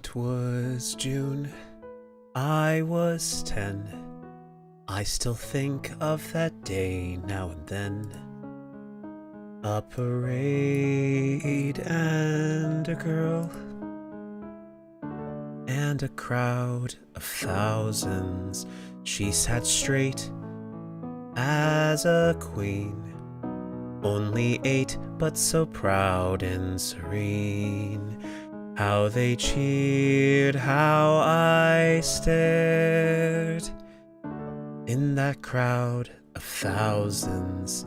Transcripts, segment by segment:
It was June, I was 10. I still think of that day now and then. A parade and a girl, and a crowd of thousands. She sat straight as a queen, only 8 but so proud and serene. How they cheered, how I stared in that crowd of thousands.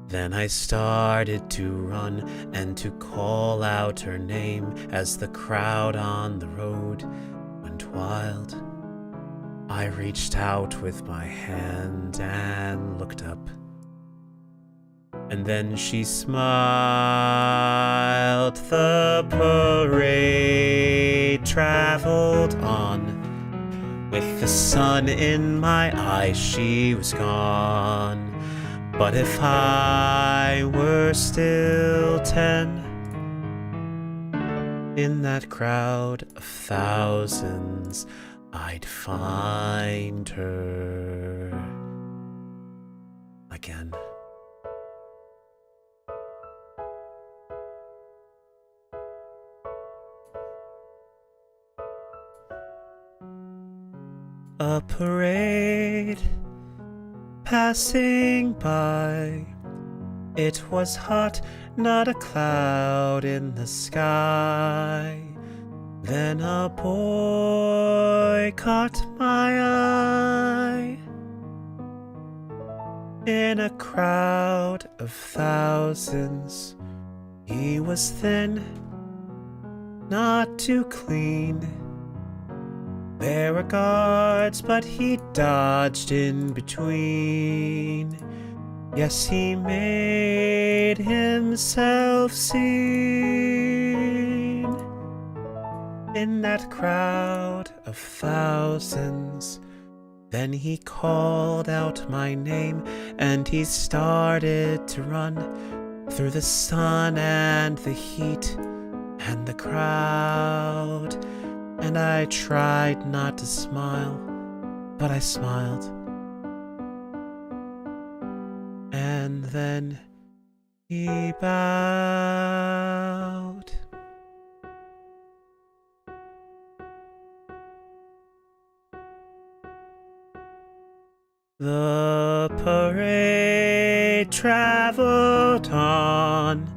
Then I started to run and to call out her name as the crowd on the road went wild. I reached out with my hand and looked up, and then she smiled. The parade traveled on. With the sun in my eyes, she was gone. But if I were still 10, in that crowd of thousands, I'd find her again. A parade passing by. It was hot, not a cloud in the sky. Then a boy caught my eye. In a crowd of thousands, he was thin, not too clean. There were guards, but he dodged in between. Yes, he made himself seen in that crowd of thousands. Then he called out my name, and he started to run through the sun and the heat and the crowd. And I tried not to smile, but I smiled. And then he bowed. The parade traveled on.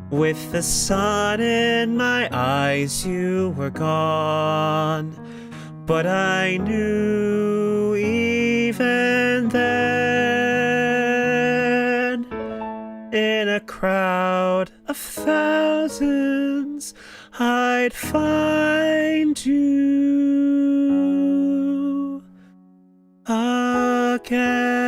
With the sun in my eyes, you were gone. But I knew even then, in a crowd of thousands, I'd find you again.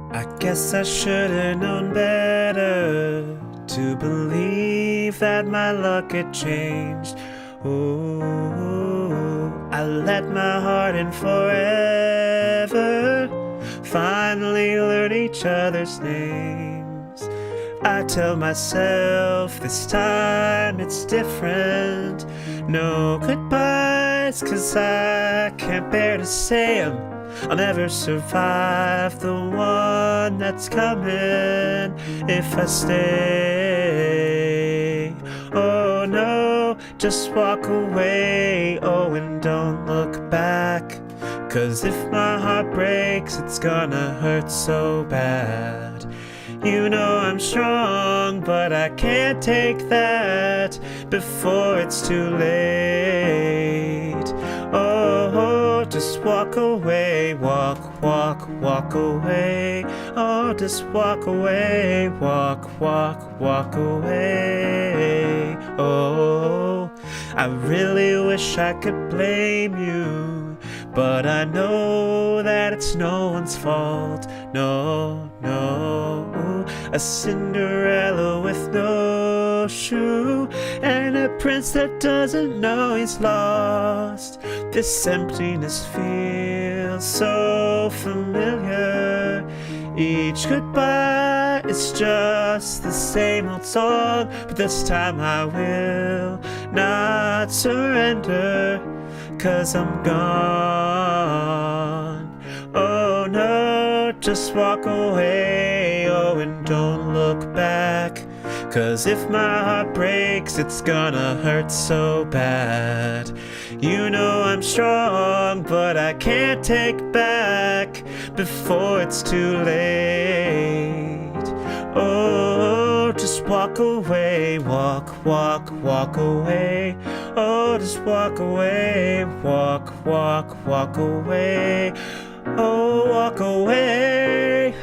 I guess I should've known better to believe that my luck had changed. Ooh, I let my heart in forever, finally learn each other's names. I tell myself this time it's different. No goodbyes, 'cause I can't bear to say 'em. I'll never survive the one that's coming if I stay. Oh no, just walk away, oh, and don't look back. 'Cause if my heart breaks, it's gonna hurt so bad. You know I'm strong, but I can't take that before it's too late. Oh, just walk away, walk, walk, walk away. Oh, just walk away, walk, walk, walk away. Oh, I really wish I could blame you, but I know that it's no one's fault. No, no. A Cinderella with no shoe, and a prince that doesn't know he's lost. This emptiness feels so familiar. Each goodbye is just the same old song, but this time I will not surrender, 'cause I'm gone. Oh no, just walk away, oh, and don't look back, 'cause if my heart breaks, it's gonna hurt so bad. You know I'm strong, but I can't take back before it's too late. Oh, just walk away, walk, walk, walk away. Oh, just walk away, walk, walk, walk away. Oh, walk away.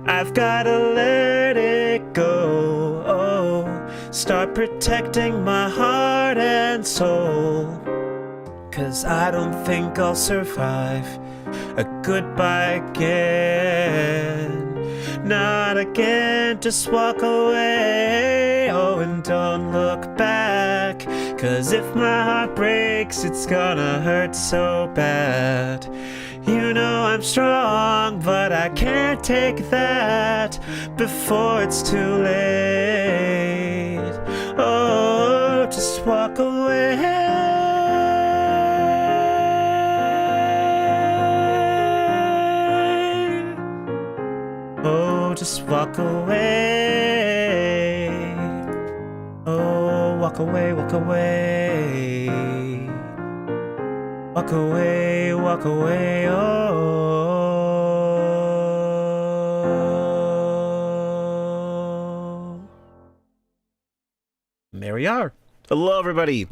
I've gotta let it go. Oh, start protecting my heart and soul, 'cause I don't think I'll survive a goodbye again. Not again, just walk away. Oh, and don't look back, 'cause if my heart breaks, it's gonna hurt so bad. You know I'm strong, but I can't take that before it's too late. Oh, just walk away. Oh, just walk away. Oh, walk away, walk away. Walk away, walk away, oh. And there we are. Hello, everybody.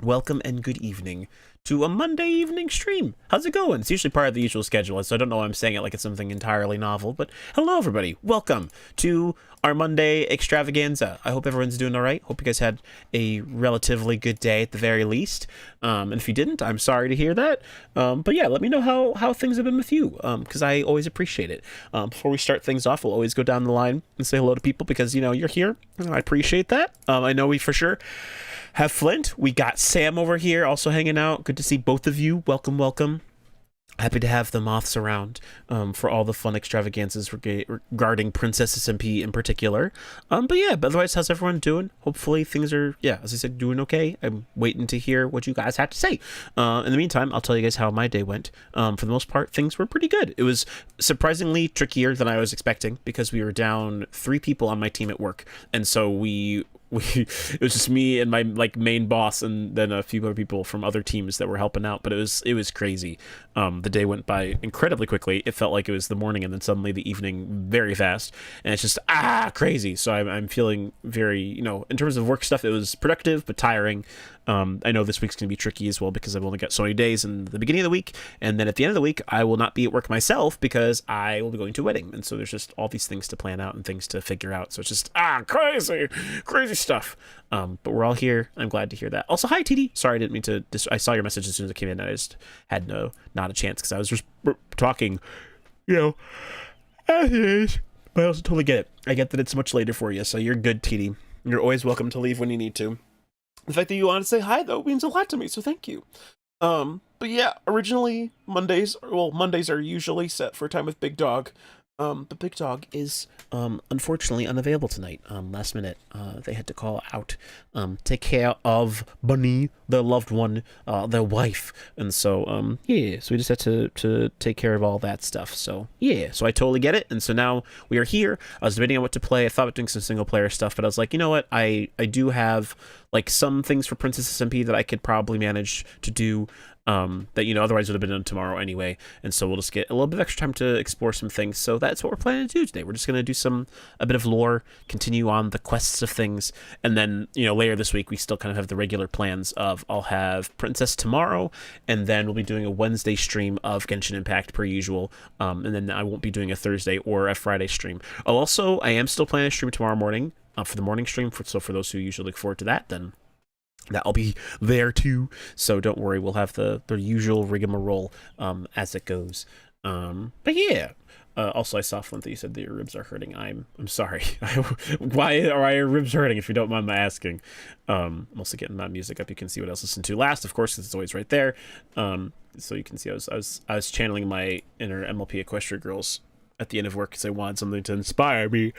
Welcome and good evening to a Monday evening stream. How's it going? It's usually part of the usual schedule, so I don't know why I'm saying it like it's something entirely novel, but hello, everybody. Welcome to our Monday extravaganza. I hope everyone's doing all right. Hope you guys had a relatively good day at the very least. And if you didn't, I'm sorry to hear that. But yeah, let me know how things have been with you, because I always appreciate it. Before we start things off, we'll always go down the line and say hello to people because, you know, you're here, and I appreciate that. I know we for sure have Flint. We got Sam over here also hanging out. Good to see both of you. Welcome, welcome. Happy to have the moths around for all the fun extravaganzas regarding Princess SMP in particular. But yeah, but otherwise, how's everyone doing? Hopefully things are, yeah, as I said, doing okay. I'm waiting to hear what you guys have to say. In the meantime, I'll tell you guys how my day went. For the most part, things were pretty good. It was surprisingly trickier than I was expecting because we were down 3 people on my team at work. And so it was just me and my main boss and then a few other people from other teams that were helping out, but it was crazy. The day went by incredibly quickly. It felt like it was the morning and then suddenly the evening very fast, and it's just crazy. So I'm feeling very, you know, in terms of work stuff, it was productive but tiring. I know this week's gonna be tricky as well because I've only got so many days in the beginning of the week, and then at the end of the week I will not be at work myself because I will be going to a wedding, and so there's just all these things to plan out and things to figure out. So it's just crazy stuff. But we're all here. I'm glad to hear that. Also, hi TD. Sorry, I didn't mean to. I saw your message as soon as it came in. And I just had not a chance because I was just talking, you know, as it is. But I also totally get it. I get that it's much later for you, so you're good, TD. You're always welcome to leave when you need to. The fact that you want to say hi, though, means a lot to me, so thank you. But yeah, originally, Mondays are usually set for a time with Big Dog. But Big Dog is, unfortunately unavailable tonight. Last minute, they had to call out, take care of Bunny, their loved one, their wife. And so, yeah, so we just had to take care of all that stuff. So, yeah, so I totally get it. And so now we are here. I was debating on what to play. I thought about doing some single player stuff, but I was like, you know what? I do have, like, some things for Princess SMP that I could probably manage to do, that, you know, otherwise would have been done tomorrow anyway. And so we'll just get a little bit of extra time to explore some things. So that's what we're planning to do today. We're just going to do a bit of lore, continue on the quests of things. And then, you know, later this week, we still kind of have the regular plans of I'll have Princess tomorrow, and then we'll be doing a Wednesday stream of Genshin Impact per usual. And then I won't be doing a Thursday or a Friday stream. I am still planning to stream tomorrow morning for the morning stream. So for those who usually look forward to that, then that'll be there too, so don't worry, we'll have the usual rigmarole as it goes. But yeah, also I saw Flint that you said that your ribs are hurting. I'm sorry. Why are your ribs hurting, if you don't mind my asking? I'm also getting my music up. You can see what else to listen to last, of course, because it's always right there. So you can see I was channeling my inner MLP Equestria girls at the end of work because I wanted something to inspire me.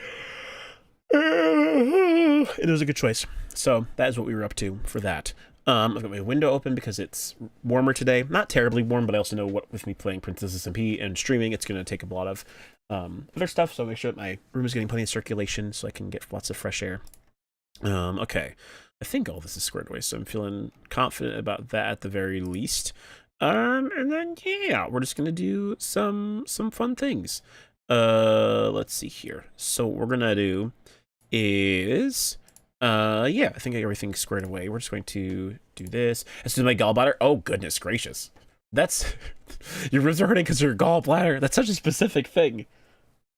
It was a good choice. So that is what we were up to for that. I've got my window open because it's warmer today. Not terribly warm, but I also know what with me playing Princess SMP and streaming, it's going to take up a lot of other stuff. So I'll make sure that my room is getting plenty of circulation so I can get lots of fresh air. Okay. I think all this is squared away, so I'm feeling confident about that at the very least. And then, yeah, we're just going to do some fun things. Let's see here. So what we're going to do is yeah, I think I got everything squared away. We're just going to do this. As soon as my gallbladder, oh goodness gracious, that's your ribs are hurting because your gallbladder. That's such a specific thing,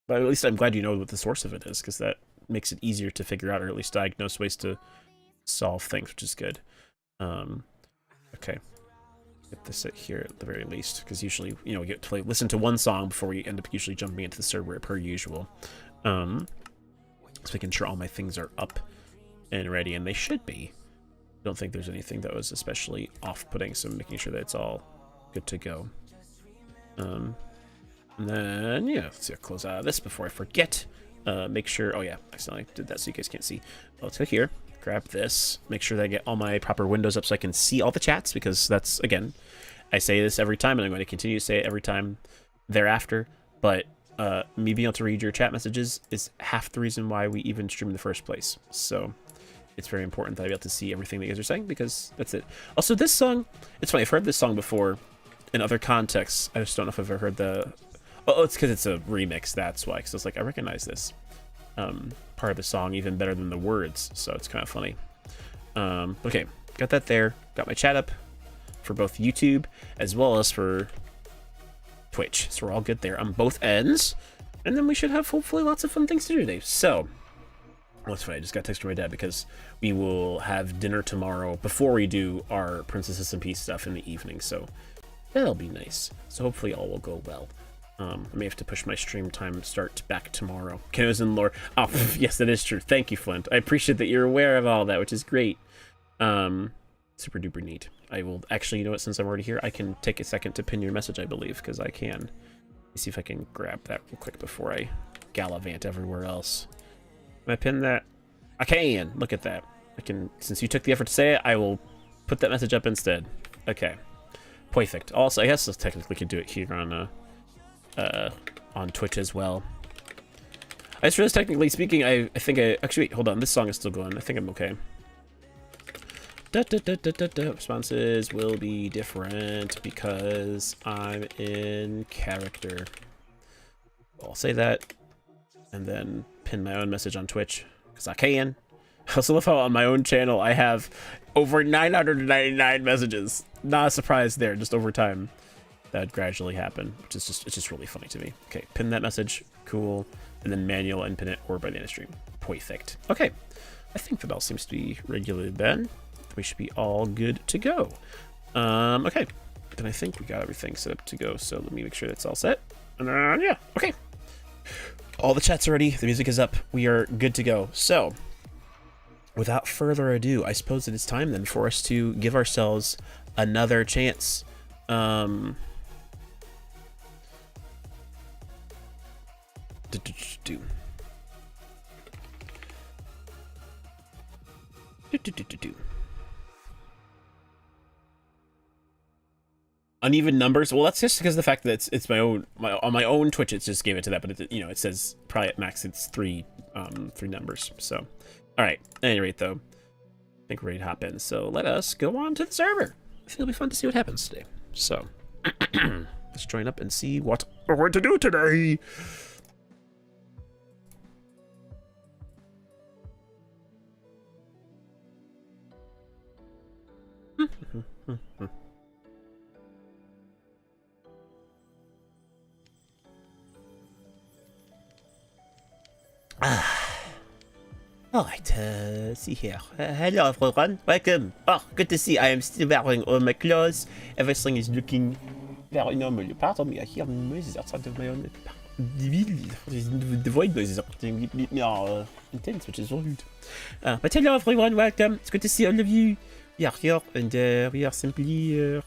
but at least I'm glad you know what the source of it is, because that makes it easier to figure out, or at least diagnose ways to solve things, which is good. Okay, get this here at the very least, because usually, you know, we get to listen to one song before we end up usually jumping into the server per usual. Just making sure all my things are up and ready, and they should be. Don't think there's anything that was especially off-putting, so I'm making sure that it's all good to go. And then, yeah, let's see, I'll close out of this before I forget. Make sure, oh yeah, I accidentally did that so you guys can't see. Let's go here, grab this, make sure that I get all my proper windows up so I can see all the chats, because that's, again, I say this every time, and I'm going to continue to say it every time thereafter, but me being able to read your chat messages is half the reason why we even stream in the first place. So it's very important that I be able to see everything that you guys are saying, because that's it. Also, this song, it's funny, I've heard this song before in other contexts. I just don't know if I've ever heard the... Oh, it's because it's a remix, that's why. Because I was like, I recognize this part of the song even better than the words, so it's kind of funny. Okay, got that there. Got my chat up for both YouTube as well as for Twitch. So we're all good there on both ends. And then we should have hopefully lots of fun things to do today. So... Oh, that's funny. I just got a text from my dad because we will have dinner tomorrow before we do our Princess SMP stuff in the evening, so that'll be nice. So hopefully all will go well. I may have to push my stream time start back tomorrow. Canoes and lore. Oh, yes, that is true. Thank you, Flint. I appreciate that you're aware of all that, which is great. Super duper neat. I will actually, you know what? Since I'm already here, I can take a second to pin your message, I believe, because I can. Let me see if I can grab that real quick before I gallivant everywhere else. Can I pin that? I can. Look at that. I can. Since you took the effort to say it, I will put that message up instead. Okay. Perfect. Also, I guess I technically could do it here on Twitch as well. I just realized, technically speaking, I think I... Actually, wait, hold on. This song is still going. I think I'm okay. Responses will be different because I'm in character. I'll say that and then pin my own message on Twitch because I can. I also love how on my own channel I have over 999 messages. Not a surprise there, just over time that gradually happen, which is it's just really funny to me. Okay, pin that message, cool, and then manual and pin it or by the end of stream. Perfect. Okay, I think that all seems to be regulated then. We should be all good to go. Okay, then I think we got everything set up to go, so let me make sure that's all set. And yeah, okay. All the chats are ready, the music is up, we are good to go. So, without further ado, I suppose it is time then for us to give ourselves another chance. Uneven numbers. Well, that's just because of the fact that it's on my own Twitch. It just gave it to that, but it says probably at max it's three numbers. So, all right. At any rate, though, I think we're ready to hop in. So let us go on to the server. I think it'll be fun to see what happens today. So, let's join up and see what we're going to do today. Alright, see here. Hello everyone, welcome. Oh, good to see I am still wearing all my clothes. Everything is looking very normal. Pardon me, I hear noises outside of my own. The void noises are getting a bit more intense, which is rude. But hello everyone, welcome. It's good to see all of you. We are here and we are simply, I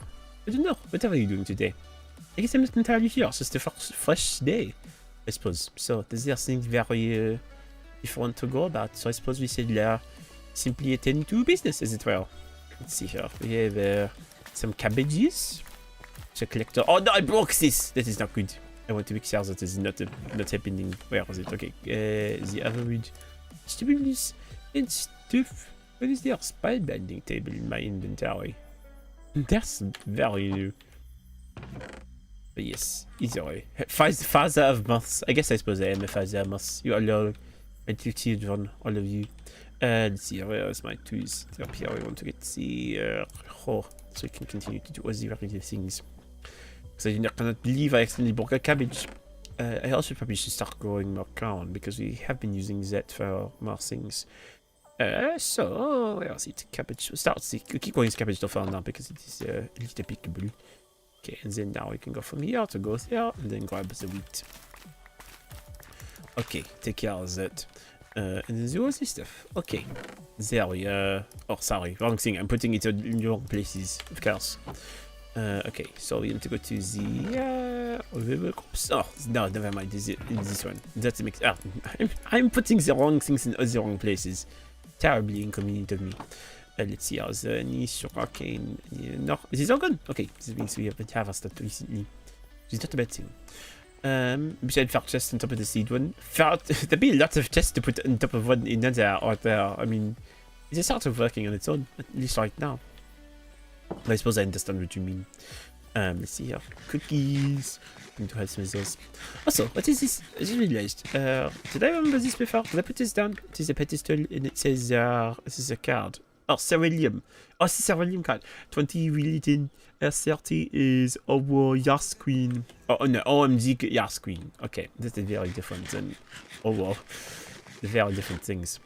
don't know, what are you doing today? I guess I'm not entirely sure, it's just a fresh day, I suppose. So, there's things very different to go about, so I suppose we should simply attend to business, as it were. Let's see here. We have some cabbages. To collect. Oh no, I broke this! That is not good. I want to make sure that is not happening. Where is it? Okay. The average vegetables and stuff. What is there? Spine bending table in my inventory. That's very new. But yes, either way. Father of moths. I guess I suppose I am a father of moths. You are all my two children, all of you. Let's see, where is my tools? Up here, I want to get the so we can continue to do all the various things. Because I cannot believe I accidentally broke a cabbage. I also probably should start growing more corn because we have been using that for more things. So, where is it? Cabbage. We keep going cabbage so far now because it is a little pickable. Okay, and then now we can go from here to go there and then grab the wheat. Okay, take care of that. And then do all this stuff. Okay, there we are. Oh, sorry, wrong thing. I'm putting it in the wrong places, of course. Okay, so we need to go to the groups. Oh, no, never mind. This one. That's a mix. I'm putting the wrong things in the wrong places. Terribly inconvenient of me. Let's see. How's any sugarcane? No, this is all gone. Okay, this means we haven't harvested recently. Which is not a bad thing. We should have chests on top of the seed one. There'd be a lot of chests to put on top of one another out there. I mean, it's sort of working on its own, at least right now. I suppose I understand what you mean. Let's see here. Cookies. I'm going to have some of those. Also, what is this? I just realized. Did I remember this before? Did I put this down? It is a pedestal and it says, this is a card. Oh, Ceruleum. Oh, it's a Ceruleum card. 20 related. 30 is our Yas Queen. Oh, no, OMG Yas Queen. Okay, that is very different than wow. Very different things.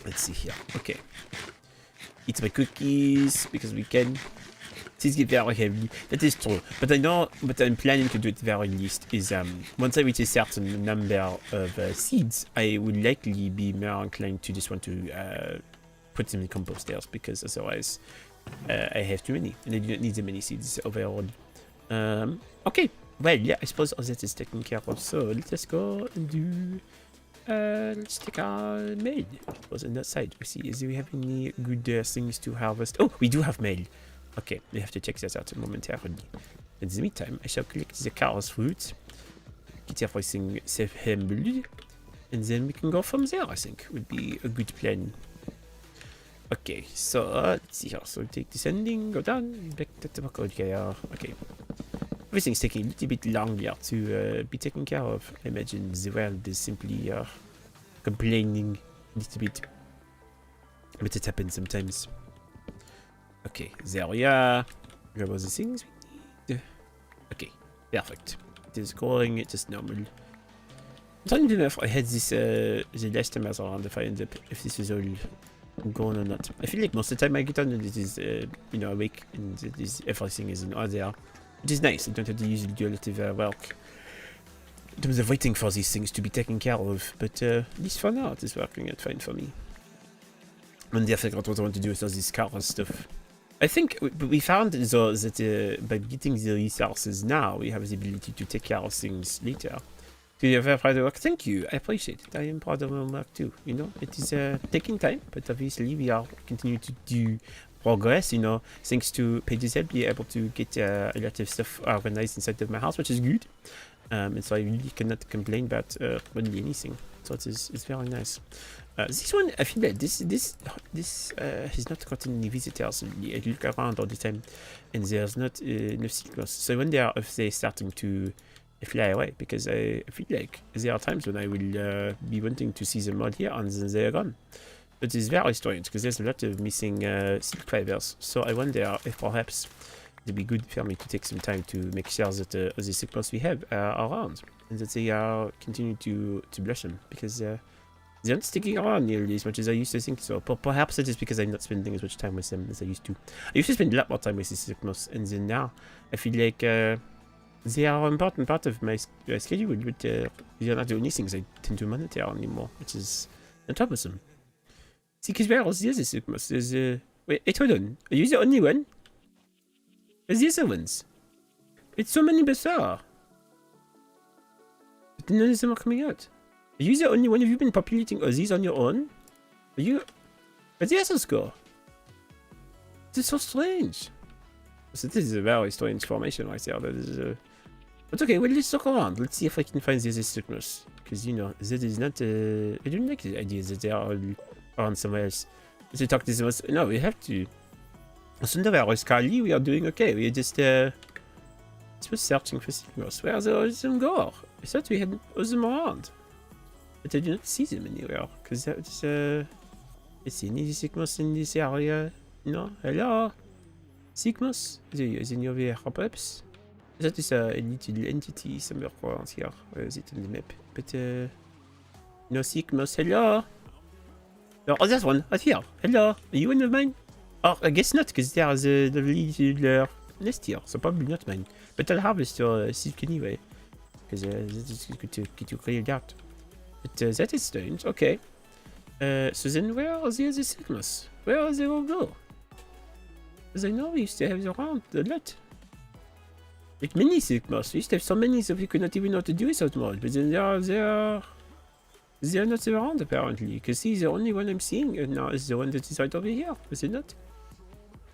Let's see here. Okay. Eat my cookies because we can. These get very heavy. That is true. But I know what I'm planning to do at the very least is once I reach a certain number of seeds, I would likely be more inclined to just want to put them in composters because otherwise I have too many and I do not need that many seeds overall. Okay. Well, yeah, I suppose all that is taken care of. So let us go and do. Let's take our mail. It was on that side. We see. Do we have any good things to harvest? Oh, we do have mail. Okay, we have to check that out momentarily. In the meantime, I shall collect the car's fruit, get everything assembled, and then we can go from there. I think would be a good plan. Okay, so let's see here. So take this ending, go down, back to the back. Okay. Everything's taking a little bit longer to be taken care of. I imagine the world is simply complaining a little bit. But it happens sometimes. Okay, there we are. Grab all the things we need. Okay, perfect. It is going just normal. I'm trying to know if I had this the last time I was around, if I end up, if this is all going or not. I feel like most of the time I get on and it is, awake and everything is in order. Which is nice. I don't have to usually do a lot of work in terms of waiting for these things to be taken care of. But at least for now, it is working out fine for me. And I figured out what I want to do with all this car and stuff. I think we found though that by getting the resources now, we have the ability to take care of things later. Do you ever proud of work? Thank you. I appreciate it. I am proud of my work too. You know, it is taking time, but obviously we are continuing to do progress, thanks to Paige's help, be able to get a lot of stuff organized inside of my house, which is good. And so I really cannot complain about really anything. So it's very nice. This one, I feel like this has not gotten any visitors. I look around all the time, and there's not enough signals. So I wonder if they're starting to fly away, because I feel like there are times when I will be wanting to see them all here, and then they're gone. But it's very strange, because there's a lot of missing silk fibers. So I wonder if perhaps it'd be good for me to take some time to make sure that the signals we have are around, and that they are continue to blossom, because they're not sticking around nearly as much as I used to think so. But perhaps it is because I'm not spending as much time with them as I used to. I used to spend a lot more time with the signals, and then now I feel like they are an important part of my schedule, but they're not the only things I tend to monitor anymore, which is troublesome. See, because where else the other signals? There's wait, hold on. Are you the only one? Where's the other ones? It's so many bizarre. But none of them are coming out. Are you the only one? Have you been populating these on your own? Are you... Where's the others go? This is so strange. So this is a very strange formation right there. That is, but okay, well, let's look around. Let's see if I can find the other signals. Because, you know, that is not... I don't like the idea that they are all around somewhere else. Let's talk to them. No, we have to... With Carly, we are doing okay. We are just searching for signals. Where are all of them go? I thought we had all them around. But I do not see them anywhere, because that's, I see any signals in this area. No? Hello? Signals? Is in your pop-ups? That is a little entity somewhere around here. Where is it on the map? But, no signals. Hello? Oh, there's one, right here. Hello? Are you one of mine? Oh, I guess not, because there's a little nest here, so probably not mine. But I'll harvest your silk anyway, because that is good to get you cleared out. But that is strange. Okay. So then where are the other signals? Where are they all go? Because I know we used to have them around a lot. Like many signals. We used to have so many that we could not even know what to do without more. But then they are not around apparently. Because see, the only one I'm seeing now is the one that is right over here. Is it not?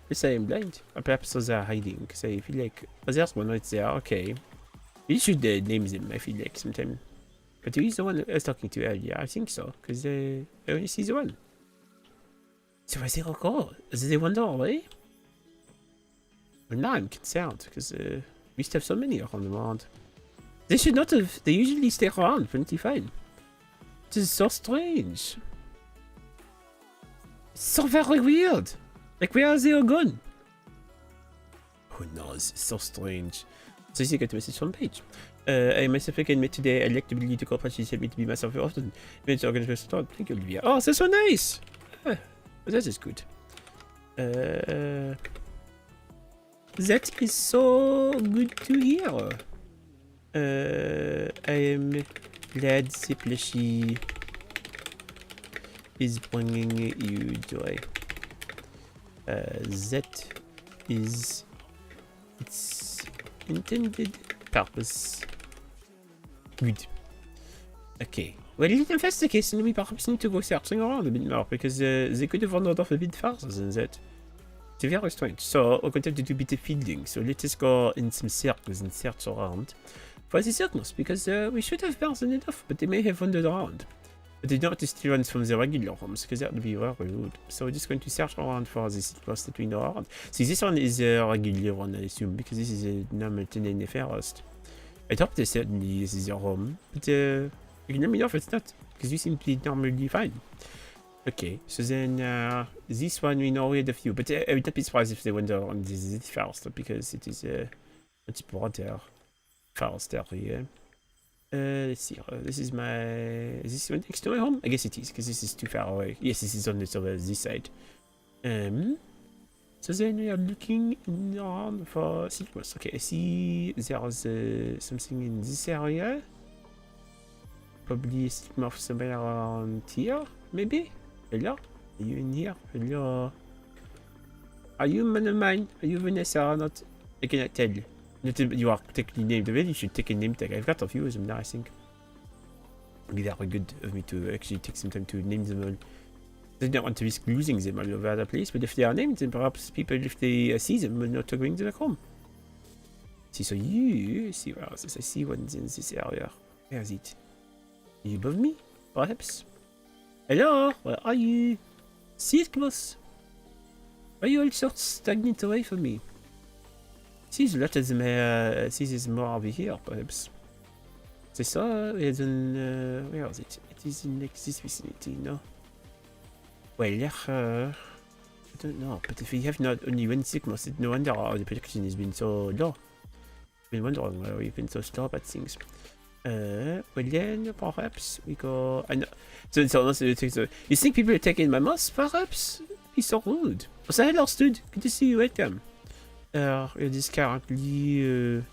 Yes, I am blind. Or perhaps those are hiding. Because I feel like... Oh, there's one right there. Okay. We should name them, I feel like, sometime. But who is the one I was talking to earlier? I think so, because I only see the one. So where's they all go? Did they wander away? Well, now I'm concerned, because we used to have so many around. They should not have. They usually stay around plenty fine. This is so strange. It's so very weird. Like, where are they all gone? Who knows? It's so strange. So you get a message from Paige. I myself again met today. I'd like to believe the corporate helped me to be myself very often. Thank you, Olivia. Oh, that's so nice! That is good. That is so good to hear. I am glad the plushie is bringing you joy. That is its intended purpose. Good. Okay. Well, if that's the case, then we perhaps need to go searching around a bit more, because they could have wandered off a bit faster than that. It's very strange. So, we're going to have to do a bit of fielding. So, let us go in some circles and search around for the signals, because we should have bounced enough, but they may have wandered around. But they don't steal ones from the regular homes, because that would be very rude. So, we're just going to search around for the signals that we know around. See, this one is a regular one, I assume, because this is a normal 10 forest. I hope they certainly this is your home, but you can let me know if it's not, because you seem to be normally fine. Okay, so then this one we know we had a few, but I would not be surprised if they went on this first, because it is much broader forest area. Let's see, this is my... Is this one next to my home? I guess it is, because this is too far away. Yes, this is on this side. So then we are looking around for signals. Okay, I see there's something in this area. Probably a signal somewhere around here, maybe? Hello? Are you in here? Hello? Are you man of mine? Are you Vanessa or not? I cannot tell. You are technically named already. You should take a name tag. I've got a few of them now, I think. It'd be very good of me to actually take some time to name them all. I don't want to risk losing them all over the place, but if they are named, then perhaps people, if they see them, will not bring them back home. See, so you see where is this? I see one's in this area. Where is it? Are you above me? Perhaps? Hello, where are you? Sigmus? Why are you all sorts stagnant away from me? Seems a lot of them sees more over here, perhaps. They saw it in where is it? It is in this vicinity, no? Well, yeah, I don't know, but if we have not only one Sigmus, no wonder the production has been so low. I've been wondering why we've been so slow about things. Well then, perhaps we go... I know. So you think people are taking my moss, perhaps? He's so rude. What's the hell, dude? Good to see you, welcome. It is currently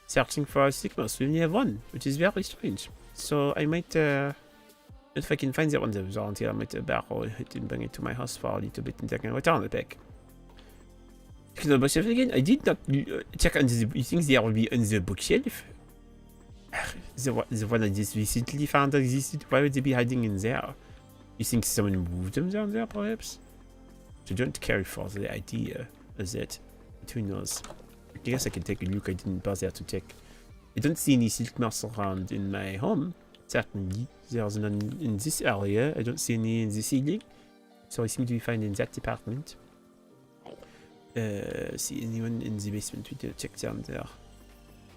searching for a Sigmus. We only have one, which is very strange. So I might, if I can find that one that was around here, I might borrow it and bring it to my house for a little bit and then I can return it back. Because the bookshelf again, I did not check on the... You think they will be on the bookshelf? The one I just recently found existed. Why would they be hiding in there? You think someone moved them down there, perhaps? So don't carry for the idea of that. But who knows? I guess I can take a look. I didn't bother to check. I don't see any silk moss around in my home. Certainly, there's none in this area. I don't see any in the ceiling. So I seem to be fine in that department. See anyone in the basement? We did check down there.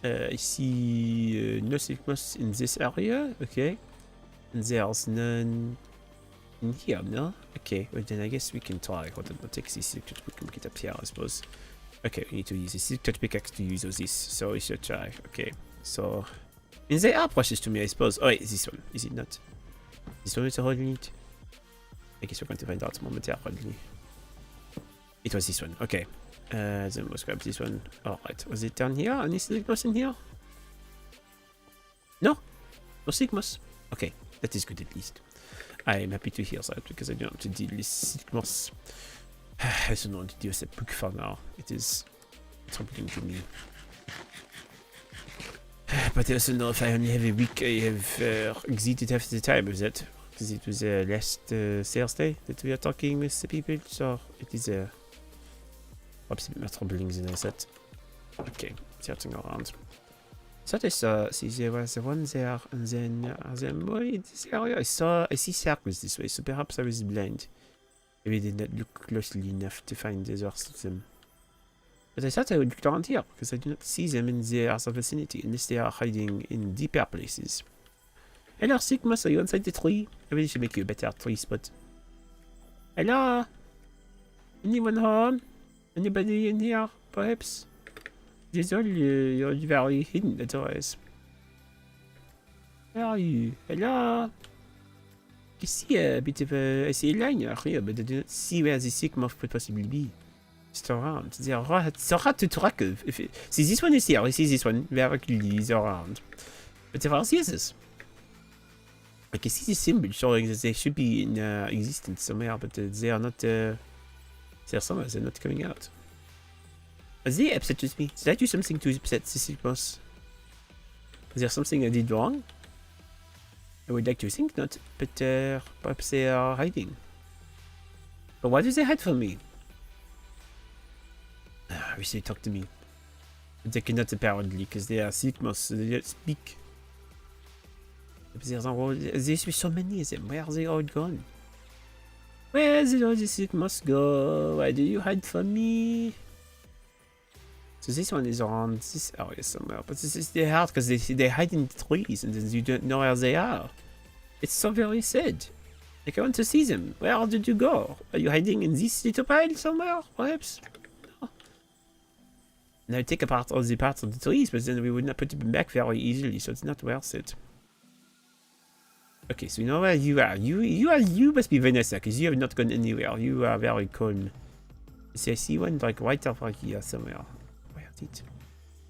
I see no silk moss in this area. Okay. And there's none in here, no? Okay, well then I guess we can try. Hold on, we'll take this silk touch pick and get up here, I suppose. Okay, we need to use the silk touch pickaxe to use this, so we should try. Okay, so... And they are precious to me, I suppose. Oh wait, this one, is it not? This one is holding it? I guess we're going to find out momentarily. It was this one, okay. Then let's grab this one. Alright, was it down here? Any Sigmas in here? No? No Sigmas? Okay, that is good at least. I am happy to hear that because I don't have to deal with Sigmas. I don't know what to do with that book for now. It is troubling to me. But I also know if I only have a week, I have exceeded half the time of that. Because it was last Thursday that we are talking with the people, so it is perhaps a bit more troubling than I said. Okay, searching around. So I saw, see there was one there, and then more in this area. I see circles this way, so perhaps I was blind. Maybe I did not look closely enough to find the rest of them. But I thought I would look around here, because I do not see them in the other vicinity, unless they are hiding in deeper places. Hello, Sigmas, are you inside the tree? I really should make you a better tree spot. Hello? Anyone home? Anybody in here, perhaps? It's all you're very hidden otherwise. Where are you? Hello? I see a bit of a... I see a line here, but I do not see where the Sigma could possibly be. Just around. They are hard to track of. See, this one is here. I see this one very clearly is around. But there are the others. I can see the symbol showing that they should be in existence somewhere, but they are not... They are somewhere, they're not coming out. Are they upset with me? Did I do something to upset the Sigmas? Is there something I did wrong? I would like to think not, but perhaps they are hiding. But why do they hide from me? I wish they talked to me. But they cannot apparently, because they are Sigmas, so they don't speak. There's so many of them. Where are they all gone? Where did all the Sigmas go? Why do you hide from me? So this one is around this area somewhere. But this is hard because they hide in the trees and then you don't know where they are. It's so very sad. Like I want to see them. Where did you go? Are you hiding in this little pile somewhere? Perhaps? No. Now take apart all the parts of the trees, but then we would not put them back very easily, so it's not worth it. Okay, so we know where you are. You must be Vanessa, because you have not gone anywhere. You are very calm. See, I see one like right over here somewhere. Where is it?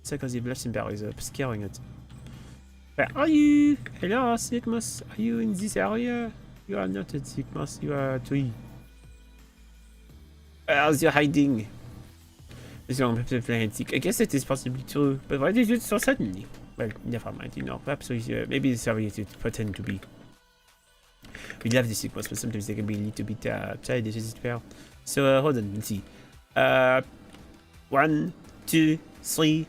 It's like the blossom berries are scaring it. Where are you? Hello, Sigmas. Are you in this area? You are not a Sigmas. You are a tree. Where are you hiding? I guess it is possibly true, but why did you do it so suddenly? Well, never mind, you know. Perhaps maybe it's how to pretend to be. We love the Sigmas, but sometimes they can be a little bit childish as well. So hold on, let's see. 1, 2, 3.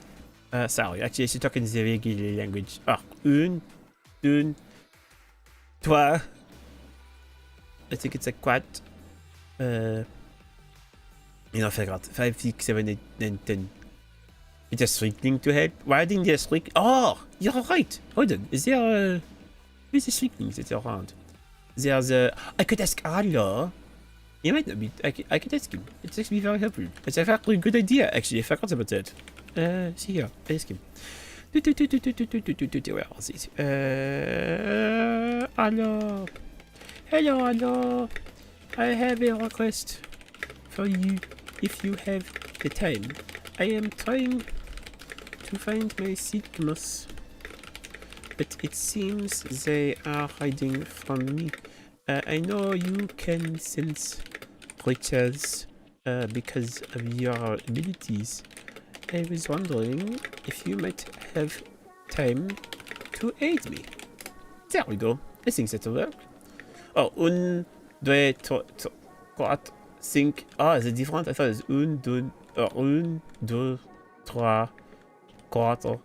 Sorry, actually I should talk in the regular language. 1, 2, 3. I think it's a quad. You know, I forgot. 5, 6, 7, 8, 9, 10. It's a sweeping to help. Why didn't there sweep? Oh, you're right. Hold on. Is there where's the sweeping that's around? There's I could ask Allah. He might not be. I could ask him. It's actually very helpful. It's a very good idea, actually. I forgot about that. See here. Ask him. Where was it? Allah. Hello, Allah. I have a request for you if you have the time. I am trying to find my signals, but it seems they are hiding from me. I know you can sense creatures because of your abilities. I was wondering if you might have time to aid me. There we go. I think that'll work. Oh, 1, 2, 3, 4, 5. Ah, c'est différent. I thought it was 1, 2, 1, 2, 3, 4, 5,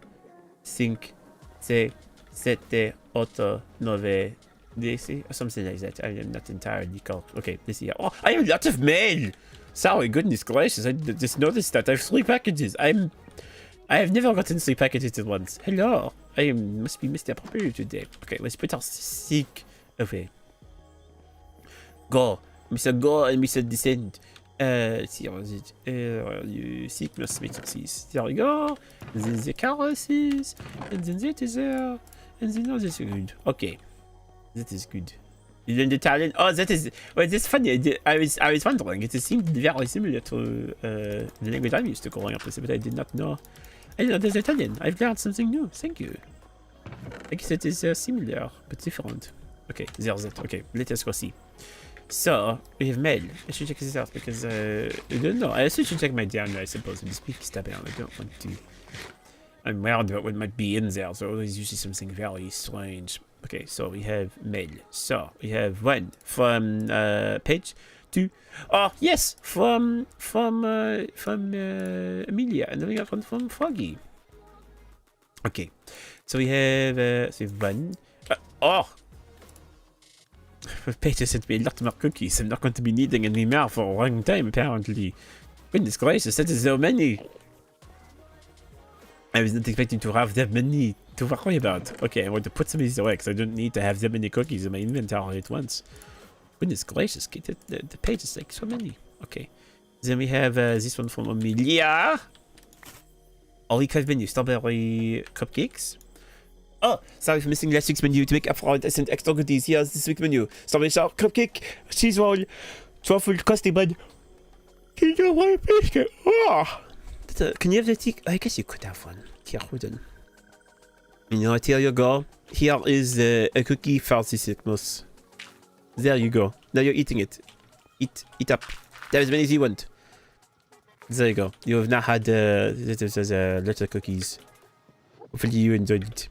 6, 7, 8, 9, 10, or something like that. I am not entirely correct. Okay, let's see. Oh, I have lots of mail! Sorry, goodness gracious, I just noticed that I have 3 packages. I have never gotten 3 packages at once. Hello, I must be Mr. Popular today. Okay, let's put our sick away. Go, Mr. Go and Mr. Descend. Let's see, what is it? You sickness matrices. There we go. And then the caresses. And then that is there. And then oh, that's good. Okay. That is good. You learned Italian? Oh, that is... Well, that's funny. I was wondering. It seemed very similar to the language I'm used to growing up with, but I did not know. I didn't know there's Italian. I've learned something new. Thank you. I guess it is similar, but different. Okay, there's it. Okay, let us go see. So, we have mail. I should check this out because I don't know. I also should check my diary, I suppose. This big step out. I don't want to... I'm worried about what might be in there, so there's usually something very strange. Okay, so we have mail. So, we have 1 from page 2. Oh, yes! From Amelia. And then we got one from Froggy. Okay. So we have 1. Oh! Peter sent me a lot more cookies. I'm not going to be needing any more for a long time, apparently. Goodness gracious, that is so many. I was not expecting to have that many to worry about. Okay, I want to put some of these away because I don't need to have that many cookies in my inventory at once. Goodness gracious, the page is like so many. Okay. Then we have this one from Amelia. Only 5 menus. Strawberry cupcakes. Oh, sorry for missing last week's menu. To make up for it, I sent extra goodies. Here's this week's menu. Strawberry shark cupcake, cheese roll, truffle custard bread, gingerbread biscuit. Oh! Can you have the tea? I guess you could have one. Here, hold on. You know what? Here you go. Here is a cookie for the sickness. There you go. Now you're eating it. Eat up. There as many as you want. There you go. You have now had little cookies. Hopefully you enjoyed it.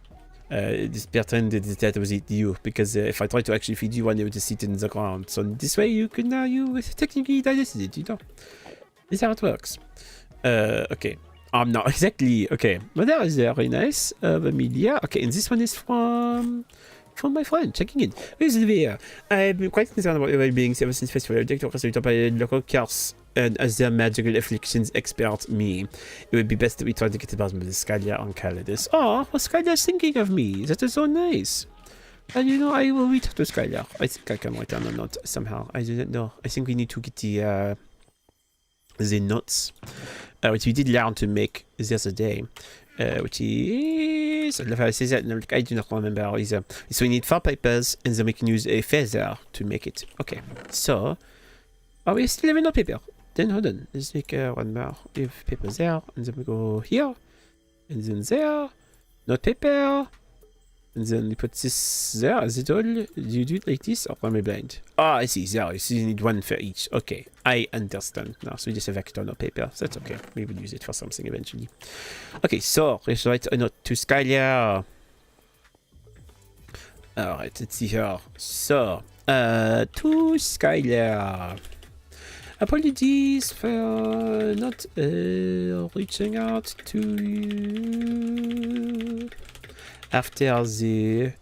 Just pretend that was it you, because if I try to actually feed you one, it would just sit in the ground. So this way you can now you technically digested it, you know. This is how it works. Okay. I'm not exactly okay. But that is very nice of Amelia. Okay, and this one is from my friend checking in. Where's Olivier? I've been quite concerned about your well-being ever since festival. I'd like to request by a local curse and as their magical afflictions expert me. It would be best that we try to get to the bottom of the Skylar on Calidus. Oh, well, Skylar's thinking of me. That is so nice. And you know, I will reach out to Skylar. I think I can write down a note somehow. I don't know. I think we need to get the notes, which we did learn to make the other day. Which is, I love how I say that, and I do not remember either. So we need 4 papers, and then we can use a feather to make it. Okay, so, oh, we still have no paper. Then hold on, let's make one more. We have paper there, and then we go here, and then there, not paper, and then we put this there. Is it all? Do you do it like this, or am I blind? Ah, I see, there, so you need 1 for each. Okay, I understand now. So we just have extra no paper. That's okay. We will use it for something eventually. Okay, so let's write a note to Skylar. Alright, let's see here. So, to Skylar. Apologies for not reaching out to you after the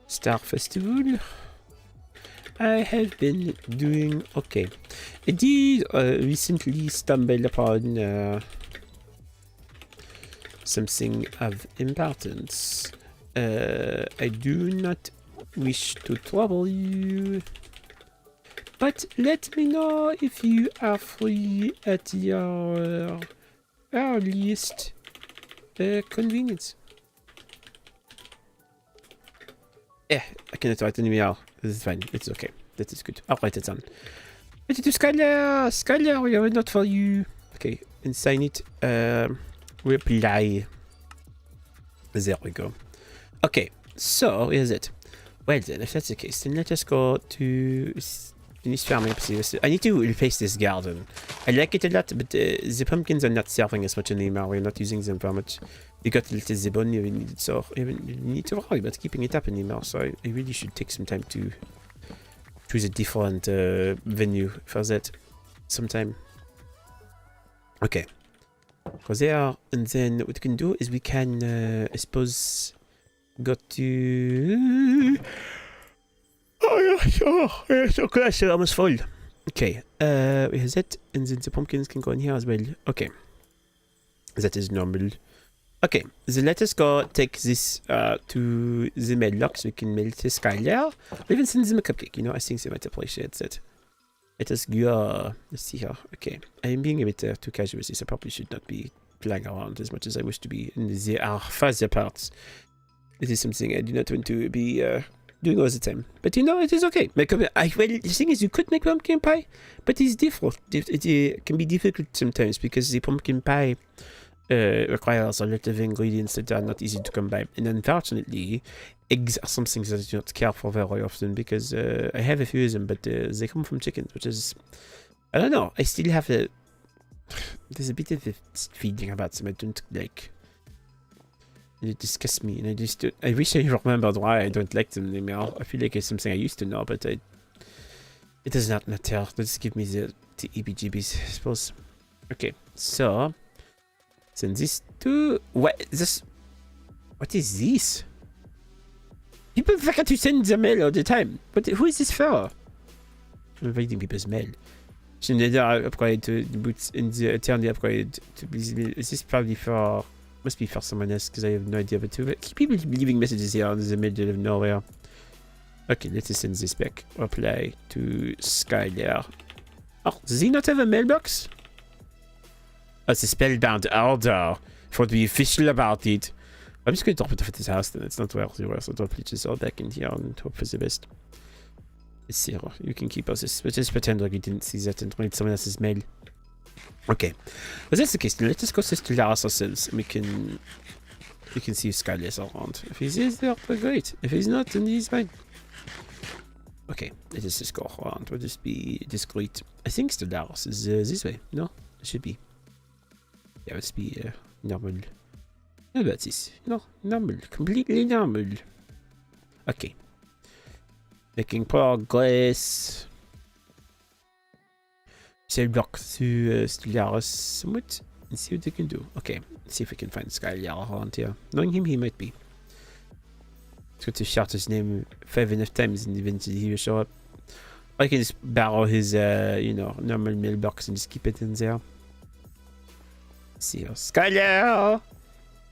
Star Festival. I have been doing okay. I did recently stumble upon something of importance. I do not wish to trouble you, but let me know if you are free at your earliest convenience. I cannot write an email. This is fine. It's okay. That is good. I'll write it down. But it is Skylar! Skylar, we are not for you. Okay, and sign it. Reply. There we go. Okay, so here's it. Well then, if that's the case, then let us go to this farming. I need to replace this garden. I like it a lot, but the pumpkins are not serving as much anymore. We're not using them very much. They got a little zebon, we need so we need to worry about keeping it up anymore. So I really should take some time to choose a different venue for that sometime. Okay. Go there, and then what we can do is we can, I suppose, go to... Oh, yes, okay, so almost full. Okay, we have that, and then the pumpkins can go in here as well. Okay, that is normal. Okay, so let us go take this to the mailbox. We can mail to Skylar. Or even send them a cupcake, you know, I think they might appreciate that. Let us go. Let's see here. Okay, I'm being a bit too casual with this. I probably should not be playing around as much as I wish to be. And there are further parts. This is something I do not want to be doing all the time. But you know, it is okay. Well, the thing is, you could make pumpkin pie, but it's difficult. It can be difficult sometimes because the pumpkin pie requires a lot of ingredients that are not easy to come by. And unfortunately, eggs are something that I do not care for very often because I have a few of them, but they come from chickens, which is, I don't know, I still have a, there's a bit of a feeling about them I don't like. And it disgusts me, and I wish I remembered why I don't like them anymore. I feel like it's something I used to know, but it does not matter. Just give me the EBGBs, I suppose. Okay, so send this to what is this? People forget to send the mail all the time. But who is this for? I'm reading people's mail. Should I upgrade to the boots in the turn the upgrade to be? Is this probably for? Must be for someone else because I have no idea. But people keep leaving messages here in the middle of nowhere. Okay, let's send this back. Reply to Skylar. Oh, does he not have a mailbox? Oh, it's a spellbound order. For to be official about it. I'm just going to drop it off at his house then. It's not worth it. So drop it all back in here and hope for the best. Let's see. You can keep us this. But just pretend like you didn't see that and read someone else's mail. Okay. Well, that's the case. Let's just go to Lars ourselves. And we can see if Skylar's around. If he's there, we're great. If he's not, then he's fine. Okay. Let us just go around. We'll just be discreet. I think Lars is this way. No? It should be. Yeah, let's be normal. No, that's this. No, normal. Completely normal. Okay. Making progress. Cell block to Stellaris somewhat and see what they can do. Okay, let's see if we can find Skylar around here. Knowing him, he might be. Let's go to shout his name 5 enough times and eventually he will show up. Or I can just borrow his, you know, normal mailbox and just keep it in there. Let's see here. Skylar!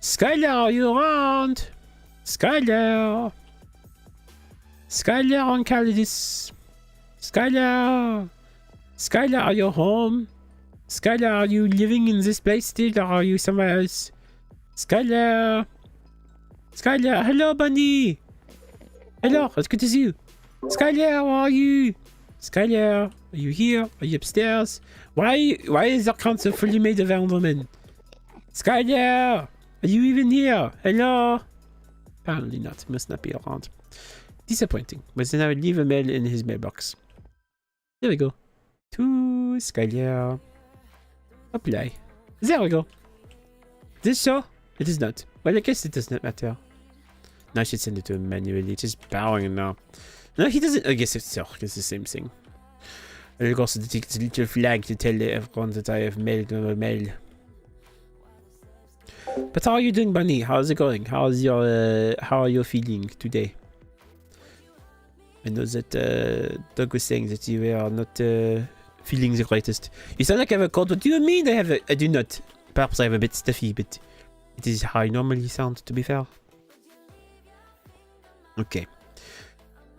Skylar, are you around? Skylar! Skylar on Calidus! Skylar! Skylar, are you home? Skylar, are you living in this place still or are you somewhere else? Skylar! Skylar, hello bunny! Hello, it's good to see you. Skylar, how are you? Skylar, are you here? Are you upstairs? Why is our council fully made of Endermen? Skylar! Are you even here? Hello? Apparently not. He must not be around. Disappointing. But then I would leave a mail in his mailbox. There we go. To Skylar. Apply. There we go. This so? It is not. Well, I guess it does not matter. Now I should send it to him manually. It's just bowing now. No, he doesn't. I guess it's the same thing. I'll also take this little flag to tell everyone that I have mailed a mail. But how are you doing, Bunny? How's it going? How are you feeling today? I know that Doug was saying that you are not feeling the greatest. You sound like I have a cold. What do you mean? I do not. Perhaps I have a bit stuffy, but it is how I normally sound, to be fair. Okay.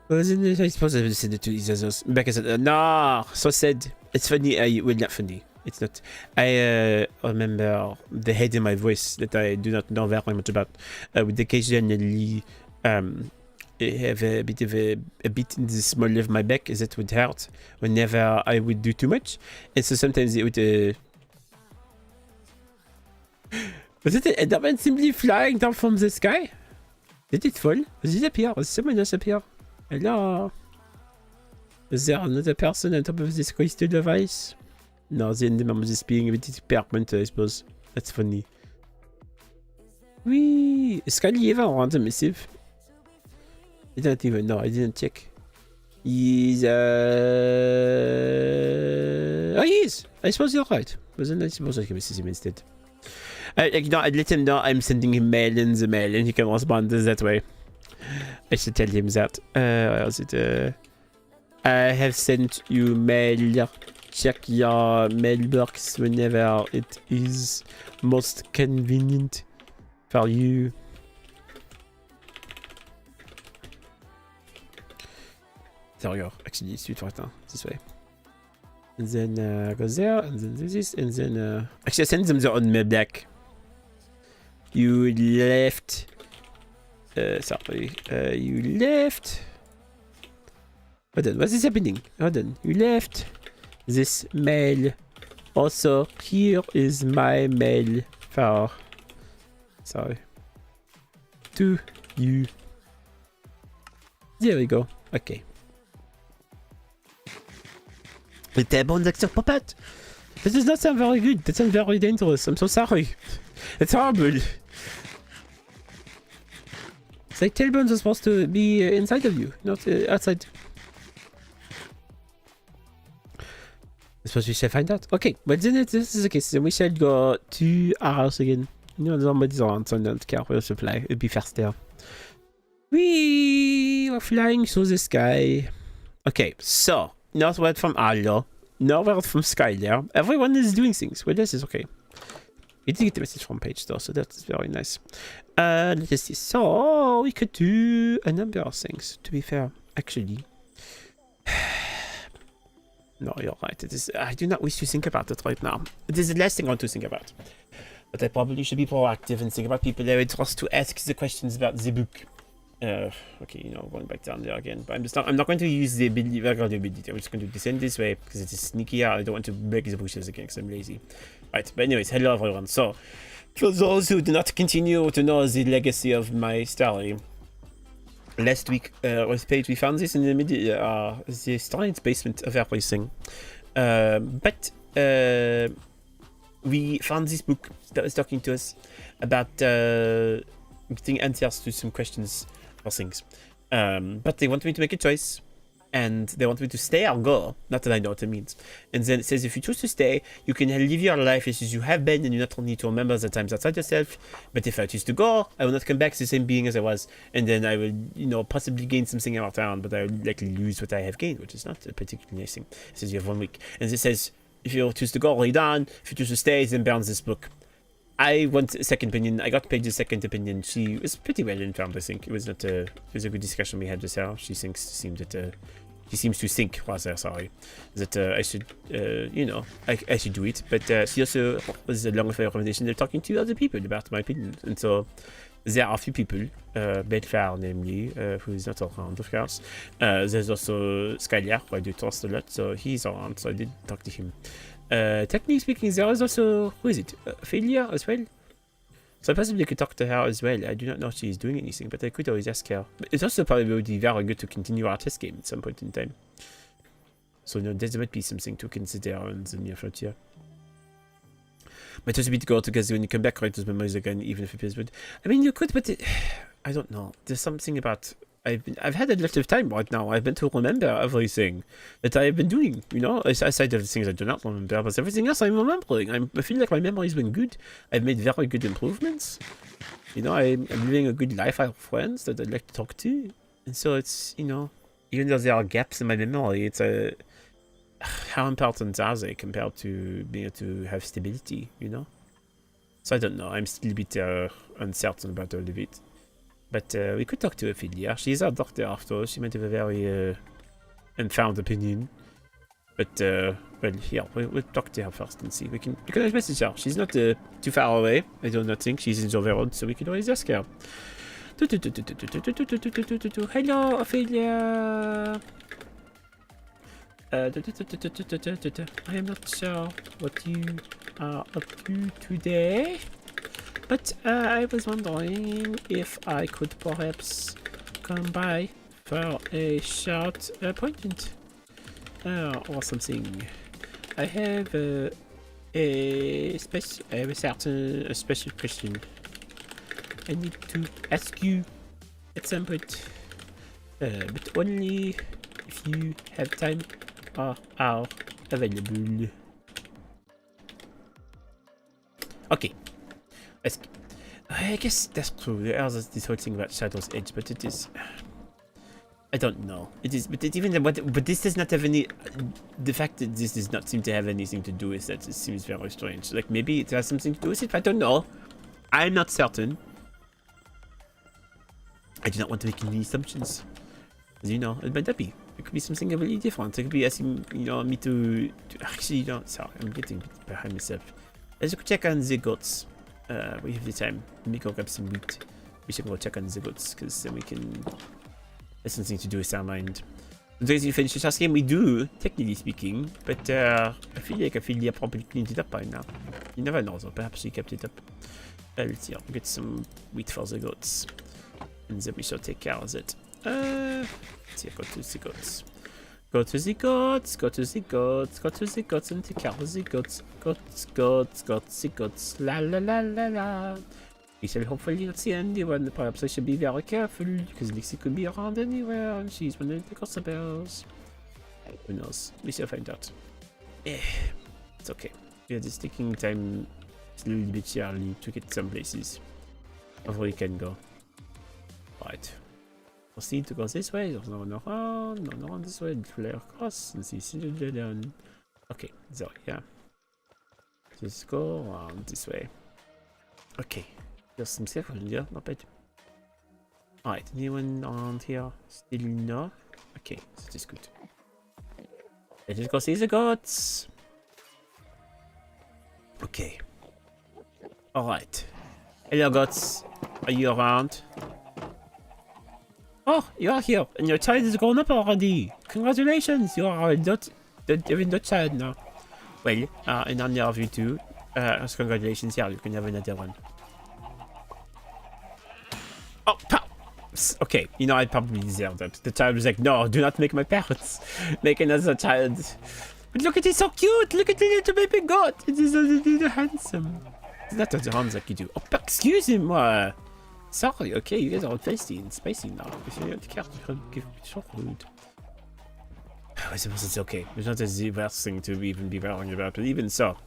Well, then I suppose I will send it to each others. Becca said, no, so sad. It's funny. Well, not funny. It's not. I remember the head in my voice that I do not know very much about. Would occasionally have a bit in the small of my back that would hurt whenever I would do too much. And so sometimes it would... Was it an Enderman simply flying down from the sky? Did it fall? Was it up here? Was someone else up here? Hello? Was there another person on top of this crystal device? No, the Enderman was just being a bit experiment, I suppose. That's funny. Wee! Is Scully ever around the missive? I don't even know. I didn't check. He's oh, he is! I suppose you're right. Wasn't I suppose I can message him instead. You know, I'd let him know I'm sending him mail in the mail and he can respond that way. I should tell him that. Where is it? I have sent you mail. Check your mailbox whenever it is most convenient for you. There we go. Actually, it's right now. This way. And then go there, and then do this, and then actually I send them their own mail back. You left. Sorry. You left. Hold on. What is happening? Hold on. You left this mail. Also, here is my mail for. Sorry. To you. There we go. Okay. T'es bon acteur Popat. That does not sound very good. That sounds very dangerous. I'm so sorry. It's horrible. It's like tailbones are supposed to be inside of you, not outside. I suppose we shall find out. Okay, but then this is the case. Then we shall go to our house again. You know, somebody's around, so I don't care. We'll supply. It'll be faster. We're flying through the sky. Okay, so northward from Arlo, northward from Skyler. Everyone is doing things. Well, this is okay. We did get the message from Paige though, so that's very nice. Let's see. So we could do a number of things. To be fair, actually. No, you're right. It is. I do not wish to think about it right now. It is the last thing I want to think about. But I probably should be proactive and think about people I would trust to ask the questions about the book. Okay, you know, going back down there again. But I'm not going to use the ability, regular ability. I'm just going to descend this way because it is sneakier. I don't want to break the bushes again because I'm lazy. Right, but anyways, hello everyone. So, for those who do not continue to know the legacy of my story, last week, with Paige, we found this in the middle, the strange basement of everything. But we found this book that was talking to us about getting answers to some questions or things. But they want me to make a choice, and they want me to stay or go. Not that I know what it means. And then it says if you choose to stay, you can live your life as you have been, and you not need to remember the times outside yourself. But if I choose to go, I will not come back to the same being as I was, and then I will, you know, possibly gain something in return, but I will likely lose what I have gained, which is not a particularly nice thing. It says you have 1 week, and it says if you choose to go, read on. If you choose to stay, then burn this book. I want a second opinion. I got Paige's second opinion. She was pretty well informed, I think. It was not a. It was a good discussion we had with her. She seems to think rather. Sorry, that I should, you know, I should do it. But she also was along with my recommendation of talking to other people about my opinion. And so there are a few people, Belfar namely, who is not around, of course. There's also Skyler, who I do trust a lot, so he's around. So I did talk to him. Technically speaking, there is also, who is it? Failure as well? So I possibly could talk to her as well. I do not know if she's doing anything, but I could always ask her. But it's also probably very good to continue our test game at some point in time. So, you know, there might be something to consider in the near future. Might also be to go together when you come back, write those memories again, even if it is good. I mean, you could, but I don't know. There's something about... I've had a lot of time right now. I've been to remember everything that I've been doing, you know, aside of the things I do not remember, but everything else I'm remembering. I feel like my memory's been good. I've made very good improvements. You know, I'm living a good life. I have friends that I'd like to talk to. And so it's, you know, even though there are gaps in my memory, it's how important are they compared to being able to have stability, you know? So I don't know. I'm still a bit uncertain about all of it. But we could talk to Ophelia. She's our doctor after all. She might have a very unfound opinion. But, well, yeah, we'll talk to her first and see. We can always message her. She's not too far away. I do not think she's in the road, so we can always ask her. Hello, Ophelia. I am not sure what you are up to today, but I was wondering if I could perhaps come by for a short appointment or something. I have a special question I need to ask you at some point, but only if you have time or are available. Okay. I guess that's true. There's this whole thing about Shadow's Edge, but it is. I don't know. It is, but but this does not have any. The fact that this does not seem to have anything to do with that, it seems very strange. Like maybe it has something to do with it. I don't know. I'm not certain. I do not want to make any assumptions. As you know, it might not be. It could be something really different. It could be asking, you know, me to actually, you know, sorry, I'm getting a bit behind myself. Let's go check on the goats. We have the time. Let me go grab some wheat. We should go check on the goats, because then we can. There's something to do with our mind. Sometimes you finish the task game, we do, technically speaking, but I feel like Ophelia probably cleaned it up by now. You never know, though. Perhaps she kept it up. Let's see. I'll get some wheat for the goats. And then we shall take care of it. Let's see, go to the goats. Go to the goats, go to the goats, go to the goats and take care of the goats. Goats, the goats, la la la la la. We shall hopefully not see anyone. Perhaps I should be very careful, because Lixie could be around anywhere, and she's one of the gossipers. Who knows? We shall find out. It's okay. We are just taking time a little bit early to get some places. Before we can go. Right. Proceed to go this way. There's no one around. No one this way. Flare across and see down. Okay, so yeah. Just go around this way. Okay. There's some circles in there, not bad. Alright, anyone around here? Still no? Okay, that is good. Let's just go see the gods. Okay. Alright. Hello gods. Are you around? Oh, you are here, and your child is grown up already. Congratulations, you are not even a child now. Well, in honor of you two, congratulations, yeah, you can have another one. Oh, pow! Okay, you know, I probably deserved that. The child was like, no, do not make my parents make another child. But look at it, so cute! Look at the little baby goat! It is a little handsome. It's not the horns like you do. Oh, excuse him, sorry, okay, you guys are all tasty and spicy now. If you don't care, give me so rude. I suppose it's okay. It's not the worst thing to even be worrying about, but even so.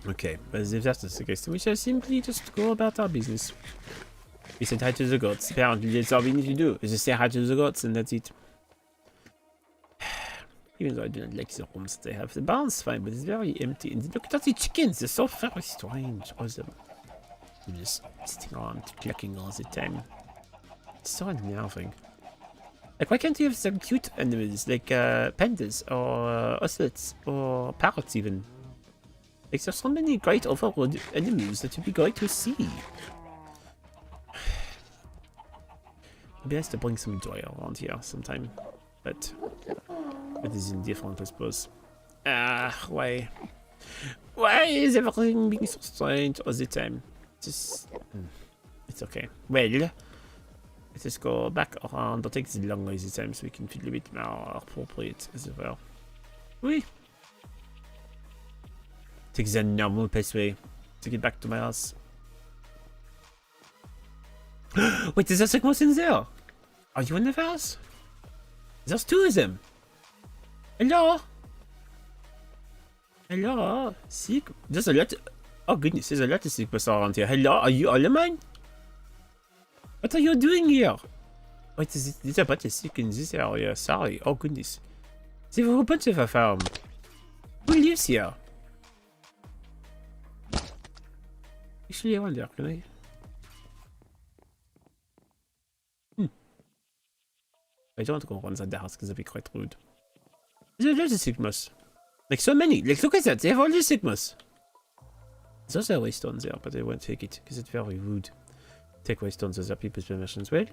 Okay, but if that's the case, then we shall simply just go about our business. We said hi to the goats. Apparently, that's all we need to do, is just say hi to the goats, and that's it. Even though I do not like the rooms they have. The barn's fine, but it's very empty. And look at the chickens, they're so very strange. All of them. They're just sitting around, clucking all the time. It's so unnerving. Like, why can't you have some cute animals, like pandas, or ocelots, or parrots even? Like, there's so many great overworld animals that would be great to see. Maybe nice to bring some joy around here sometime, but it is indifferent, I suppose. Why is everything being so strange all the time? Just, it's okay. Well, let's just go back around. I'll take the long way this time so we can feel a bit more appropriate as well. Oui. Take the normal pathway to get back to my house. Wait, there's a segment in there. Are you in the house? There's two of them. Hello? Hello? Sick. There's a lot. Oh goodness, there's a lot of sick people around here. Hello, are you all of mine? What are you doing here? Wait, there's a bunch of sick in this area. Sorry. Oh, goodness. There's a whole bunch of a farm. Who lives here? Actually, I wonder, can I? I don't want to go around the house because that'd be quite rude. There's loads of sigmas. Like so many. Like look at that. They have all the sigmas. There's also a waystone there, but I won't take it because it's very rude. Take waystones as people's permissions. Well,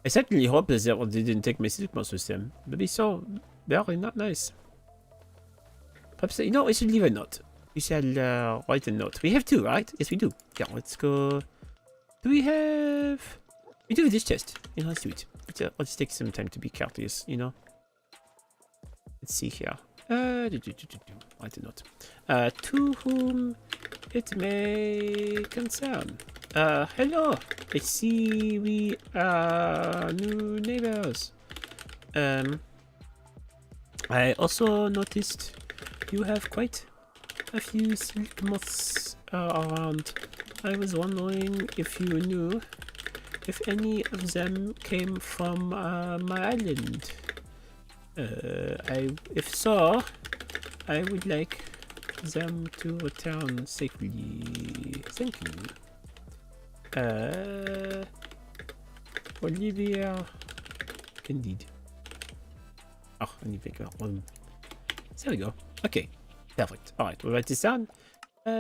I certainly hope that they didn't take my sigmas with them. That'd be so very not nice. Perhaps, you know, I should leave a note. We shall write a note. We have 2, right? Yes, we do. Yeah, let's go. Do we have... We do have this chest. You know, let's do it. Let's take some time to be courteous, you know. Let's see here. Write a note. To whom it may concern. Hello. I see we are new neighbors. I also noticed you have quite a few silk moths around. I was wondering if you knew if any of them came from my island. If so, I would like them to return safely. Thank you. Olivier Kandide. Oh, I need to make one. There we go. Okay, perfect. All right, we'll write this down.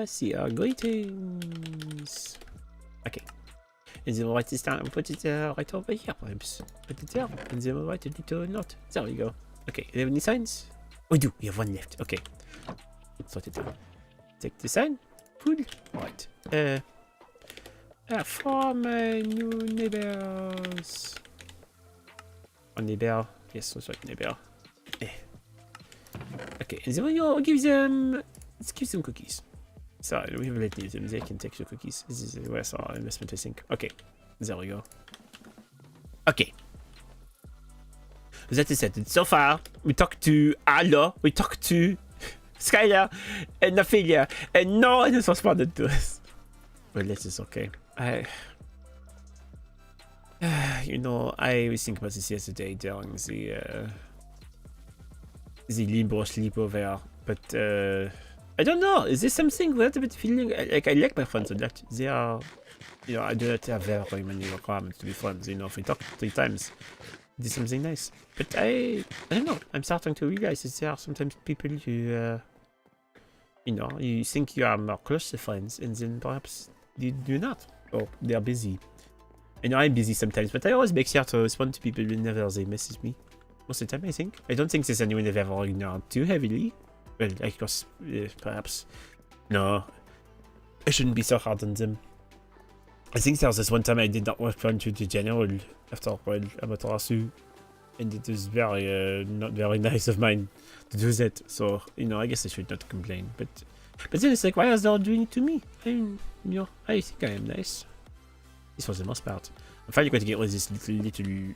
See our greetings. Okay. And then we'll write this down and put it right over here, perhaps. Put it there, and then we'll write a little note. There we go. Okay, do you have any signs? We do. We have 1 left. Okay. Let's write it down. Take the sign. Cool. Right. For my new neighbors. Oh, neighbor. Yes, let's write neighbor. Okay, and then we'll give them... Let's give them cookies. So, we will let them. They can take the cookies. This is where's our investment, I think. Okay, there we go. Okay. That is it. So far, we talked to Allo, we talked to Skylar, and Ophelia, and no one has responded to us. Well, this is okay. You know, I was thinking about this yesterday during the limbo sleepover, but I don't know. Is this something weird about feeling like I like my friends a lot? They are, you know, I do not have very many requirements to be friends. You know, if we talk 3 times, it's something nice. But I don't know. I'm starting to realize that there are sometimes people who, you know, you think you are more close to friends, and then perhaps you do not, or they are busy. I know I'm busy sometimes, but I always make sure to respond to people whenever they message me. Most of the time, I think. I don't think there's anyone I've ever ignored too heavily. Well, I guess, perhaps. No. I shouldn't be so hard on them. I think there was this one time I did not respond to the general after a while about Rasu. And it was very, not very nice of mine to do that. So, you know, I guess I should not complain. But then it's like, why are they all doing it to me? I mean, you know, I think I am nice. This was the most part. I'm finally going to get rid of this little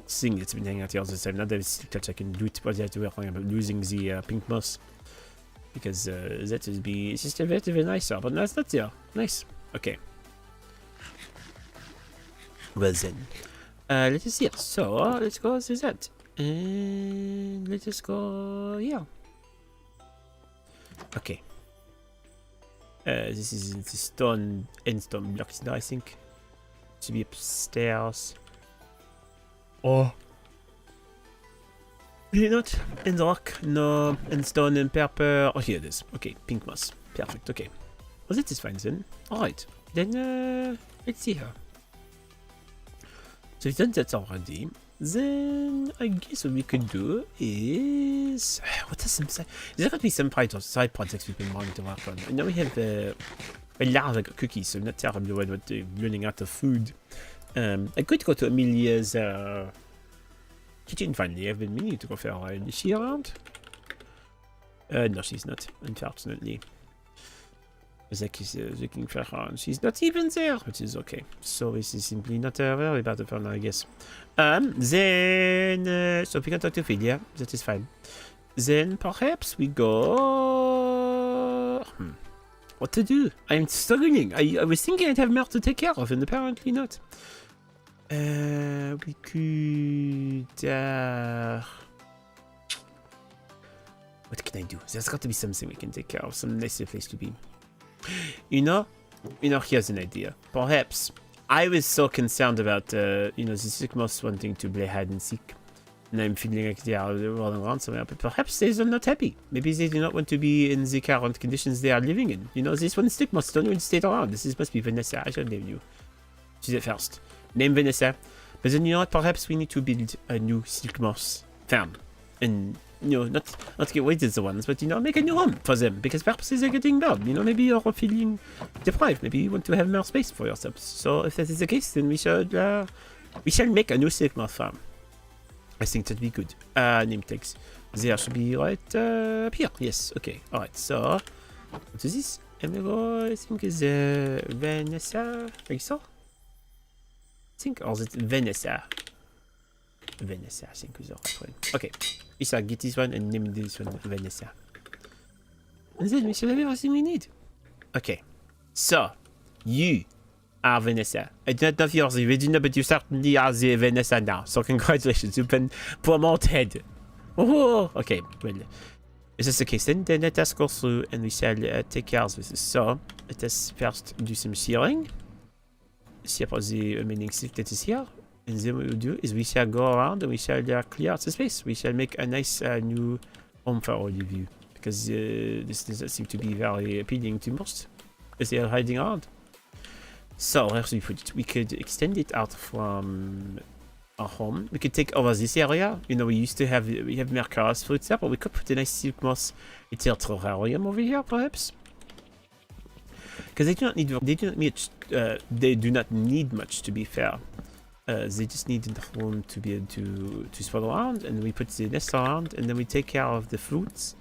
thing that's been hanging out here all the time. Now that I can do it, but I have to worry about losing the pink moss. Because that would be just a bit nicer. But no, it's not there. Nice. Okay. Well then. Let us see. So, let's go to that. And let us go here. Okay. This is the stone blocks now, I think. To be upstairs. Oh. Really not? And rock? No. And stone and purple. Oh, here it is. Okay, pink moss. Perfect, okay. Well, that is fine then. Alright. Then, let's see her. So we've done that already. Then, I guess what we could do is... What are some side... There's got to be some side projects we've been wanting to work on. I know we have a lot of cookies, so I'm not terribly worried about running out of food. I could go to Amelia's kitchen finally. I've been meaning to go for a while. Is she around? No, she's not, unfortunately. Zach is looking for her, and she's not even there, which is okay. So this is simply not very bad of her now, I guess. Then, so we can talk to Ophelia, that is fine. Then perhaps we go... What to do? I'm struggling. I was thinking I'd have more to take care of, and apparently not. We could... What can I do? There's got to be something we can take care of. Some nicer place to be. You know, here's an idea. Perhaps I was so concerned about, the Sycamores wanting to play hide and seek. And I'm feeling like they are rolling around somewhere. But perhaps they are not happy. Maybe they do not want to be in the current conditions they are living in. This one Sycamores don't even stay around. This must be Vanessa. I shall name you. She's it first. Name Vanessa. But then, perhaps we need to build a new Sycamores farm. And... not get rid of the ones, but make a new home for them, because perhaps they're getting bored. Maybe you're feeling deprived. Maybe you want to have more space for yourselves. So if that is the case, then we shall make a new Sycamore farm. I think that'd be good. Name tags. There should be right up here. Yes. Okay. All right. So what is this? I think is Vanessa. Like so. I think, or is it Vanessa? Vanessa, I think is the right one. Okay. We shall get this one and name this one Vanessa. And then we shall have everything we need. Okay. So, you are Vanessa. I do not know if you're the original, but you certainly are the Vanessa now. So congratulations, you've been promoted. Oh, okay. Well, if that's the case, then let us go through and we shall take care of this. So, let us first do some shearing. See about the remaining silk that is here. And then what we'll do is we shall go around and we shall clear out the space. We shall make a nice new home for all of you. Because this doesn't seem to be very appealing to most. As they are hiding around. So, where should we put it? We could extend it out from our home. We could take over this area. We used to have, we have Mercurus fruits there, but we could put a nice Sycamores terrarium over here, perhaps. Because they do not need much, to be fair. They just need the room to be able to spread around, and we put the nest around, and then we take care of the fruits.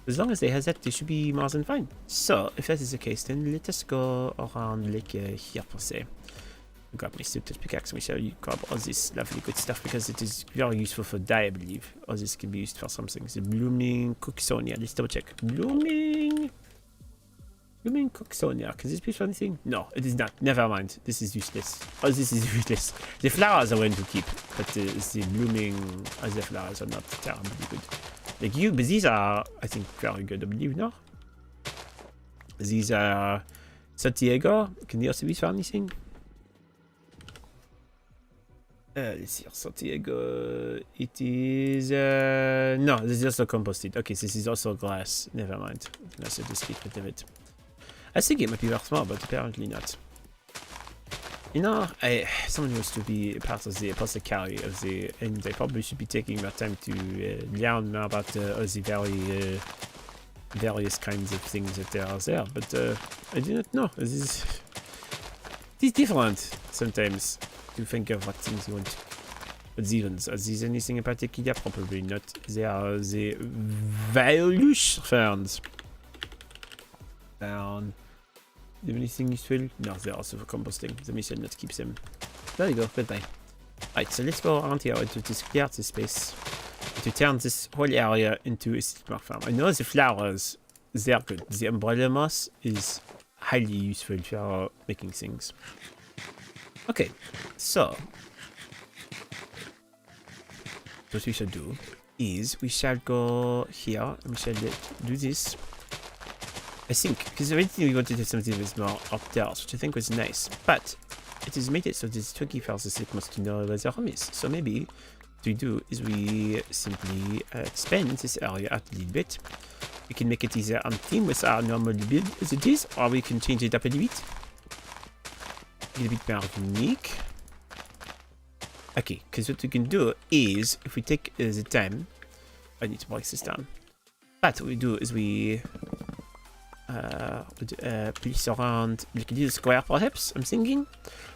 As long as they have that, they should be more than fine. So, if that is the case, then let us go around like here per se. Grab my silk pickaxe, and we shall grab all this lovely good stuff, because it is very useful for dye, I believe. All this can be used for something. The blooming cooksonia. Let's double check. Blooming cooksonia. Can this be for anything? No, it is not. Never mind. This is useless. Oh, this is useless. The flowers I want to keep, but the blooming other flowers are not terribly good. Like but these are, I think, very good, I believe, no? These are Santiago. Can they also be for anything? Let's see, Santiago. It is, no, this is also composted. Okay, so this is also glass. Never mind. I should just get rid of it. I think it might be worth more, but apparently not. Someone wants to be part of the apothecary of the, and they probably should be taking their time to learn more about all the various kinds of things that are there. But I do not know. It is different sometimes to think of what things you want. But these ones, are these anything in particular? Probably not. They are the Violush ferns. Down. Do you have anything useful? No, they're also for composting. The mission not keeps them. There you go, goodbye. Alright, so let's go around here to just clear out this space. To turn this whole area into a Sycamore farm. I know the flowers, they're good. The umbrella moss is highly useful for making things. Okay, so what we shall do is we shall go here and we shall do this. I think, because originally we wanted to have something that was more outdoors, which I think was nice, but it is made it so it's tricky for the Sycamores to know where their home is. So maybe what we do is we simply expand this area out a little bit. We can make it either on theme with our normal build as it is, or we can change it up a little bit. A little bit more unique. Okay, because what we can do is, if we take the time, I need to break this down. But what we do is we place around like a little square perhaps, I'm thinking.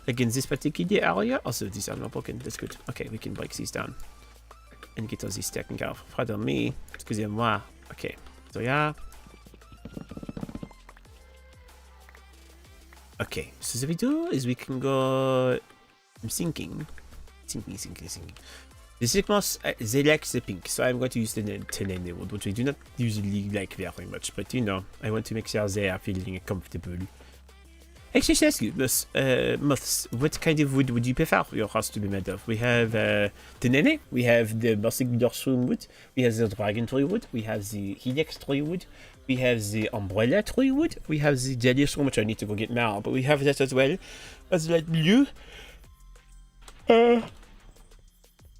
Like in this particular area. Also, these are not broken, that's good. Okay, we can break these down. And get all these taken care of. Pardon me, excusez-moi. Okay, so yeah. Okay, so what we do is we can go... I'm thinking. The Sycamores, they like the pink, so I'm going to use the 10 emerald, which I do not usually like very much, but I want to make sure they are feeling comfortable. Actually, I ask you, Moths, what kind of wood would you prefer your house to be made of? We have the Nene, we have the Basic Dorsum wood, we have the Dragon Tree wood, we have the Helix Tree wood, we have the Umbrella Tree wood, we have the Jellius one, which I need to go get now, but we have that as well as light blue. We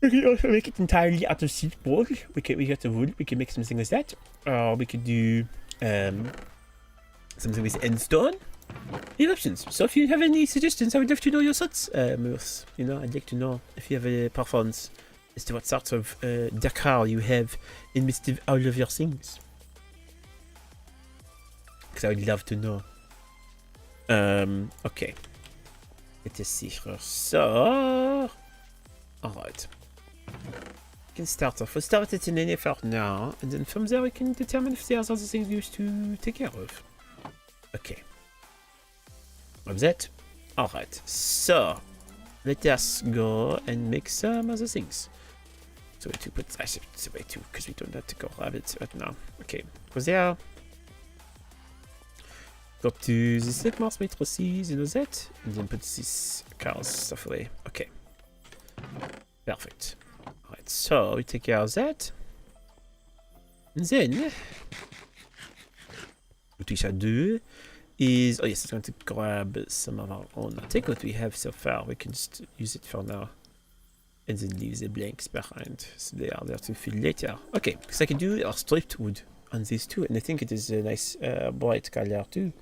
can also make it entirely out of silk wool. We get the wood, we can make something with that. Or we could do something with endstone. Any options. So if you have any suggestions, I would love to know your thoughts. You know, I'd like to know if you have a preference as to what sort of decor you have in midst of all of your things. Because I would love to know. Okay. Let us see here. So, alright. We can start off. We'll start at an NA for now, and then from there we can determine if there's other things we used to take care of. Okay. Of that. Alright, so let us go and make some other things. So to put I should way too, because we don't have to go grab it right now. Okay, go there. Go to this Mars matrices, you know that, and then put this cars stuff away. Okay. Perfect. Alright, so we take care of that. And then what we shall do is, oh yes, it's going to grab some of our own. Take what we have so far, we can just use it for now. And then leave the blanks behind, so they are there to fill later. Okay, because I can do our striped wood on these two, and I think it is a nice bright color too.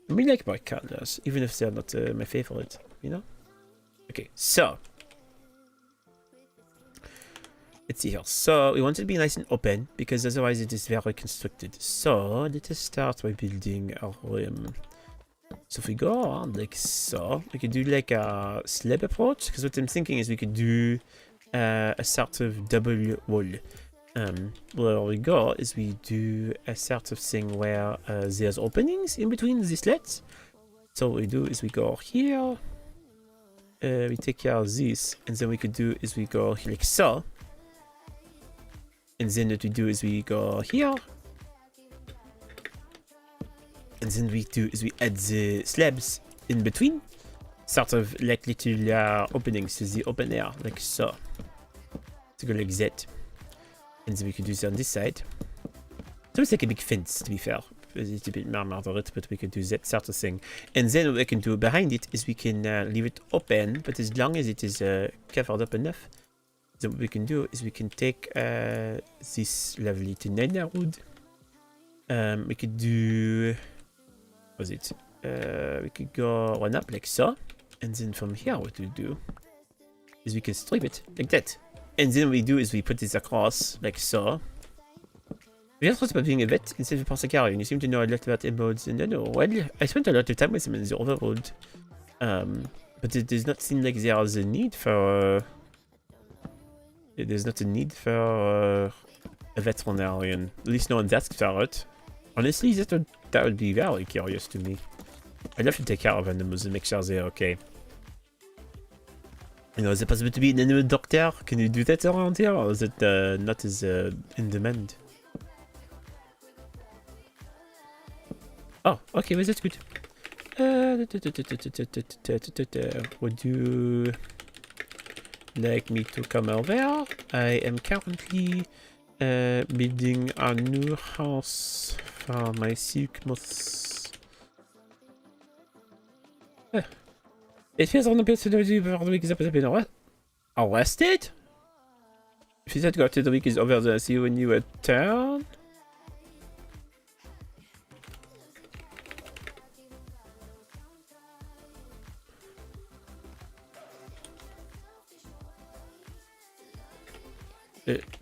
I really like bright colors, even if they're not my favorite, you know? Okay, so let's see here. So we want it to be nice and open, because otherwise it is very constricted. So let us start by building our so if we go around like so, we could do like a slab approach, because what I'm thinking is we could do a sort of double wall. Where we go is we do a sort of thing where there's openings in between the slats. So what we do is we go here, we take care of this, and then we could do is we go here like so. And then what we do is we go here. And then we do is we add the slabs in between. Sort of like little openings to the open air, like so. To go like that. And then we could do this on this side. So it's like a big fence, to be fair. It's a bit more moderate, but we could do that sort of thing. And then what we can do behind it is we can leave it open, but as long as it is covered up enough, then what we can do is we can take this lovely banana wood. We could do, what was it? We could go run up like so, and then from here what we do is we can strip it like that. And then what we do is we put this across like so. We have thought about doing a vet instead of a carry, and you seem to know a lot about emotes, and I know, well, I spent a lot of time with them in the overworld. But it does not seem like there is a need for there's not a need for a veterinarian. At least no one's asked for it. Honestly, that would be very curious to me. I'd love to take care of animals and make sure they're okay. You know, is it possible to be an animal doctor? Can you do that around here, or is it not as in demand? Oh, okay, well that's good. Would you like me to come over? I am currently building a new house for my silk moths. It feels on the bit that the week is up been arrested? If you said got to the week is over, then I see you when you return.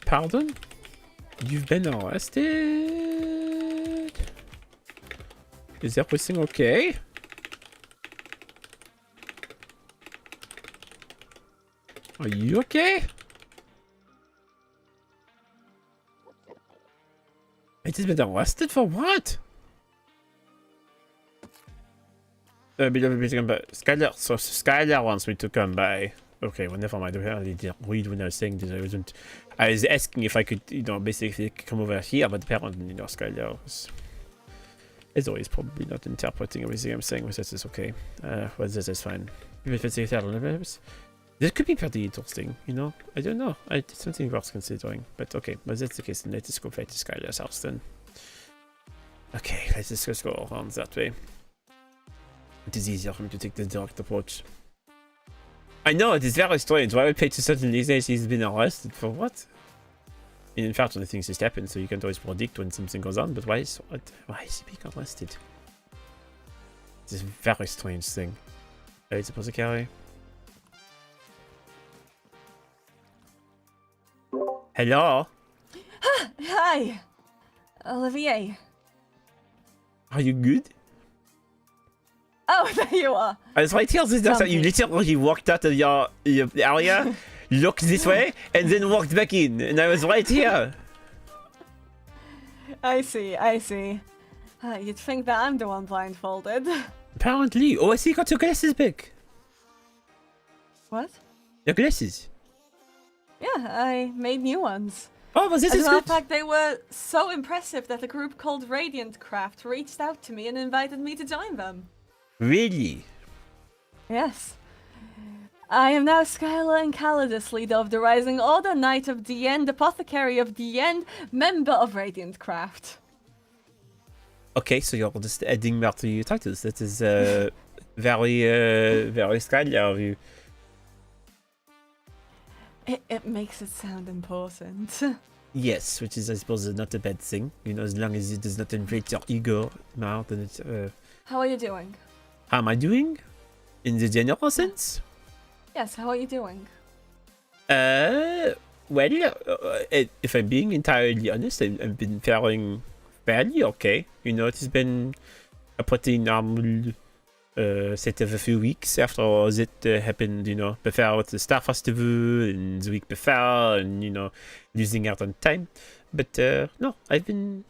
Pardon? You've been arrested? Is everything okay? Are you okay? I just been arrested for what? Skylar, so Skylar wants me to come by. Okay, well, never mind. I didn't read when I was saying this. I was asking if I could, you know, basically come over here, but apparently, you know, Skylar was As always, probably not interpreting everything I'm saying, but this is okay. Well, this is fine. Even if it's a this could be pretty interesting, you know? I don't know. It's something worth considering. But okay, but that's the case, then let's just go fight this Skylar's house then. Okay, let's just go around that way. It is easier for me to take the direct approach. I know, it is very strange. Why would Paige suddenly say she's been arrested for what? In fact, only things just happen, so you can't always predict when something goes on, but why is he being arrested? It's a very strange thing. It's supposed to carry. Hello? Hi, Olivier. Are you good? Oh, there you are. I was right here, so you literally walked out of your area, looked this way, and then walked back in, and I was right here. I see, I see. You'd think that I'm the one blindfolded. Apparently. Oh, I see you got your glasses back. What? Your glasses? Yeah, I made new ones. Oh, well, this is As a matter good. of fact, they were so impressive that a group called Radiant Craft reached out to me and invited me to join them. Really? Yes. I am now Skylar and Calidus, leader of the Rising Order, Knight of the End, Apothecary of the End, member of Radiant Craft. Okay, so you're just adding more to your titles. That is very Skylar of you. It makes it sound important. Yes, which is, I suppose, not a bad thing. You know, as long as it does not inflate your ego more than it's... How are you doing? How am I doing? In the general sense? Yes, how are you doing? Well, if I'm being entirely honest, I've been faring fairly okay. You know, it's been a pretty normal set of a few weeks after all that happened, you know, before the Star Festival and the week before, and, you know, losing out on time. But no, I've been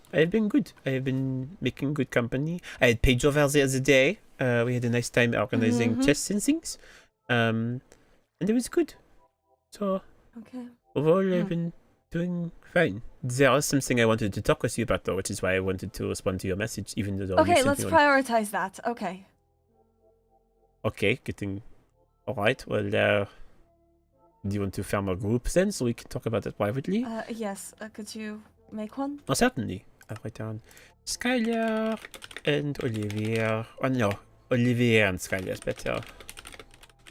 good. I have been making good company. I had Paige over the other day. We had a nice time organizing chests and things. And it was good. So Okay. overall, I've been doing fine. There is something I wanted to talk with you about, though, which is why I wanted to respond to your message, even though. Okay, let's prioritize that. Okay. Okay, getting all right. Well, do you want to form a group then, so we can talk about it privately? Yes. Could you make one? Oh, certainly. I'll write down Skylar and Olivier. Oh no, Olivier and Skylar is better.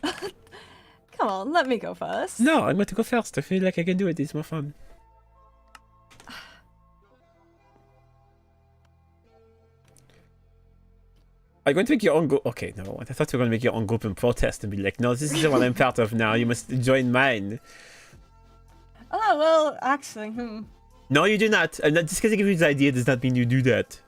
Come on, let me go first. No, I'm going to go first. I feel like I can do it. It's more fun. Are you going to make your own group? Okay, no. I thought you were going to make your own group and protest and be like, no, this is the one I'm part of now. You must join mine. Oh, well, actually, No, you do not. I'm not just because I give you the idea does not mean you do that.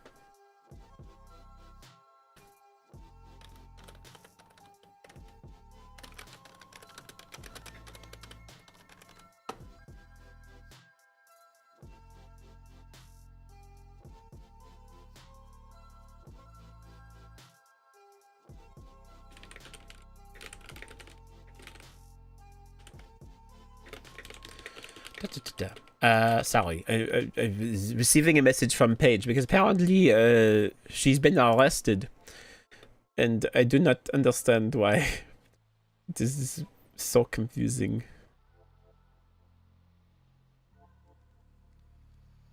Sorry, I was receiving a message from Paige because apparently she's been arrested, and I do not understand why. This is so confusing.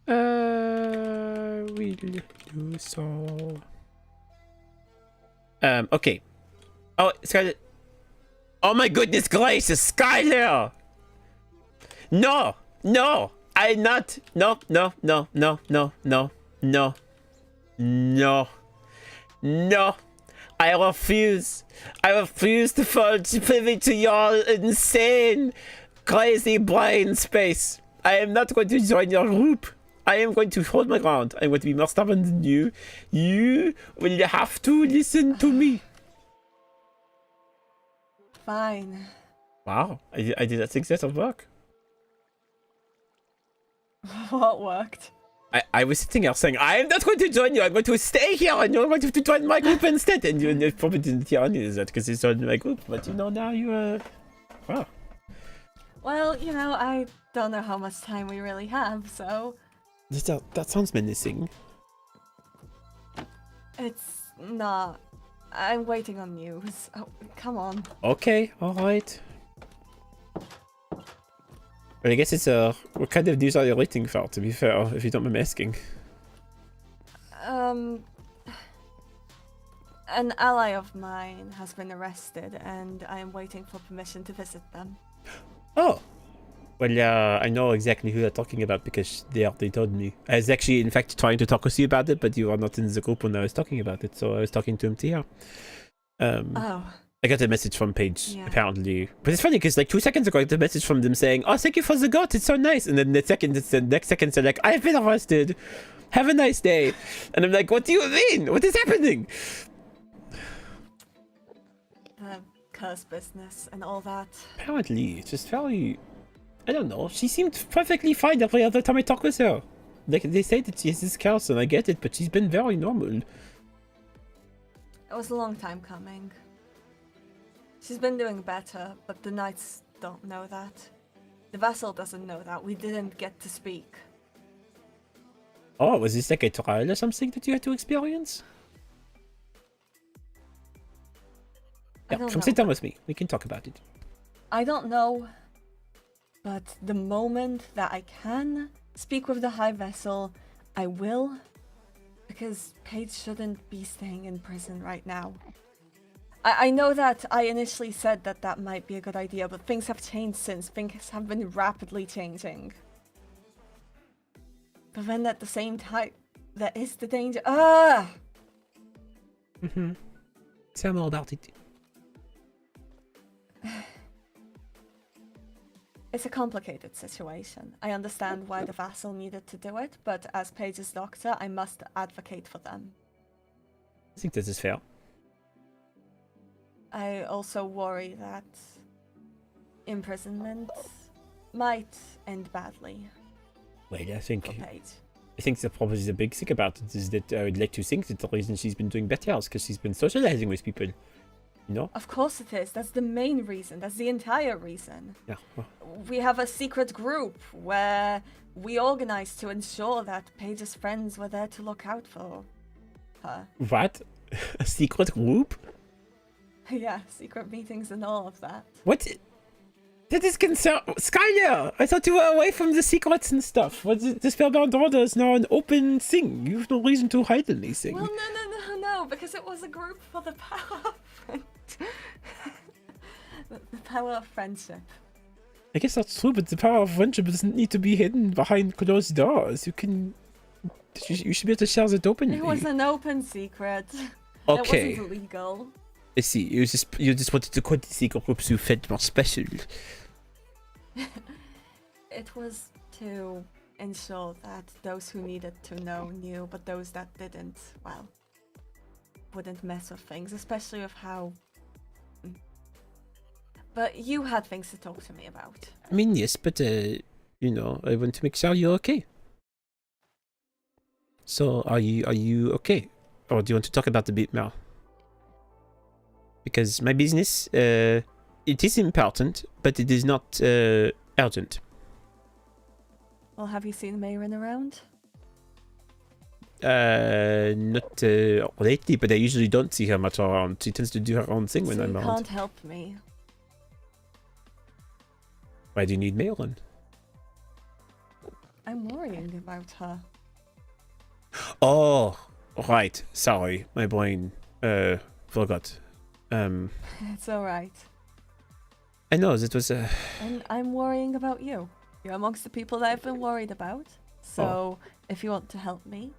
Will do so. Okay. Oh, Skylar. Oh my goodness gracious, Skylar! No! No! I'm not. No, no, no, no, no, no, no, no, no. I refuse. I refuse to fall privy to your insane, crazy brain space. I am not going to join your group. I am going to hold my ground. I'm going to be more stubborn than you. You will have to listen to me. Fine. Wow, I did not think that would work. What worked? I was sitting here saying, I am not going to join you. I'm going to stay here and you're going to join my group instead. And you probably didn't hear any of that because you joined my group. But you know, now you, wow. Well, you know, I don't know how much time we really have, so... That sounds menacing. It's not. I'm waiting on news. Oh, come on. Okay, alright. Well, I guess it's what kind of news are you waiting for, to be fair, if you don't mind me asking? An ally of mine has been arrested, and I am waiting for permission to visit them. Oh! Well, I know exactly who you're talking about because they told me. I was actually, in fact, trying to talk with you about it, but you are not in the group when I was talking about it, so I was talking to him here. Oh. I got a message from Paige, Yeah. apparently. But it's funny because, like, 2 seconds ago, I got a message from them saying, "Oh, thank you for the goat, it's so nice." And then the next second, they're like, "I've been arrested. Have a nice day." And I'm like, "What do you mean? What is happening?" The curse business and all that. Apparently, it's just very... I don't know. She seemed perfectly fine every other time I talk with her. Like, they say that she has this curse, and I get it, but she's been very normal. It was a long time coming. She's been doing better, but the knights don't know that. The vassal doesn't know that. We didn't get to speak. Oh, was this like a trial or something that you had to experience? I Yeah, don't come know. sit down with me. We can talk about it. I don't know, but the moment that I can speak with the High Vessel, I will, because Paige shouldn't be staying in prison right now. I know that I initially said that that might be a good idea, but things have changed since. Things have been rapidly changing. But then at the same time, there is the danger. Tell me all about it. It's a complicated situation. I understand why the vassal needed to do it, but as Paige's doctor, I must advocate for them. I think this is fair. I also worry that imprisonment might end badly Well, I for think Paige. probably the big thing about it is that I would like to think that the reason she's been doing better is because she's been socializing with people. You know? Of course it is. That's the main reason. That's the entire reason. Yeah. We have a secret group where we organized to ensure that Paige's friends were there to look out for her. What? A secret group? Yeah, secret meetings and all of that. What? That is concern. Skylar! I thought you were away from the secrets and stuff. What is the Spellbound Order is now an open thing. You have no reason to hide anything. Well, no, because it was a group for the power of the power of friendship. I guess that's true, but the power of friendship doesn't need to be hidden behind closed doors. You can... You should be able to share it openly. It was an open secret. Okay. It wasn't illegal. I see. You just wanted to quit the secret groups you felt more special. It was to ensure that those who needed to know knew, but those that didn't, well, wouldn't mess with things, especially with how... But you had things to talk to me about. I mean, yes, but, you know, I want to make sure you're okay. So, are you okay? Or do you want to talk about the bit more? Because my business, it is important, but it is not urgent. Well, have you seen Mayrin around? Not lately, but I usually don't see her much around. She tends to do her own thing when So I'm you around. can't help me. Why do you need Malin? I'm worrying about her. Oh, right. Sorry, my brain forgot. It's alright. I know that was And I'm worrying about you. You're amongst the people that I've been worried about. So, if you want to help me,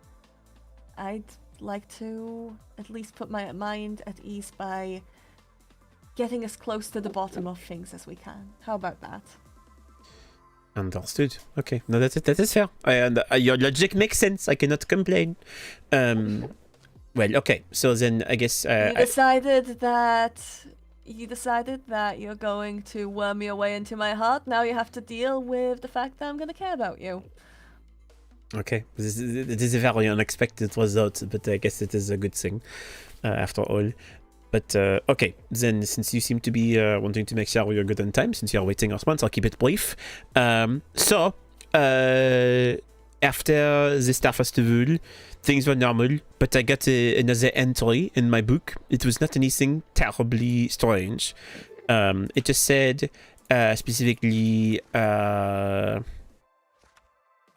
I'd like to at least put my mind at ease by getting as close to the bottom of things as we can. How about that? understood. Okay, no, that is fair. Your logic makes sense. I cannot complain. Well, okay. So then I guess You decided that you're going to worm your way into my heart. Now you have to deal with the fact that I'm going to care about you. okay. It is a very unexpected result, but I guess it is a good thing after all. But okay, then since you seem to be wanting to make sure you're good on time, since you're waiting a response, I'll keep it brief. So after the Star Festival, things were normal, but I got another entry in my book. It was not anything terribly strange. It just said specifically.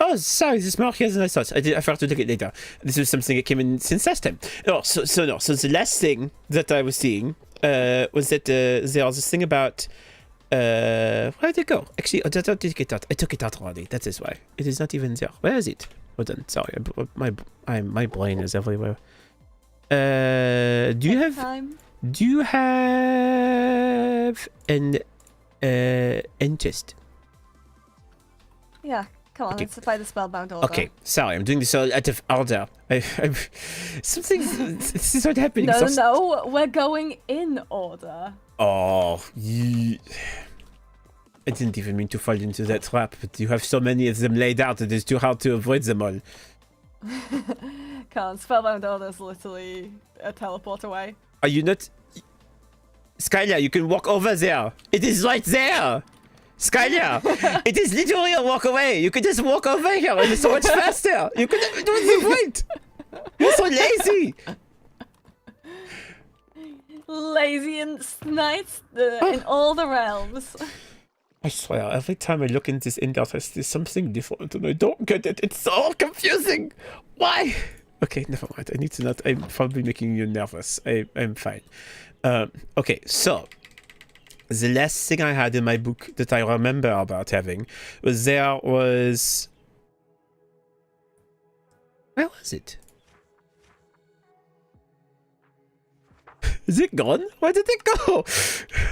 Oh, sorry, this is more here than I thought. I forgot to look at it later. This was something that came in since last time. Oh, so the last thing that I was seeing was that there was this thing about. Where did it go? Actually, I didn't take it out. I took it out already. That is why. It is not even there. Where is it? Hold on. Sorry, my brain is everywhere. Do you have an chest? Yeah. Come on, Okay. let's apply the spellbound order. Okay, sorry, I'm doing this all out of order. Something. This is what happened. No, we're going in order. Oh, I didn't even mean to fall into that trap, but you have so many of them laid out, it is too hard to avoid them all. Can't. Spellbound order is literally a teleport away. Are you not... Skylar, you can walk over there. It is right there. Skylar, it is literally a walk away. You could just walk over here and it's so much faster. You could do the point. You're so lazy. Lazy and snites in all the realms. I swear, every time I look in this index, there's something different and I don't get it. It's so confusing. Why? Okay, never mind. I need to not... I'm probably making you nervous. I'm fine. Okay, so... The last thing I had in my book that I remember about having was there was... Where was it? Is it gone? Where did it go?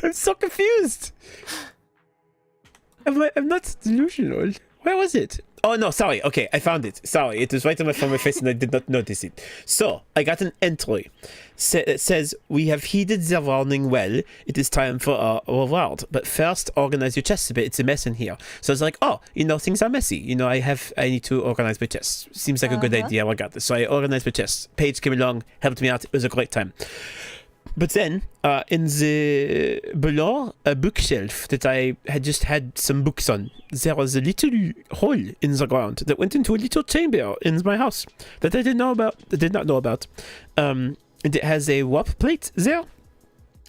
I'm so confused. I'm not delusional. Where was it? Oh no, sorry. Okay, I found it. Sorry, it was right on my face and I did not notice it. So, I got an entry. It says, we have heeded the warning well. It is time for our reward. But first, organize your chest a bit. It's a mess in here. So I was like, oh, things are messy. I need to organize my chest. Seems like a good idea. I got this. So I organized my chest. Paige came along, helped me out. It was a great time. But then, in the below a bookshelf that I had just had some books on, there was a little hole in the ground that went into a little chamber in my house that I did not know about. And it has a warp plate there,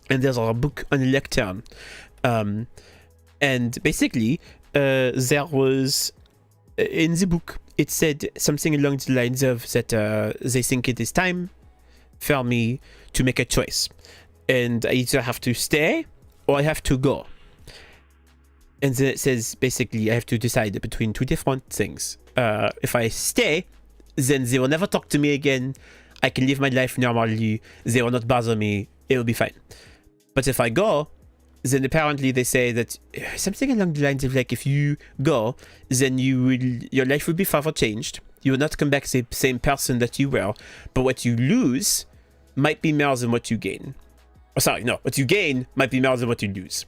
and there's a book on a lectern. And basically, there was in the book it said something along the lines of that they think it is time for me to make a choice, and I either have to stay or I have to go. And then it says basically I have to decide between two different things. If I stay, then they will never talk to me again. I can live my life normally. They will not bother me. It will be fine. But if I go, then apparently they say that something along the lines of like, if you go, then your life will be forever changed. You will not come back the same person that you were. But what you lose might be more than what you gain. Oh, sorry, no. What you gain might be more than what you lose.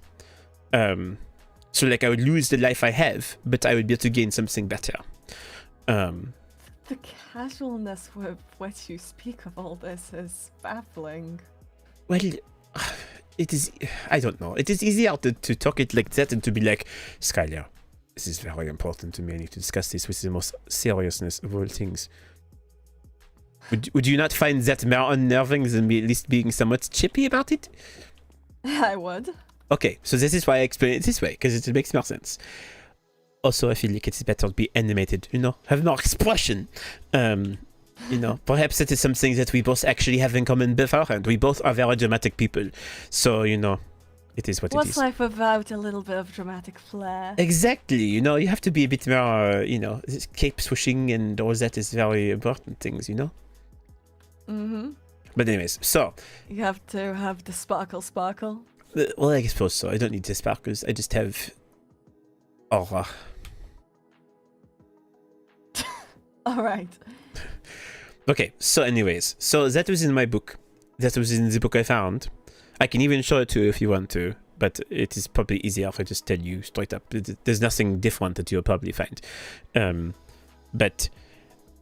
So like I would lose the life I have, but I would be able to gain something better. The casualness with which you speak of all this is baffling. Well, it is... I don't know. It is easier to talk it like that and to be like, Skylar, this is very important to me. I need to discuss this with the most seriousness of all things. Would you not find that more unnerving than me at least being somewhat chippy about it? I would. Okay, so this is why I explain it this way, because it makes more sense. Also, I feel like it's better to be animated, have more expression. Perhaps that is something that we both actually have in common beforehand. We both are very dramatic people. So, it is what it is. What's life without a little bit of dramatic flair? Exactly, you have to be a bit more, cape swishing and all that is very important things, Mm-hmm. But anyways, so... You have to have the sparkle. Well, I suppose so. I don't need the sparkles. I just have... aura. Alright. Okay, so anyways. So that was in my book. That was in the book I found. I can even show it to you if you want to. But it is probably easier if I just tell you straight up. There's nothing different that you'll probably find. But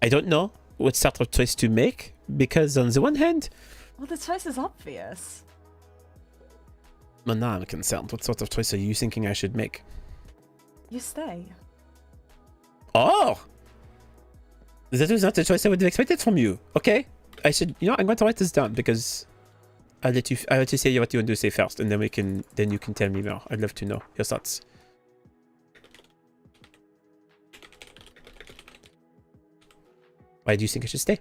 I don't know what sort of choice to make. Because on the one hand... Well, the choice is obvious. Well, now I'm concerned. What sort of choice are you thinking I should make? You stay. Oh! That was not the choice I would have expected from you. Okay, I should. You know, I'm going to write this down because I'll let you say what you want to say first, and then you can tell me more. I'd love to know your thoughts. Why do you think I should stay?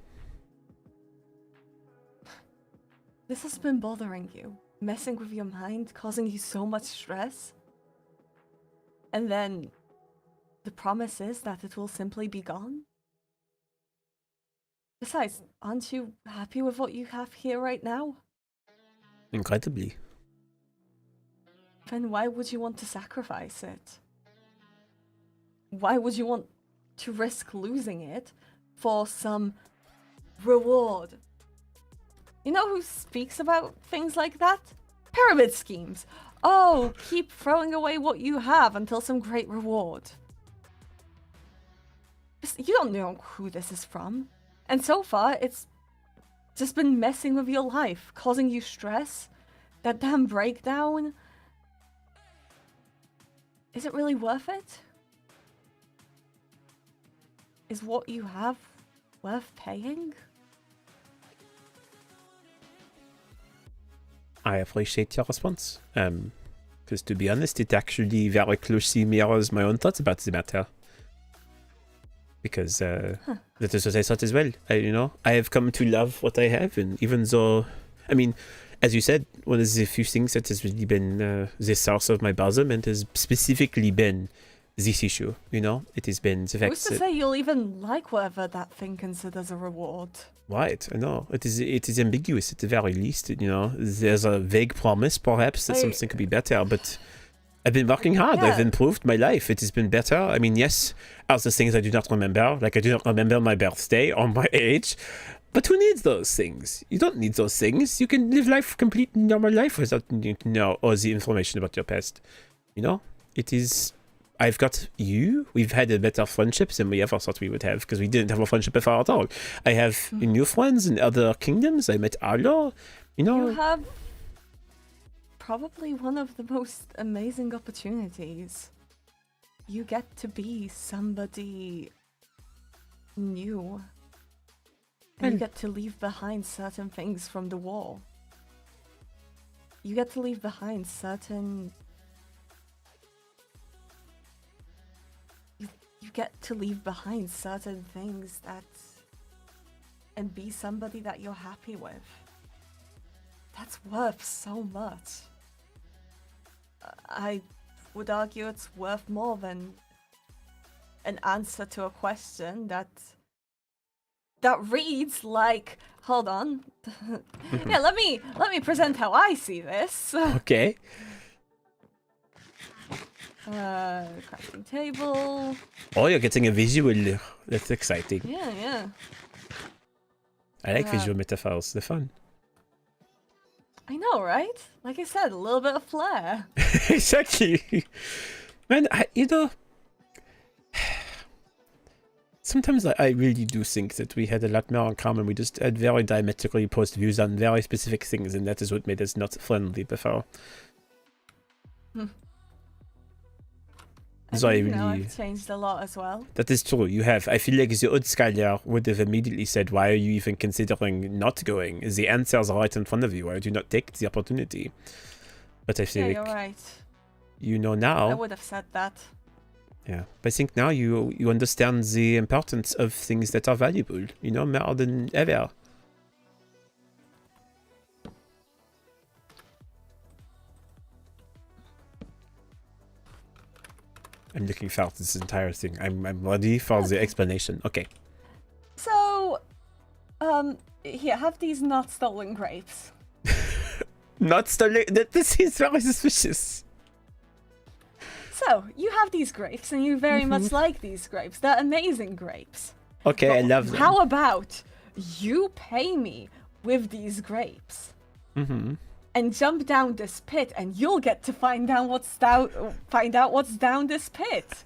This has been bothering you, messing with your mind, causing you so much stress. And then the promise is that it will simply be gone. Besides, aren't you happy with what you have here right now? Incredibly. Then why would you want to sacrifice it? Why would you want to risk losing it for some reward? You know who speaks about things like that? Pyramid schemes. Oh, keep throwing away what you have until some great reward. You don't know who this is from. And so far, it's just been messing with your life, causing you stress. That damn breakdown. Is it really worth it? Is what you have worth paying? I appreciate your response. Because to be honest, it actually very closely mirrors my own thoughts about the matter. Because that is what I thought as well. I have come to love what I have, and even though, I mean, as you said, one of the few things that has really been the source of my boredom has specifically been this issue. It has been the fact Who's to say you'll even like whatever that thing considers a reward? Right, I know. It is ambiguous at the very least. There's a vague promise, perhaps, that something could be better, but I've been working hard. Yeah. I've improved my life. It has been better. I mean, yes, as the things I do not remember, like I do not remember my birthday or my age, but who needs those things? You don't need those things. You can live life, complete normal life without needing to know all the information about your past. It is... I've got you. We've had a better friendship than we ever thought we would have, because we didn't have a friendship before at all. I have new friends in other kingdoms. I met Arlo. You have probably one of the most amazing opportunities. You get to be somebody new. And you get to leave behind certain things from the war. You get to leave behind certain... You get to leave behind certain things and be somebody that you're happy with. That's worth so much. I would argue it's worth more than an answer to a question that reads like, hold on. Yeah, let me present how I see this. Okay. Crafting table. Oh, you're getting a visual. That's exciting. Yeah. I like visual metaphors. They're fun. I know, right? Like I said, a little bit of flair. Exactly. Man, sometimes I really do think that we had a lot more in common. We just had very diametrically opposed views on very specific things, and that is what made us not friendly before. So I've changed a lot as well. That is true, you have. I feel like the old scholar would have immediately said, why are you even considering not going? The answers are right in front of you. Why do you not take the opportunity? But I feel like you're right. You know now. I would have said that. Yeah, but I think now you understand the importance of things that are valuable, more than ever. I'm looking forward to this entire thing. I'm ready for the explanation. Okay. So, here, have these not stolen grapes. Not stolen? This is very suspicious. So, you have these grapes, and you very much like these grapes. They're amazing grapes. Okay, But I love them. how about you pay me with these grapes? And jump down this pit, and you'll get to find out what's down this pit.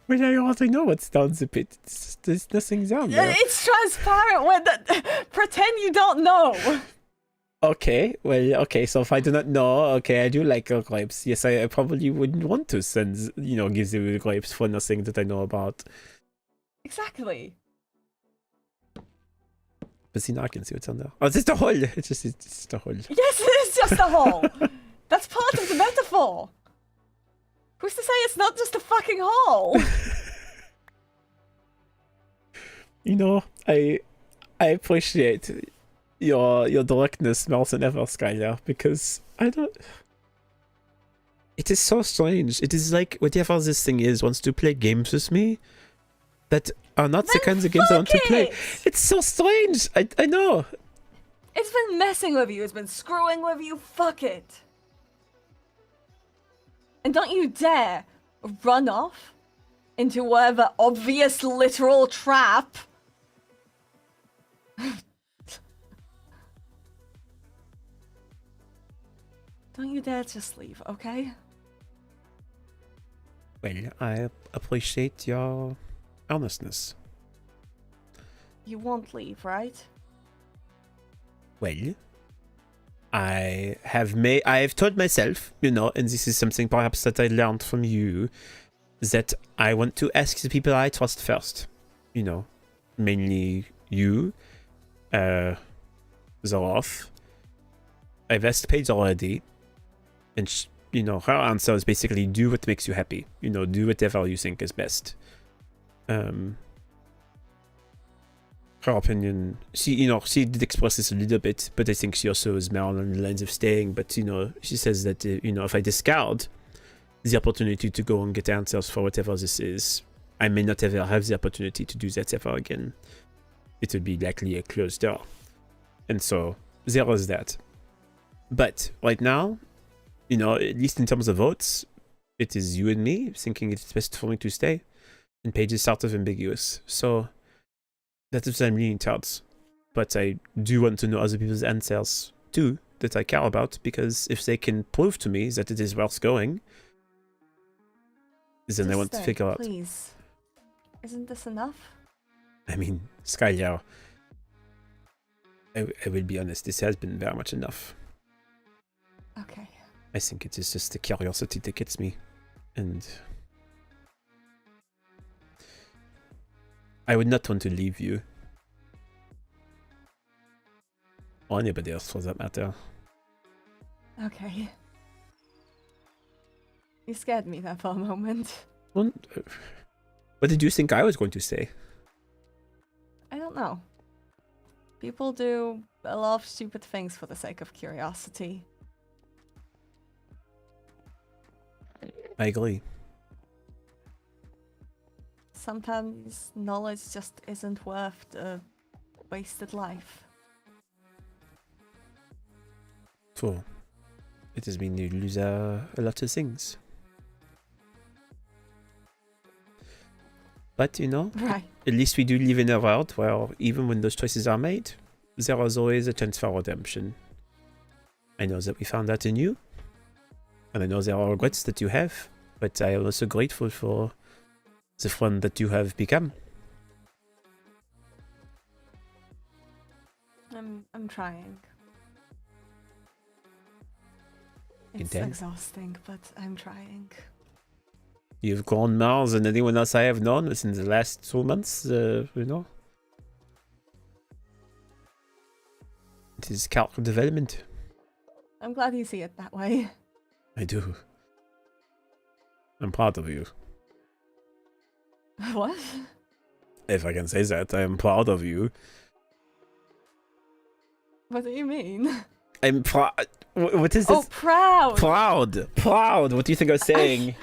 Well, I already know what's down the pit. There's nothing down there. It's transparent. Pretend you don't know. Okay, well, okay, so if I do not know, okay, I do like grapes. Yes, I probably wouldn't want to send, give you grapes for nothing that I know about. Exactly. But see, now I can see what's on there. Oh, it's just a hole. It's just a hole. Yes, it is just a hole. That's part of the metaphor. Who's to say it's not just a fucking hole? You know, I appreciate your directness more than ever, Skylar, because I don't. It is so strange. It is like whatever this thing is wants to play games with me that are not the Then kinds of games I want to fuck play. it! It's so strange. I know. It's been messing with you. It's been screwing with you. Fuck it. And don't you dare run off into whatever obvious literal trap. Don't you dare just leave, okay? Well, I appreciate your earnestness. You won't leave, right? Well, I have told myself, you know, and this is something perhaps that I learned from you, that I want to ask the people I trust first. You know, mainly you, Zoroth. I've asked Paige already, and you know, her answer is basically do what makes you happy. You know, do whatever you think is best. Her opinion, she did express this a little bit, but I think she also is more along the lines of staying. But you know, she says that you know, if I discard the opportunity to go and get answers for whatever this is, I may not ever have the opportunity to do that ever again. It would be likely a closed door, and so there is that. But right now, you know, at least in terms of votes, it is you and me thinking it's best for me to stay, and Paige is sort of ambiguous. So that is what I'm leaning towards. But I do want to know other people's answers too, that I care about, because if they can prove to me that it is worth going, then Just I want to stay, figure out. Please. Isn't this enough? I mean, Skylar, I will be honest, this has been very much enough. Okay. I think it is just the curiosity that gets me, and I would not want to leave you. Or anybody else for that matter. Okay. You scared me there for a moment. What did you think I was going to say? I don't know. People do a lot of stupid things for the sake of curiosity. I agree. Sometimes knowledge just isn't worth the wasted life. So, it has been you lose a lot of things. But, you know, Right. at least we do live in a world where even when those choices are made, there is always a chance for redemption. I know that we found that in you, and I know there are regrets that you have, but I am also grateful for the friend that you have become. I'm trying. You It's can tell. exhausting, but I'm trying. You've grown more than anyone else I have known within the last 2 months, you know. It is character development. I'm glad you see it that way. I do. I'm proud of you. What? If I can say that, I am proud of you. What do you mean? I'm proud. What is this? Oh, proud! Proud. What do you think I was saying?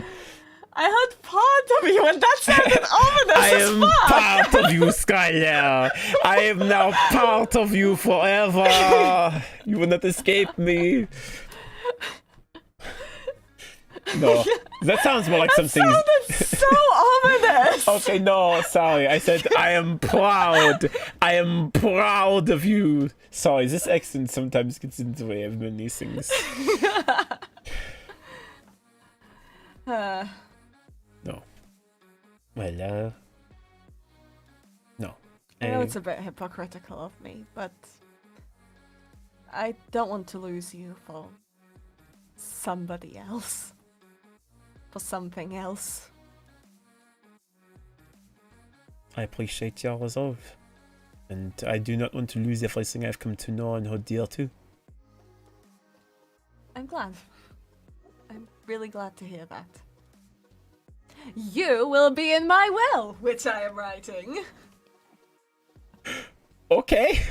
I heard part of you and that sounded ominous I as am fuck! part of you, Skylar. I am now part of you forever. You will not escape me. No, that sounds more like something. Sounded so ominous! Okay, no, sorry. I said I am proud. I am proud of you. Sorry, this accent sometimes gets in the way of many things. No. Well, no. I know it's a bit hypocritical of me, but I don't want to lose you for somebody else. For something else. I appreciate your resolve. And I do not want to lose everything I've come to know and hold dear to. I'm glad. I'm really glad to hear that. You will be in my will, which I am writing. Okay.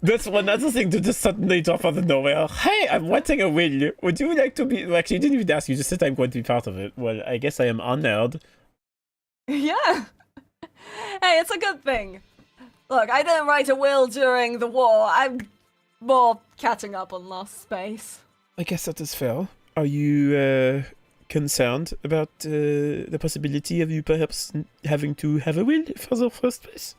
That's one other thing to just suddenly drop out of nowhere. Hey, I'm writing a will. Would you like to be... Well, actually, you didn't even ask. You just said I'm going to be part of it. Well, I guess I am honored. Yeah. Hey, it's a good thing. Look, I didn't write a will during the war. I'm more catching up on lost space. I guess that is fair. Are you concerned about the possibility of you perhaps having to have a will for the first place?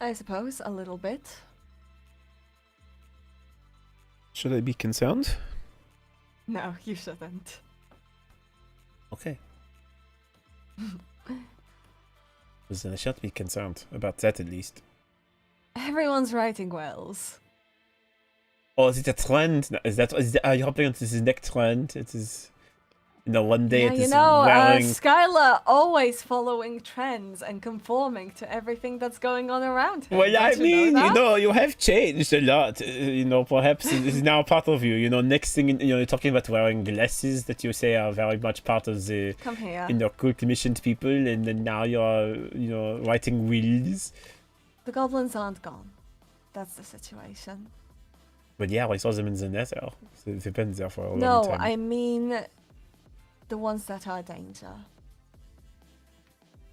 I suppose a little bit. Should I be concerned? No, you shouldn't. Okay. Well, then I shan't be concerned about that at least. Everyone's writing wills. Oh, is it a trend? Are you hopping onto this next trend? It is... one day Yeah, it you is know, wearing... Skylar always following trends and conforming to everything that's going on around him. Well, I Don't mean, know that? you have changed a lot. Perhaps it is now part of you. Next thing, you're talking about wearing glasses that you say are very much part of the, Come here. cool commissioned people, and then now you're, writing wills. The goblins aren't gone. That's the situation. But yeah, I saw them in the nether. So they've been there for a long No, time. I mean the ones that are danger.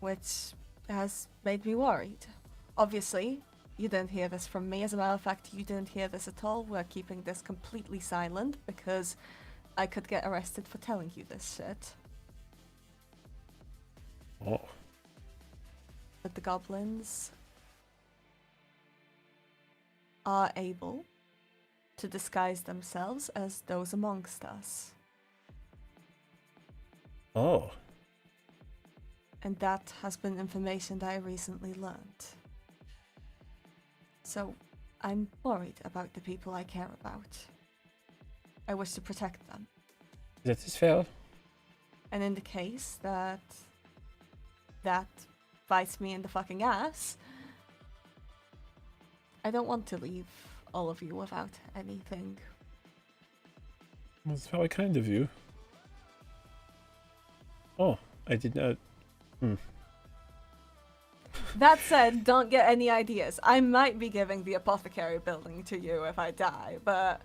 Which has made me worried. Obviously, you didn't hear this from me. As a matter of fact, you didn't hear this at all. We're keeping this completely silent because I could get arrested for telling you this shit. Oh. But the goblins are able to disguise themselves as those amongst us. Oh. And that has been information that I recently learned. So, I'm worried about the people I care about. I wish to protect them. That is fair. And in the case that bites me in the fucking ass, I don't want to leave all of you without anything. That's very kind of you. Oh, I did not... That said, don't get any ideas. I might be giving the apothecary building to you if I die, but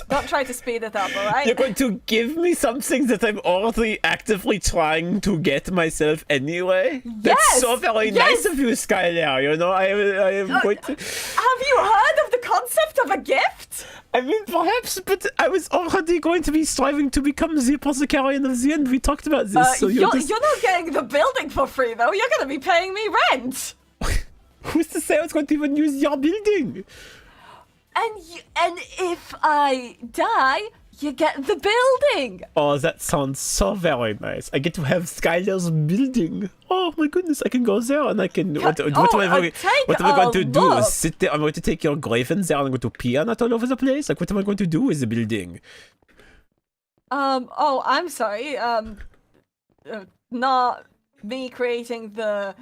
don't try to speed it up, alright? You're going to give me something that I'm already actively trying to get myself anyway? That's so very nice of you, Skylar. I am going to... Have you heard of the concept of a gift? I mean, perhaps, but I was already going to be striving to become the apothecarian of the end. We talked about this, so you're not getting the building for free, though. You're going to be paying me rent. Who's to say I was going to even use your building? And if I die, you get the building. Oh, that sounds so very nice. I get to have Skylar's building. Oh my goodness, I can go there and I can... What am I going to do? Sit there? I'm going to take your graven there and I'm going to pee on it all over the place? Like, what am I going to do with the building? Oh, I'm sorry. Not me creating the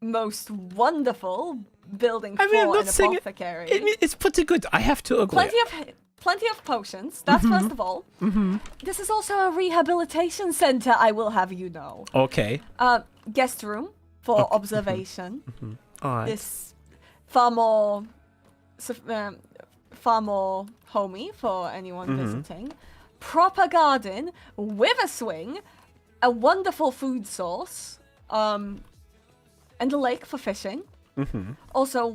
most wonderful building for an apothecary. It's pretty good. I have to agree. Plenty of potions. That's first of all. This is also a rehabilitation center, I will have you know. Okay. Guest room for observation. All right. This far more homey for anyone visiting. Proper garden with a swing, a wonderful food source, and a lake for fishing. Also,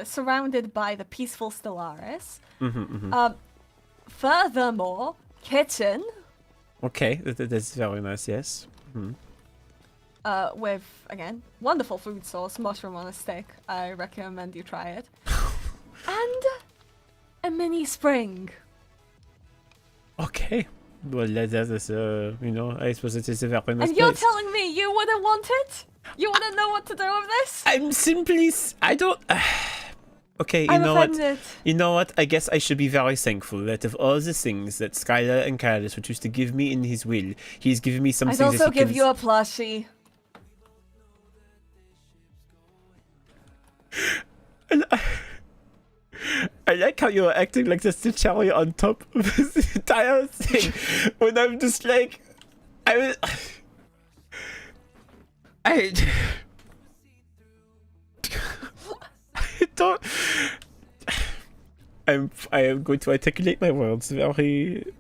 surrounded by the peaceful Stellaris. Furthermore, kitchen. Okay, that's very nice, yes. With, again, wonderful food source, mushroom on a stick. I recommend you try it. And a mini spring. Okay. Well, that is, I suppose it is a very nice And you're place. telling me you wouldn't want it? You wouldn't know what to do with this? I'm simply... I don't... Okay, I'm offended. You know what? I guess I should be very thankful that of all the things that Skylar and Kandide would choose to give me in his will, he's given me some I'd things also that he give can... you a plushie. I like how you're acting like that's the cherry on top of this entire thing. When I'm just like... I don't... I am going to articulate my words very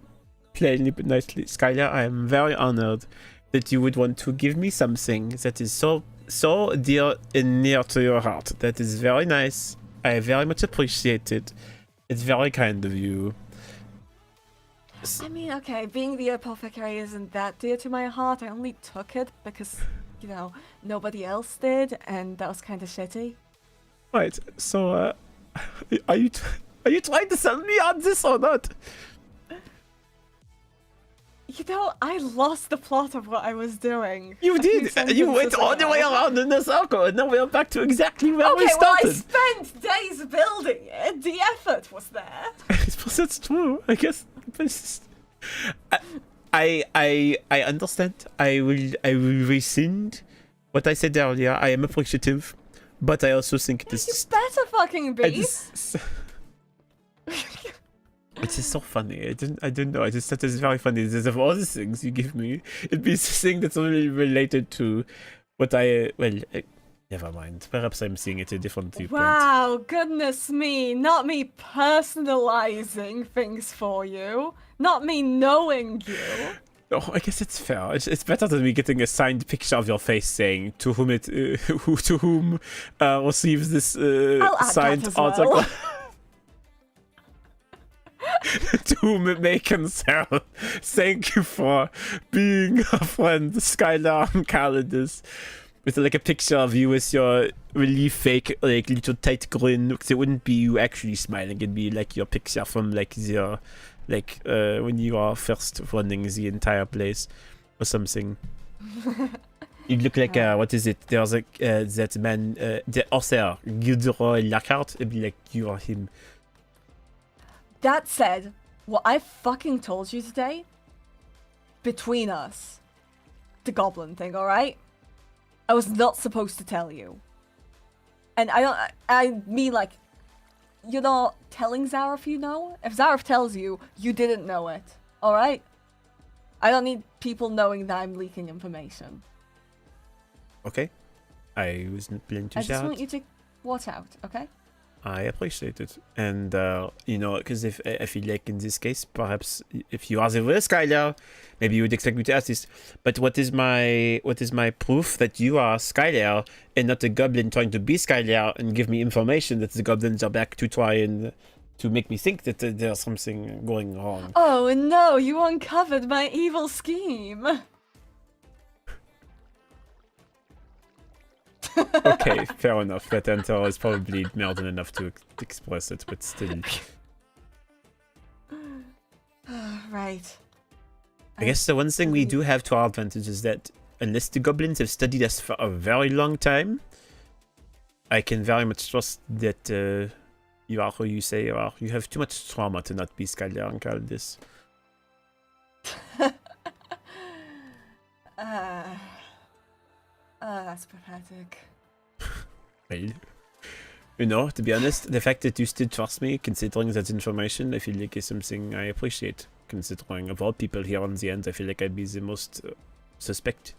plainly but nicely. Skylar, I am very honored that you would want to give me something that is so dear and near to your heart. That is very nice. I very much appreciate it. It's very kind of you. I mean, okay, being the apothecary isn't that dear to my heart. I only took it because, you know, nobody else did, and that was kind of shitty. Right, so, are you trying to sell me on this or not? You know, I lost the plot of what I was doing. You a few did. You went sentences all the way ago. around in a circle, and now we are back to exactly where we Okay, well, I started. spent days building it. The effort was there. I suppose that's true. I guess. But it's just, I understand. I will rescind what I said earlier. I am appreciative, but I also think You this. better fucking be. It's just so funny. I don't know. I just thought it's very funny. There's of all the things you give me, it'd be this thing that's only related to what I never mind. Perhaps I'm seeing it a different viewpoint. Wow, goodness me. Not me personalizing things for you. Not me knowing you. Oh, I guess it's fair. It's better than me getting a signed picture of your face saying to whom receives this I'll add signed that as article. well. To whom it may concern. Thank you for being a friend, Skylar and Kandide. With like a picture of you with your really fake, like little tight grin. Because it wouldn't be you actually smiling. It'd be like your picture from like the, when you are first running the entire place or something. You look like what is it? There's like that man, the author Gilderoy Lockhart. It'd be like you are him. That said, what I fucking told you today, between us, the goblin thing, alright? I was not supposed to tell you. And I mean like, you're not telling Zareth you know? If Zareth tells you, you didn't know it, alright? I don't need people knowing that I'm leaking information. Okay. I wasn't planning to I shout. just want you to watch out, okay? I appreciate it, and you know, because if I feel like in this case, perhaps if you are the real Skylar, maybe you would expect me to ask this. But what is my proof that you are Skylar and not a goblin trying to be Skylar and give me information that the goblins are back to try and to make me think that there's something going wrong? Oh no, you uncovered my evil scheme. Okay, fair enough. That answer is probably more than enough to express it, but still. Right. I guess the one thing we do have to our advantage is that unless the goblins have studied us for a very long time, I can very much trust that you are who you say you are. You have too much trauma to not be Skylar and Kandide. That's pathetic. Well, you know, to be honest, the fact that you still trust me, considering that information, I feel like is something I appreciate. Considering of all people here on the end, I feel like I'd be the most suspect.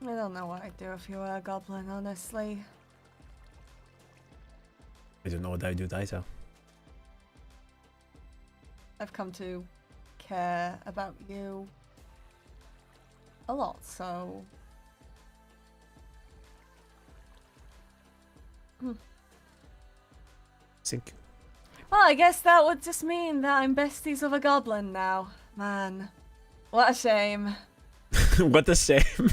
I don't know what I'd do if you were a goblin, honestly. I don't know what I do either. I've come to care about you a lot, so... Think. Well, I guess that would just mean that I'm besties of a goblin now. Man, what a shame. What a shame.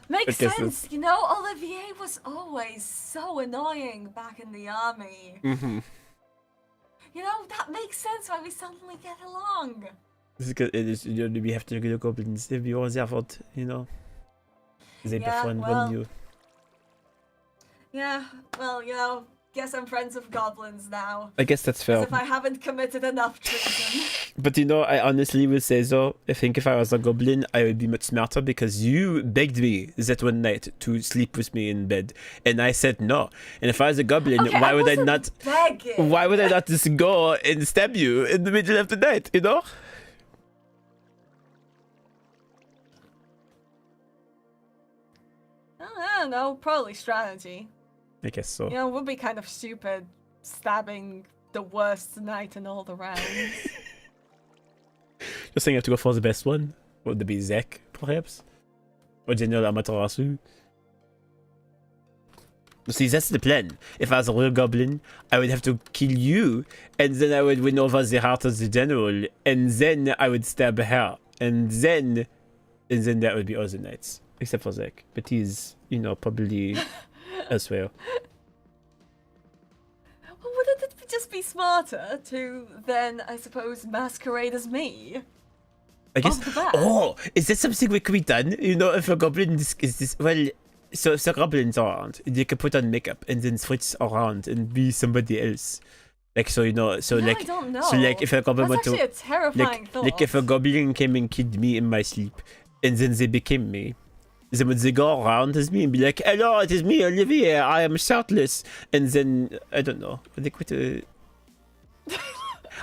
Makes Okay, so- sense, you know, Olivier was always so annoying back in the army. Mm-hmm. You know, that makes sense why we suddenly get along. We have to look at the goblins. They be all their fault, you know. They Yeah, befriend well, you. Yeah, well, you know, guess I'm friends with goblins now. I guess that's As fair. if I haven't committed enough treason. But you know, I honestly will say though, I think if I was a goblin, I would be much smarter because you begged me that one night to sleep with me in bed, and I said no. And if I was a goblin, Okay, why would I wasn't not? begging. Why would I not just go and stab you in the middle of the night? You know? I don't know, probably strategy. I guess so. You know, it would be kind of stupid stabbing the worst knight in all the rounds. Just saying I have to go for the best one. Would it be Zek, perhaps? Or General Amaterasu? See, that's the plan. If I was a real goblin, I would have to kill you, and then I would win over the heart of the general, and then I would stab her, and then that would be all the knights. Except for Zek. But he's, you know, probably elsewhere. Well, wouldn't it just be smarter to then, I suppose, masquerade as me? I guess. Off the bat. Oh, is that something that could be done? You know, if a goblin is this well, so if the goblins around, they could put on makeup and then switch around and be somebody else. Like so, you know, so No, like, I don't know. so like if a goblin That's went actually to, a terrifying thought. like if a goblin came and killed me in my sleep, and then they became me. Then would they go around as me and be like, "Hello, it is me, Olivier. I am shirtless." And then I don't know. Would they quit a...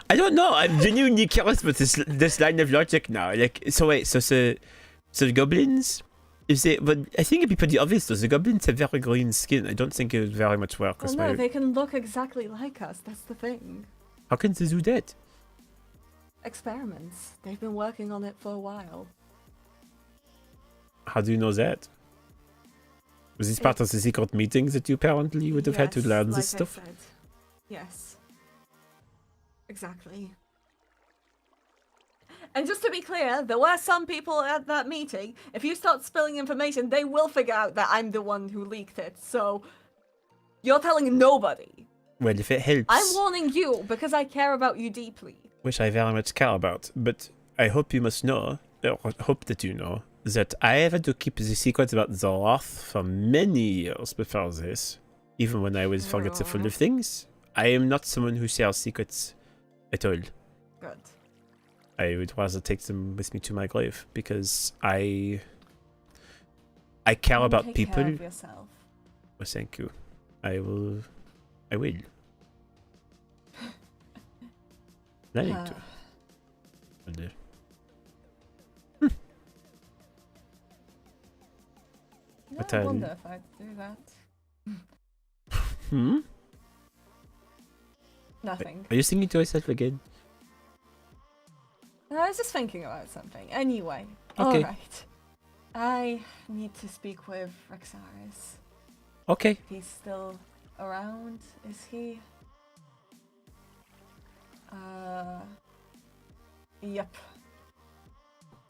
I don't know. I'm genuinely curious about this line of logic now. Like, so wait, so the goblins, is it? But I think it'd be pretty obvious though. The goblins have very green skin. I don't think it would very much work. Well, no, they can look exactly like us. That's the thing. How can they do that? Experiments. They've been working on it for a while. How do you know that? Was this part of the secret meetings that you apparently would have had to Yes, learn like this I stuff? said. Yes. Exactly. And just to be clear, there were some people at that meeting. If you start spilling information, they will figure out that I'm the one who leaked it. So, you're telling nobody. Well, if it helps. I'm warning you because I care about you deeply. Which I very much care about, but I hope you must know, or hope that you know, that I have had to keep the secret about the Wrath for many years before this, even when I was forgetful of things. I am not someone who shares secrets at all. Good. I would rather take them with me to my grave, because I care about Take people. care of yourself. Well, thank you. I will. Planning to. Will do. But I wonder if I'd do that. Hmm? Nothing. Are you singing to yourself again? No, I was just thinking about something. Anyway, Okay. alright. I need to speak with Rexaris. Okay. If he's still around, is he? Yep.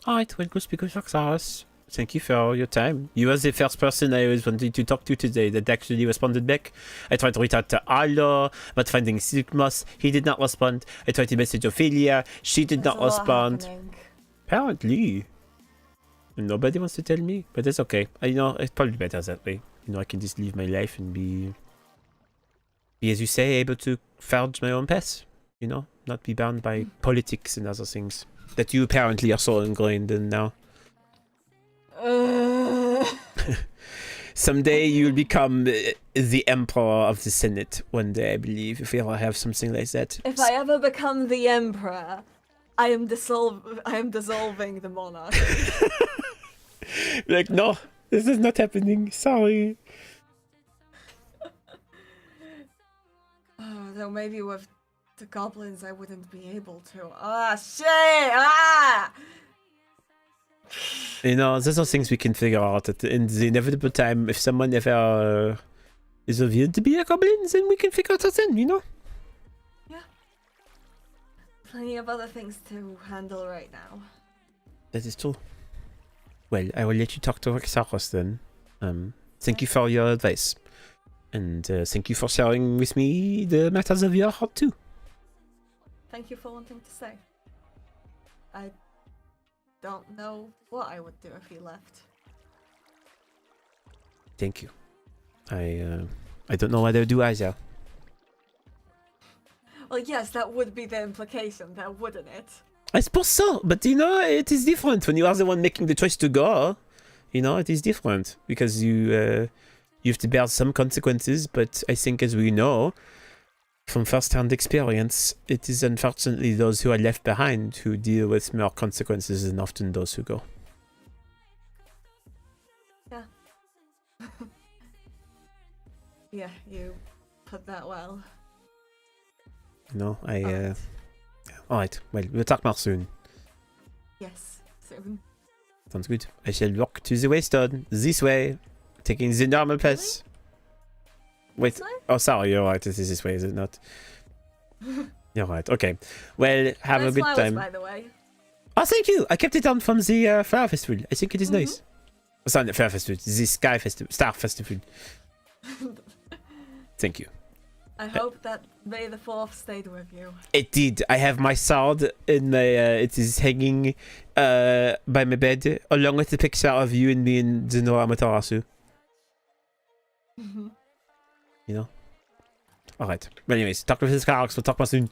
Alright, we'll go speak with Roxaris. Thank you for your time. You were the first person I was wanting to talk to today that actually responded back. I tried to reach out to Arlo about finding Silkmoss. He did not respond. I tried to message Ophelia. She did There's not a lot respond. happening. Apparently. Nobody wants to tell me, but that's okay. I know it's probably better that way. You know, I can just live my life and be, as you say, able to forge my own path. You know, not be bound by politics and other things that you apparently are so ingrained in now. Someday you'll become the emperor of the Senate. One day, I believe, if we ever have something like that. If I ever become the emperor, I am dissolving the monarchy. Like, no, this is not happening. Sorry. Oh, though maybe with the goblins I wouldn't be able to. Ah, shit! Ah! You know, there's no things we can figure out in the inevitable time. If someone ever is revealed to be a goblin, then we can figure out that then, you know? Yeah. Plenty of other things to handle right now. That is true. Well, I will let you talk to Rexaros then. Thank you for your advice. And thank you for sharing with me the matters of your heart too. Thank you for wanting to stay. I don't know what I would do if he left. Thank you. I I don't know what they would do either. Well, yes, that would be the implication, there, wouldn't it? I suppose so, but you know, it is different when you are the one making the choice to go. You know, it is different because you have to bear some consequences. But I think, as we know from first-hand experience, it is unfortunately those who are left behind who deal with more consequences than often those who go. Yeah. Yeah, you put that well. No, Alright, well, we'll talk more soon. Yes, soon. Sounds good. I shall walk to the waystone, this way, taking the normal path. Wait, This way? oh sorry, you're right, this is this way, is it not? You're right, okay. Well, have Nice a good flowers, time. by the way. Oh, thank you! I kept it on from the Flower Festival. I think it is nice. Oh, sorry, not Flower Festival, the Sky Festival, Star Festival. Thank you. I hope that May the 4th stayed with you. It did. I have my sword in my. It is hanging by my bed, along with the picture of you and me in the No Amaterasu. You know? Alright. Well, anyways, talk with his cars. We'll talk more soon.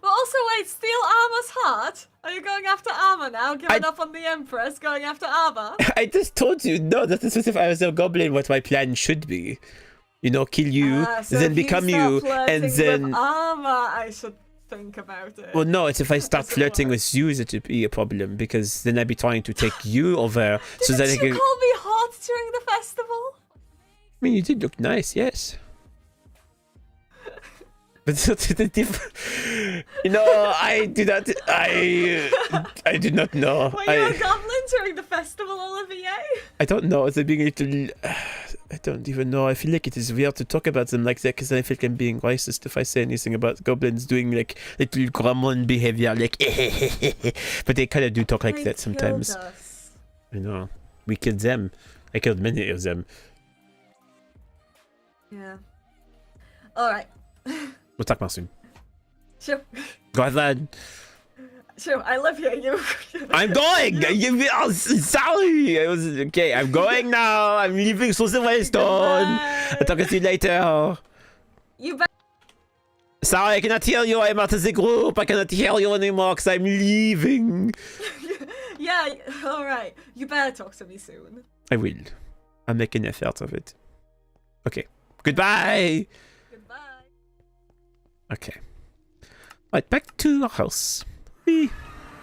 But also, wait, steal Arma's heart? Are you going after Arma now? Giving up on the Empress, going after Arma? I just told you, no, that is as if I was a goblin, what my plan should be. You know, kill you, So then if you become start you, flirting and then. with Arma, I should think about it. Well, no, it's if I start Doesn't flirting work. with you that would be a problem, because then I'd be trying to take you over so that I Didn't can. you call me hot during the festival? I mean, you did look nice, yes. But it's a different. You know, I do not. I do not know. Were you a goblin during the festival, Olivier? I don't know. It's being a little. I don't even know. I feel like it is weird to talk about them like that because I feel like I'm being racist if I say anything about goblins doing like little gremlin behavior, like. But they kind of do talk like They that sometimes. killed us. I know. We killed them. I killed many of them. Yeah. Alright. We'll talk more soon. Sure. Go ahead. Sure, I live here, you. I'm going! Oh, sorry! I was okay, I'm going now! I'm leaving through the waystone! I'll talk to you later! You bet. Sorry, I cannot hear you, I'm out of the group! I cannot hear you anymore because I'm leaving! Yeah, alright. You better talk to me soon. I will. I'll make an effort of it. Okay. Goodbye! Goodbye. Okay. Right, back to our house.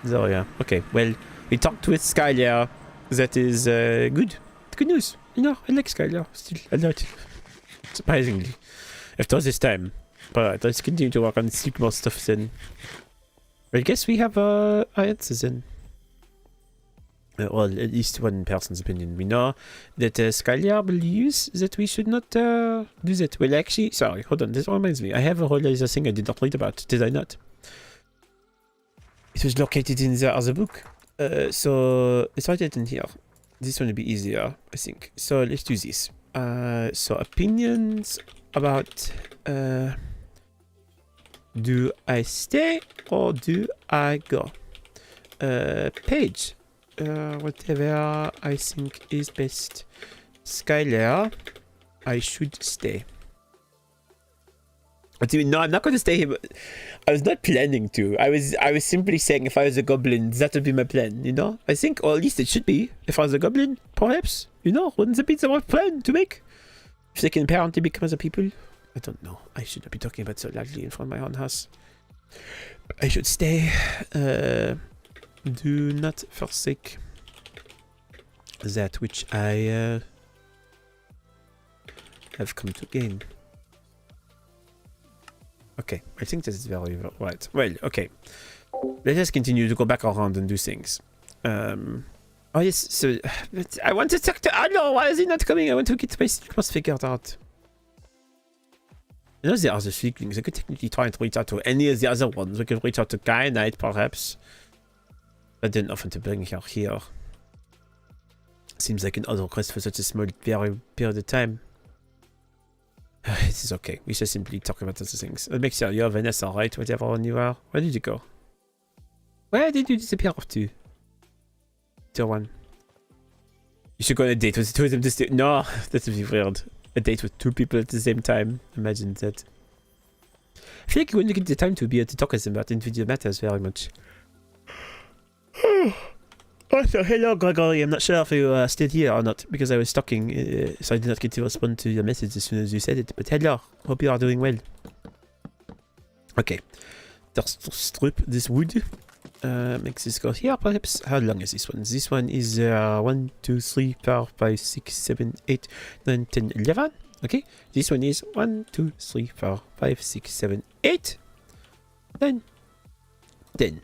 So yeah, okay, well, we talked with Skylar. That is good. Good news. You know, I like Skylar still a lot. Surprisingly. After this time. But let's continue to work on more stuff then. I guess we have our answers then. Well, at least one person's opinion. We know that Skylar believes that we should not do that. Well, actually, sorry, hold on, this reminds me. I have a whole other thing I did not read about, did I not? It was located in the other book. So it's right in here. This one will be easier, I think. So let's do this. So opinions about do I stay or do I go? Page. Whatever I think is best. Skylar, I should stay. No, I'm not going to stay here. But I was not planning to. I was simply saying if I was a goblin, that would be my plan, you know? I think, or at least it should be. If I was a goblin, perhaps, you know, wouldn't it be the right plan to make? If they can apparently become other people? I don't know. I should not be talking about so loudly in front of my own house. I should stay. Do not forsake that which I have come to gain. Okay, I think this is very right. Well, okay. Let us continue to go back around and do things. Oh yes, so I want to talk to Adlo. Why is he not coming? I want to get my secrets figured out. You know, there are the Seeklings. I could technically try and reach out to any of the other ones. We could reach out to Guy Knight, perhaps. But then often to bring her here. Seems like an odd request for such a small period of time. It is okay. We should simply talk about other things. I'll make sure you're Vanessa, right? Whatever one you are. Where did you go? Where did you disappear off to? Tier 1. You should go on a date with two of them. No, that would be weird. a date with 2 people at the same time. Imagine that. I feel like you wouldn't get the time to be able to talk with them about individual matters very much. Also, hello Gregory, I'm not sure if you are still here or not, because I was talking, so I did not get to respond to your message as soon as you said it, but hello, hope you are doing well. Okay, let's strip this wood, make this go here perhaps. How long is this one? This one is 1, 2, 3, 4, 5, 6, 7, 8, 9, 10, 11. Okay, this one is 1, 2, 3, 4, 5, 6, 7, 8, 9, 10.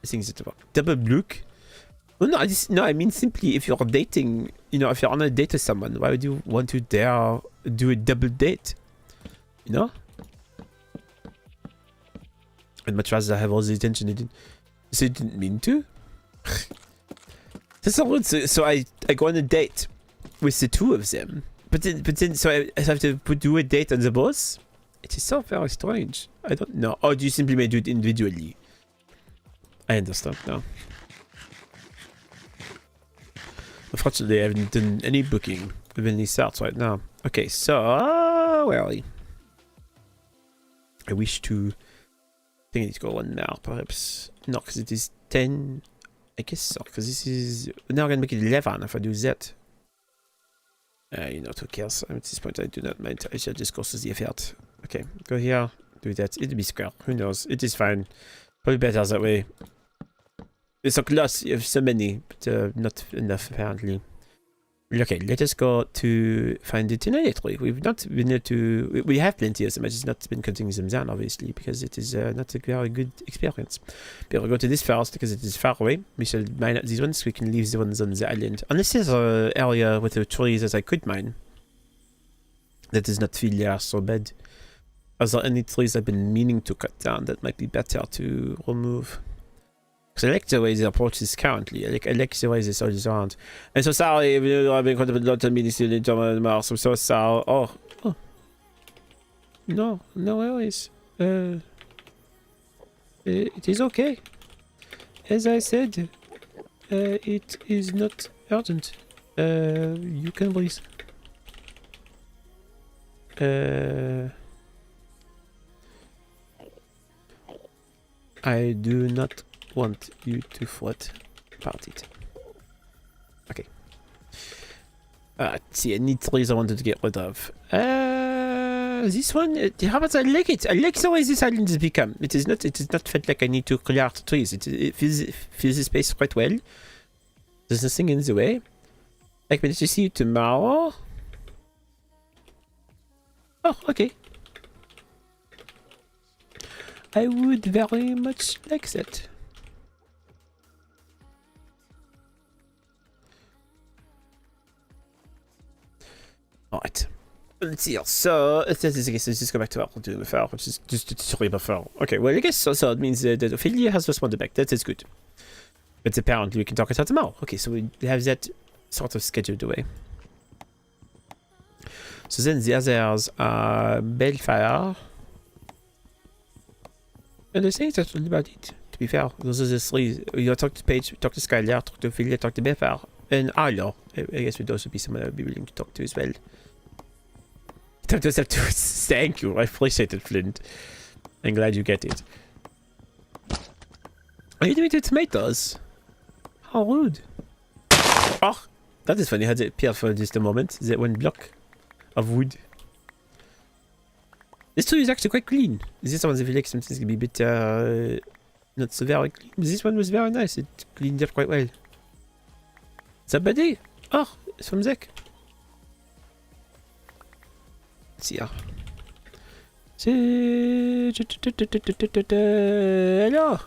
I think it's about double look. Oh, no, I mean simply if you're dating, you know, if you're on a date with someone, why would you want to dare do a double date? You know? I'd much rather have all the attention. So you didn't mean to? That's not good. So I go on a date with the 2 of them. But then so I have to do a date on the boss? It is so very strange. I don't know. Or do you simply may do it individually? I understand now. Unfortunately, I haven't done any booking with any starts right now. Okay, so where are we? I wish to. I think I need to go one now, perhaps. No, because it is 10. I guess so, because this is. Now I'm gonna make it 11 if I do that. You know, who cares? At this point, I do not mind. I shall just go to the effort. Okay, go here, do that. It'll be square. Who knows? It is fine. Probably better that way. It's so close, you have so many, but not enough apparently. Okay, let us go to find the generator. We've not been able to... We have plenty of them, I just not been cutting them down, obviously, because it is not a very good experience. But we'll go to this first, because it is far away. We shall mine out these ones, so we can leave the ones on the island. Unless there's an area with the trees that I could mine. That does not feel so bad. Are there any trees I've been meaning to cut down that might be better to remove? Because I like the way the approach is currently. I like the way this all is around. I'm so sorry, I've been contemplating a lot of meetings in Mars. I'm so sorry. Oh. No worries. It is okay. As I said, it is not urgent. You can breathe. I do not want you to fret about it. Okay. Let's see, any trees I wanted to get rid of. This one, how about I like it? I like the way this island has become. It is not felt like I need to clear out trees. It fills the space quite well. There's nothing in the way. Like, but to see you tomorrow. Oh, okay. I would very much like that. Alright. Let's see here. So, this is the case. Let's just go back to what we're doing before, which is just to sorry before. Okay, well, I guess so it means that Ophelia has responded back. That is good. But apparently we can talk about tomorrow. Okay, so we have that sort of scheduled away. So then the others are Bellfire. And I think that's all about it, to be fair. Those are the 3. You talk to Paige, talk to Skylar, talk to Ophelia, talk to Bellfire. And Arlo. I guess would also be someone I would be willing to talk to as well. Talk to yourself too. Thank you. I appreciate it, Flint. I'm glad you get it. Are you doing the tomatoes? How rude. Oh, that is funny. How it appeared for just a moment. That one block of wood. This tree is actually quite clean. This one, I feel like something's gonna be a bit not so very clean. This one was very nice. It cleaned up quite well. Is that Buddy? Oh, it's from Zek. Let's see here. Hello.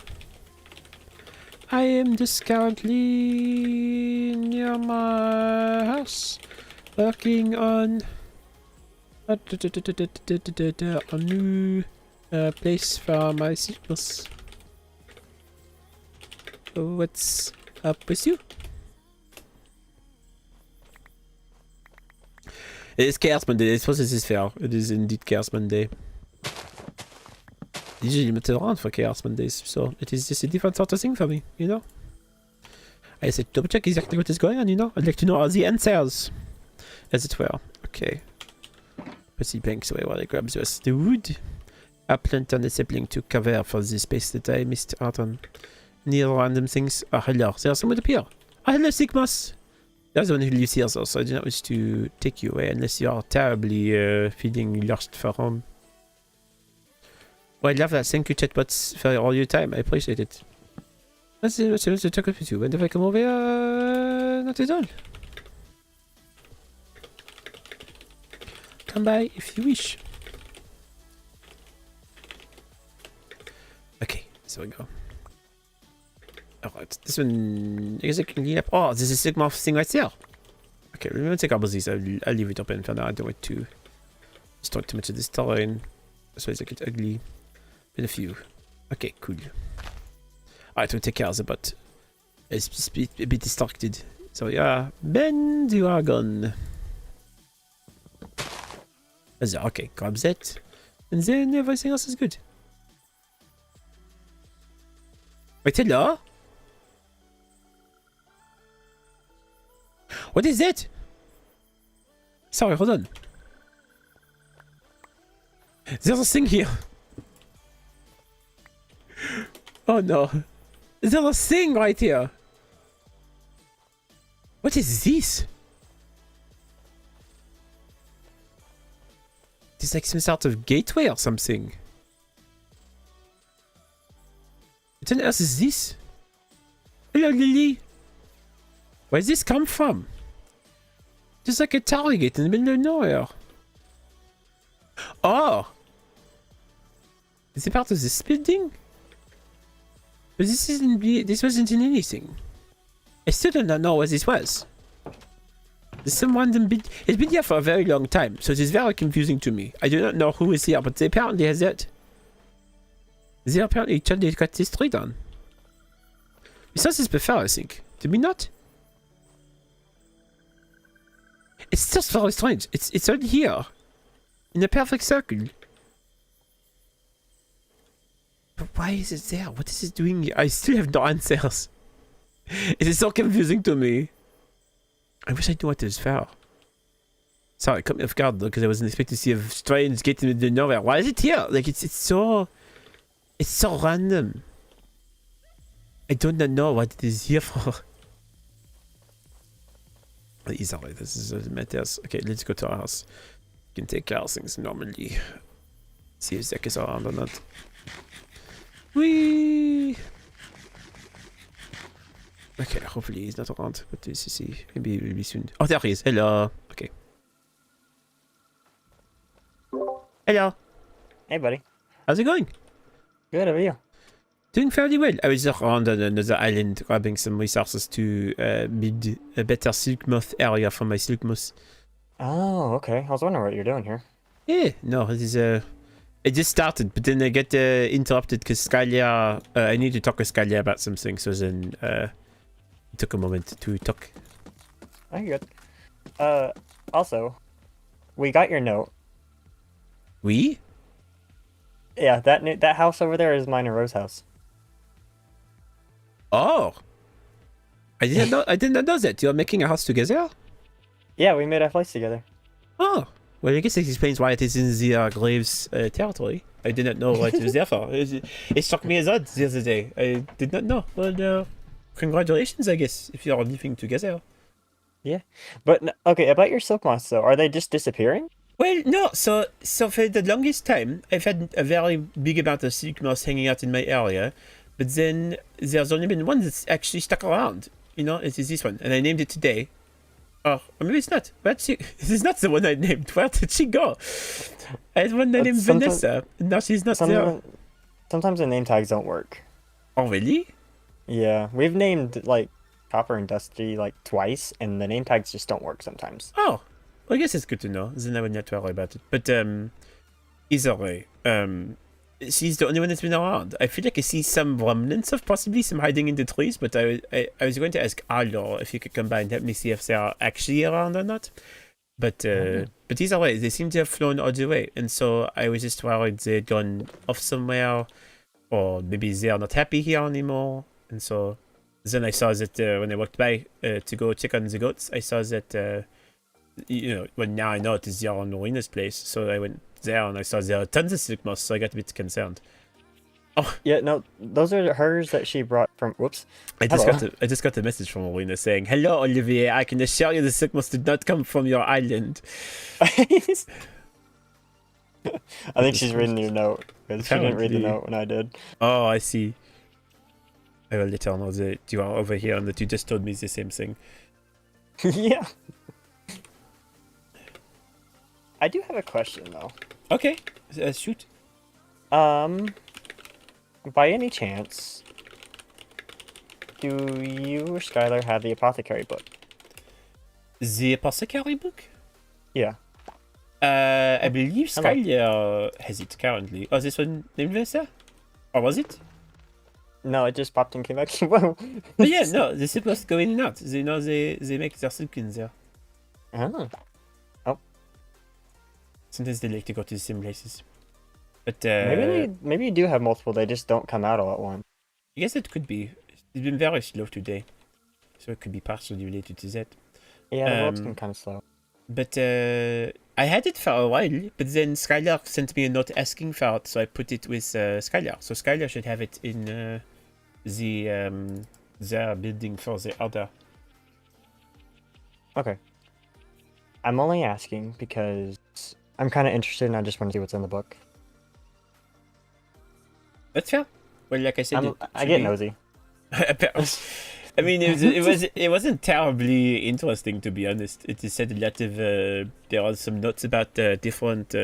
I am just currently near my house, working on a new place for my sickness. What's up with you? It is Chaos Monday. I suppose this is fair. It is indeed Chaos Monday. Usually I'm not around for Chaos Mondays, so it is just a different sort of thing for me, you know? I said double check exactly what is going on, you know? I'd like to know all the answers. as it were. Okay. Pussy banks away while I grab the wood. I plant on the sapling to cover for the space that I missed out on. Near random things. Ah, hello. There's someone up here. Ah, hello, Sigmas. That's the one who lives here, so I do not wish to take you away unless you are terribly feeling lost for home. Well, I love that. Thank you, chatbots, for all your time. I appreciate it. What's the talk with you? When if I come over here? Not at all. Come by if you wish. Okay, so we go. Alright, this one... I guess I can clean up... Oh, there's a Sigma thing right there. Okay, we're going to take a couple of these. I'll leave it open for now. I don't want to start too much of this terrain. That's why it's like ugly. Been a few. Okay, cool. Alright, we'll take care of the bot. It's a bit distracted. So yeah, Ben, you are gone. Okay, grab that. And then everything else is good. Wait, hello? What is that? Sorry, hold on. There's a thing here. Oh no. There's a thing right here. What is this? It's like some sort of gateway or something. What on earth is this? Hello, Lily. Where does this come from? Just like a target in the middle of nowhere. Oh! Is it part of this building? But this wasn't in anything. I still don't know what this was. There's some random bit. It's been here for a very long time, so it is very confusing to me. I do not know who is here, but they apparently has it. They apparently tried to cut this tree down. We saw this before, I think. Did we not? It's just very strange. It's all here. In a perfect circle. But why is it there? What is it doing here? I still have no answers. It is so confusing to me. I wish I knew what it was for. Sorry, it caught me off guard though, because I wasn't expecting to see a strange gate in the middle of nowhere. Why is it here? Like it's so random. I do not know what it is here for. Easily, this is matters. Okay, let's go to our house. We can take care of things normally. See if Zach is around or not. Whee! Okay, hopefully he's not around, but let's see. Maybe he will be soon. Oh, there he is. Hello. Okay. Hello. Hey, buddy. How's it going? Good, how are you? Doing fairly well. I was around on another island grabbing some resources to build a better silk moth area for my silk moth. Oh, okay. I was wondering what you're doing here. Yeah, no, this is I just started, but then I get interrupted because Skylia. I need to talk with Skylia about something, so then it took a moment to talk. Oh, you're good. Also, we got your note. We? Yeah, that house over there is mine and Rose's house. Oh, I didn't know. I did not know that you're making a house together. Yeah, we made a place together. Oh, well, I guess that explains why it is in the Graves territory. I did not know what it was there for. It struck me as odd the other day. I did not know. Well, congratulations, I guess, if you're living together. Yeah, but okay, about your silk moths though, are they just disappearing? Well, no. So for the longest time, I've had a very big amount of silk moths hanging out in my area, but then there's only been one that's actually stuck around. You know, it is this one, and I named it today. Oh, or maybe it's not. This is not the one I named. Where did she go? I had one named Vanessa, and now she's not there. Sometimes the name tags don't work. Oh, really? Yeah, we've named like Copper and Dusty like twice, and the name tags just don't work sometimes. Oh, well, I guess it's good to know. Then I would not worry about it. But either way, she's the only one that's been around. I feel like I see some remnants of possibly some hiding in the trees, but I was going to ask Alor if you could come by and help me see if they are actually around or not. But either way, they seem to have flown all the way, and so I was just worried they'd gone off somewhere, or maybe they are not happy here anymore. And so then I saw that when I walked by to go check on the goats, I saw that well, now I know it is there on Marina's place, so I went there and I saw there are tons of silk moss, so I got a bit concerned. Oh, Yeah, no, those are hers that she brought from. Whoops. I Hello. just got a message from Marina saying, "Hello, Olivier. I can assure you the silk moss did not come from your island." I think she's reading your note because she didn't read the Apparently. note when I did. Oh, I see. I will let her know that you are over here and that you just told me the same thing. Yeah. I do have a question though. Okay, shoot. By any chance, do you or Skylar have the apothecary book? The apothecary book? Yeah. I believe Hello. Skylar has it currently. Oh, this one named Vesa? Or was it? No, it just popped and came back. Whoa. Oh yeah, no, the ship must go in and out. They know they make their silk in there. Oh. Sometimes they like to go to the same places. But Maybe you do have multiple. They just don't come out all at once. I guess it could be. It's been very slow today. So it could be partially related to that. Yeah, the world's Um, been kind of slow. But I had it for a while, but then Skylar sent me a note asking for it, so I put it with Skylar. So Skylar should have it in their building for the other. Okay. I'm only asking because I'm kind of interested and I just want to see what's in the book. That's fair. Well, like I said, I get nosy. I mean, it wasn't terribly interesting, to be honest. It is said a lot of there are some notes about different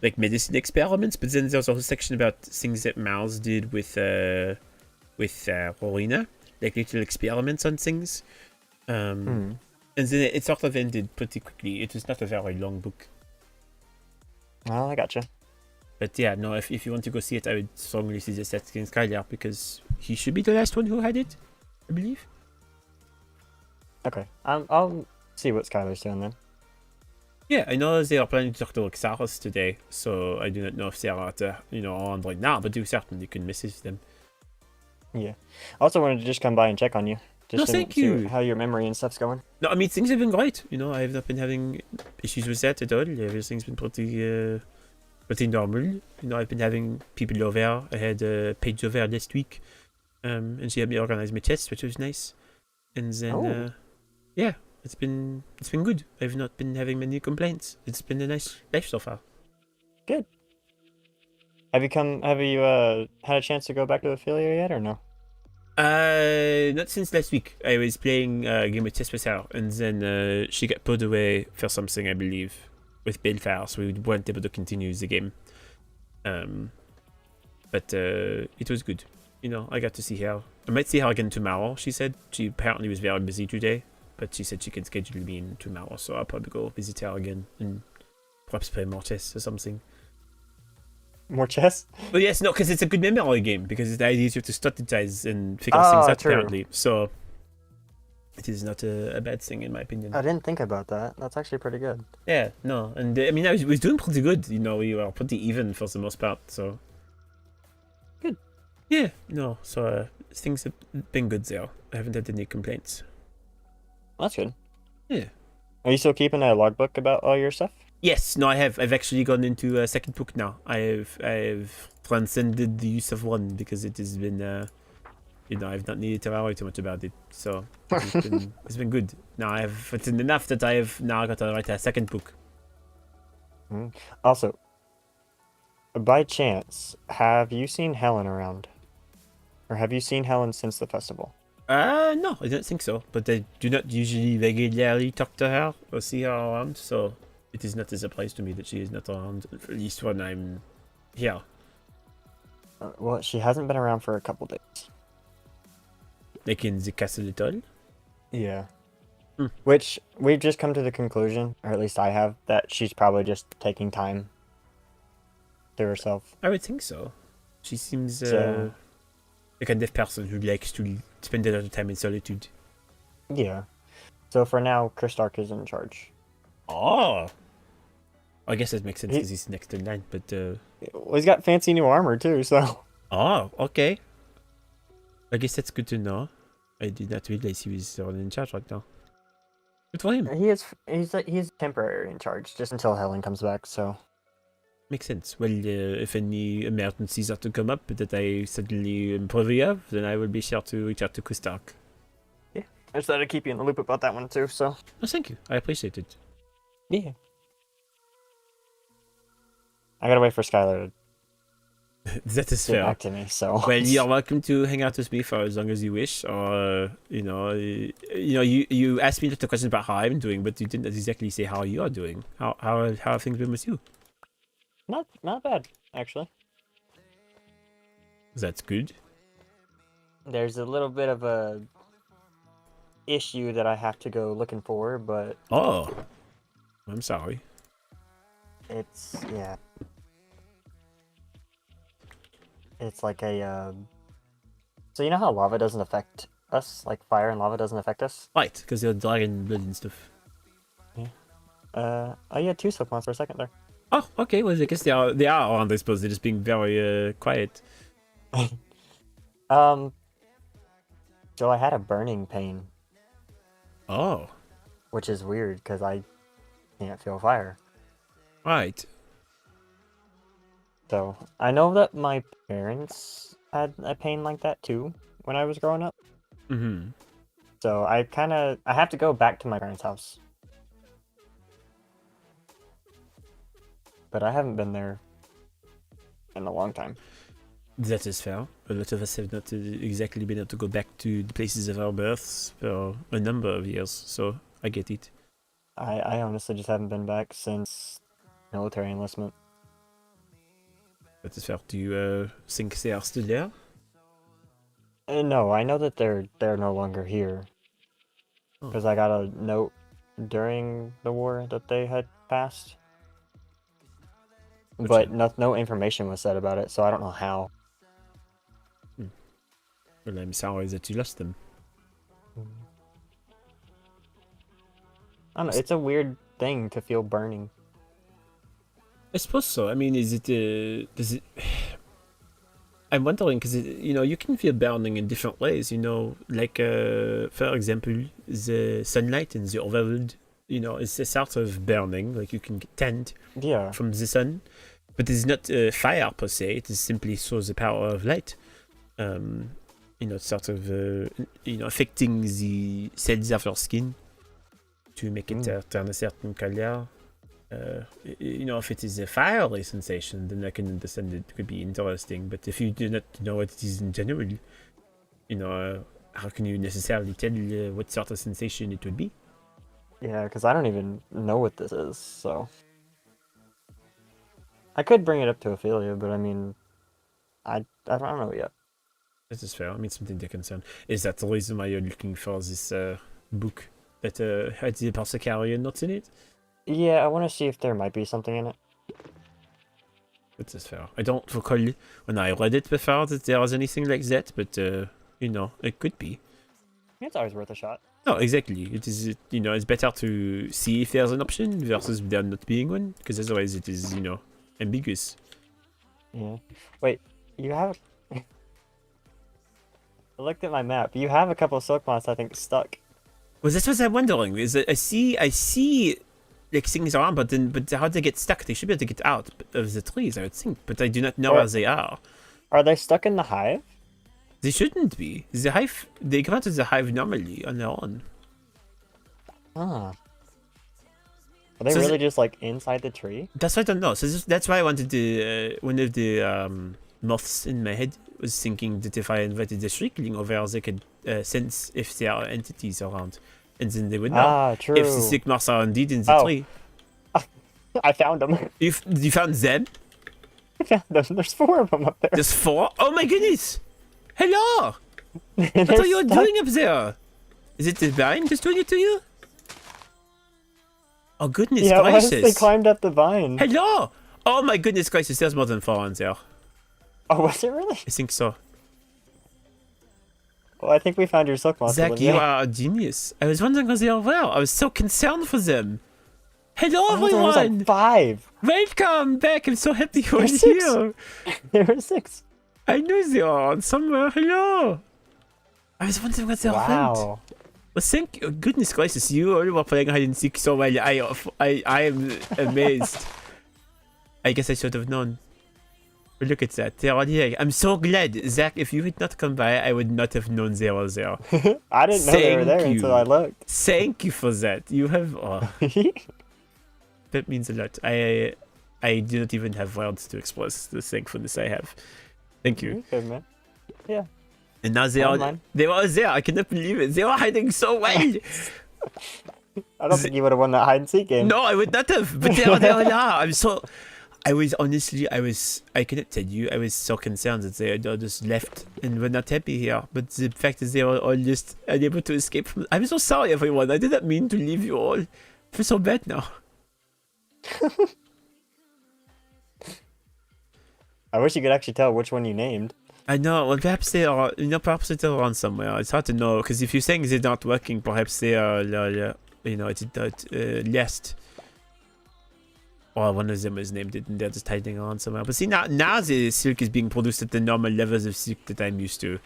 like medicine experiments, but then there's also a section about things that Miles did with Rowena, like little experiments on things. And then it sort of ended pretty quickly. It was not a very long book. Oh, I gotcha. But yeah, no, if you want to go see it, I would strongly suggest asking Skylar because he should be the last one who had it, I believe. Okay. I'll see what Skylar's doing then. Yeah, I know they are planning to talk to Xaros today, so I do not know if they are at, on right now, but you certainly can message them. Yeah. I also wanted to just come by and check on you. Just No, to thank see you. how your memory and stuff's going. No, I mean, things have been great. I have not been having issues with that at all. Everything's been pretty normal. I've been having people over. I had Paige over last week, and she helped me organize my tests, which was nice. And then, yeah, it's been good. I've not been having many complaints. It's been a nice life so far. Good. Have you had a chance to go back to Ophelia yet or no? Not since last week. I was playing a game of chess with her, and then she got pulled away for something, I believe, with Balefire, so we weren't able to continue the game. But it was good. I got to see her. I might see her again tomorrow, she said. She apparently was very busy today, but she said she can schedule me in tomorrow, so I'll probably go visit her again and perhaps play more chess or something. More chess? But yes, no, because it's a good memory game, because the idea is you have to strategize and figure things out, true. apparently. So it is not a bad thing, in my opinion. I didn't think about that. That's actually pretty good. Yeah, no, and I mean, I was doing pretty good. We were pretty even for the most part, so. Good. Yeah, no, so things have been good there. I haven't had any complaints. That's good. Yeah. Are you still keeping a logbook about all your stuff? Yes, no, I have. I've actually gone into a second book now. I've transcended the use of one because it has been, I've not needed to worry too much about it. So it's been good. Now it's enough that I have now got to write a second book. Also, by chance, have you seen Helen around? Or have you seen Helen since the festival? No, I don't think so. But I do not usually regularly talk to her or see her around, so it is not a surprise to me that she is not around, at least when I'm here. Well, she hasn't been around for a couple days. Like in the castle at all? Yeah. Hmm. Which we've just come to the conclusion, or at least I have, that she's probably just taking time to herself. I would think so. She seems So- the kind of person who likes to spend a lot of time in solitude. Yeah. So for now, Chris Stark is in charge. Oh! I guess that makes sense He- because he's next in line, but Well, he's got fancy new armor too, so. oh, okay. I guess that's good to know. I did not realize he was the one in charge right now. Good for him. He's temporary in charge just until Helen comes back. So Makes sense. Well, if any emergencies are to come up that I suddenly am privy of, then I will be sure to reach out to Kustark. yeah, I just thought I'd keep you in the loop about that one too. So Oh, thank you. I appreciate it. yeah, I gotta wait for Skylar That is to get fair. back to me. So Well, you're welcome to hang out with me for as long as you wish, or you asked me just a question about how I'm doing, but you didn't exactly say how you are doing. How have things been with you? not bad actually. That's good. There's a little bit of a issue that I have to go looking for, but Oh, I'm sorry. it's it's like a so you know how lava doesn't affect us, like fire and lava doesn't affect us. Right, because you're dragon blood and stuff. Oh, you had two Silkmons for a second there. Oh, okay. Well, I guess they are around. I suppose they're just being very quiet. So I had a burning pain, Oh, which is weird because I can't feel fire. right. So I know that my parents had a pain like that too when I was growing up. Mm-hmm. So I have to go back to my parents' house. But I haven't been there in a long time. That is fair. A lot of us have not exactly been able to go back to the places of our births for a number of years, so I get it. I honestly just haven't been back since military enlistment. That is fair. Do you think they are still there? No, I know that they're no longer here. Oh. Because I got a note during the war that they had passed. But no information was said about it, so I don't know how. Well, I'm sorry that you lost them. I don't know, it's a weird thing to feel burning. I suppose so. I mean, is it? Does it? I'm wondering because you can feel burning in different ways. Like for example, the sunlight in the overworld. It's a sort of burning. Like you can get tanned Yeah. from the sun, but it's not fire per se. It is simply so the power of light. Sort of affecting the cells of your skin to make it turn a certain color. If it is a fiery sensation, then I can understand it could be interesting. But if you do not know what it is in general, how can you necessarily tell what sort of sensation it would be? Yeah, because I don't even know what this is, so... I could bring it up to Ophelia, but I mean... I don't know yet. This is fair. I mean, something to concern. Is that the reason why you're looking for this book that had the Apothecarian notes in it? Yeah, I want to see if there might be something in it. This is fair. I don't recall when I read it before that there was anything like that, but, it could be. It's always worth a shot. No, exactly. It is, it's better to see if there's an option versus there not being one, because otherwise it is, ambiguous. Yeah. Wait, you have... I looked at my map. You have a couple of Silkmoths, I think, stuck. Well, that's what I'm wondering. Is that I see, like things around, but how they get stuck? They should be able to get out of the trees, I would think. But I do not know where they are. Are they stuck in the hive? They shouldn't be. The hive. They come out of the hive normally on their own. Ah. Are they So really just like inside the tree? That's what I don't know. So that's why I wanted to. One of the moths in my head was thinking that if I invited the Shriekling over, they could sense if there are entities around, and then they would know. Ah, true. If the sick moths are indeed in the tree. I found them. You found them? I found them. There's 4 of them up there. There's 4? Oh my goodness! Hello! What They're are you stuck. doing up there? Is it the vine just doing it to you? Oh goodness Yeah, why gracious! they climbed up the vine? Hello! Oh my goodness gracious! There's more than 4 on there. Oh, was it really? I think so. Well, I think we found your Silkmoth. Zach, Olivia. you are a genius. I was wondering where they were. I was so concerned for them. Hello, Oh, there was everyone! like 5. Welcome back! I'm so happy you're There's 6. here. There were 6. I know they are on somewhere. Hello! I was wondering what they went. Wow. But thank goodness gracious, you only were playing hide and seek so well. I am amazed. I guess I should have known. But look at that. They're all here. I'm so glad. Zach, if you had not come by, I would not have known they were there. I didn't know they were there until I looked. Thank you for that. You have... Oh, that means a lot. I do not even have words to express the thankfulness I have. Thank you. Good, man. Yeah. And now they were there. I cannot believe it. They were hiding so well. I don't think you would have won that hide and seek game. No, I would not have. But they all are. I cannot tell you, I was so concerned that they had just left and were not happy here. But the fact is they were all just unable to escape from... I'm so sorry, everyone. I did not mean to leave you all. I feel so bad now. I wish you could actually tell which one you named. I know. Well, perhaps they are... perhaps they're around somewhere. It's hard to know. Because if you're saying they're not working, perhaps they are... last... Or one of them was named it and they're just hiding around somewhere. But see, now the silk is being produced at the normal levels of silk that I'm used to.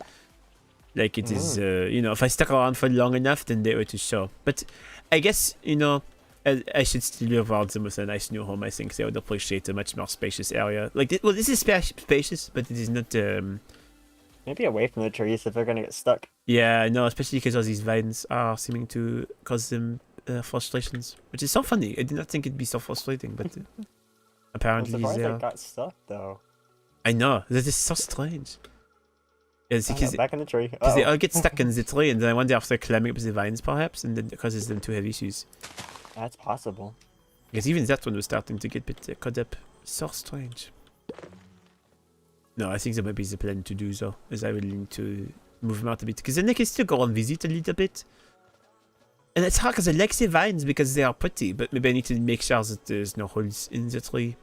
Like it is, if I stuck around for long enough, then they ought to show. But I guess, I should still reward them with a nice new home. I think they would appreciate a much more spacious area. This is spacious, but it is not... Maybe away from the trees if they're going to get stuck. Yeah, I know, especially because all these vines are seeming to cause them... frustrations, which is so funny. I did not think it'd be so frustrating, but apparently I'm surprised they got stuck though. I know, that is so strange. It's because back in the tree. they all get stuck in the tree, and then I wonder if they're climbing up the vines, perhaps, and then it causes them to have issues. That's possible. Because even that one was starting to get a bit caught up. So strange. No, I think that might be the plan to do so, as I will need to move them out a bit, because then they can still go and visit a little bit. And it's hard because I like the vines because they are pretty, but maybe I need to make sure that there's no holes in the tree.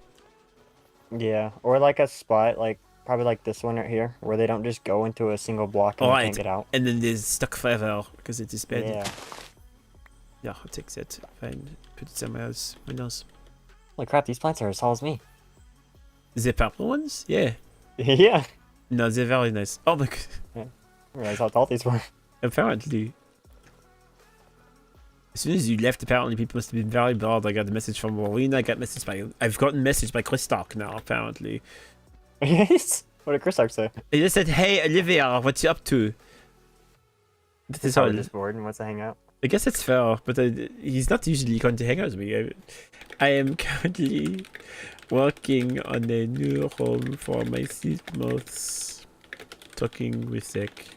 Yeah, or like a spot, probably like this one right here, where they don't just go into a single block and they can't get out. And then they're stuck forever because it is bad. Yeah. Yeah, I'll take that. Fine. Put it somewhere else. Who knows? Holy crap, these plants are as tall as me. The purple ones? Yeah. Yeah. No, they're very nice. Oh my god. Yeah. I realized how tall these were. Apparently. As soon as you left, apparently people must have been very bored. I got a message from Marina. I've gotten a message by Chris Stark now, apparently. Yes? What did Chris Stark say? He just said, "Hey, Olivia, what you up to?" That is all. Just bored and wants to hang out. I guess it's fair, but he's not usually going to hang out with me. I am currently working on a new home for my seed moths. Talking with Zach.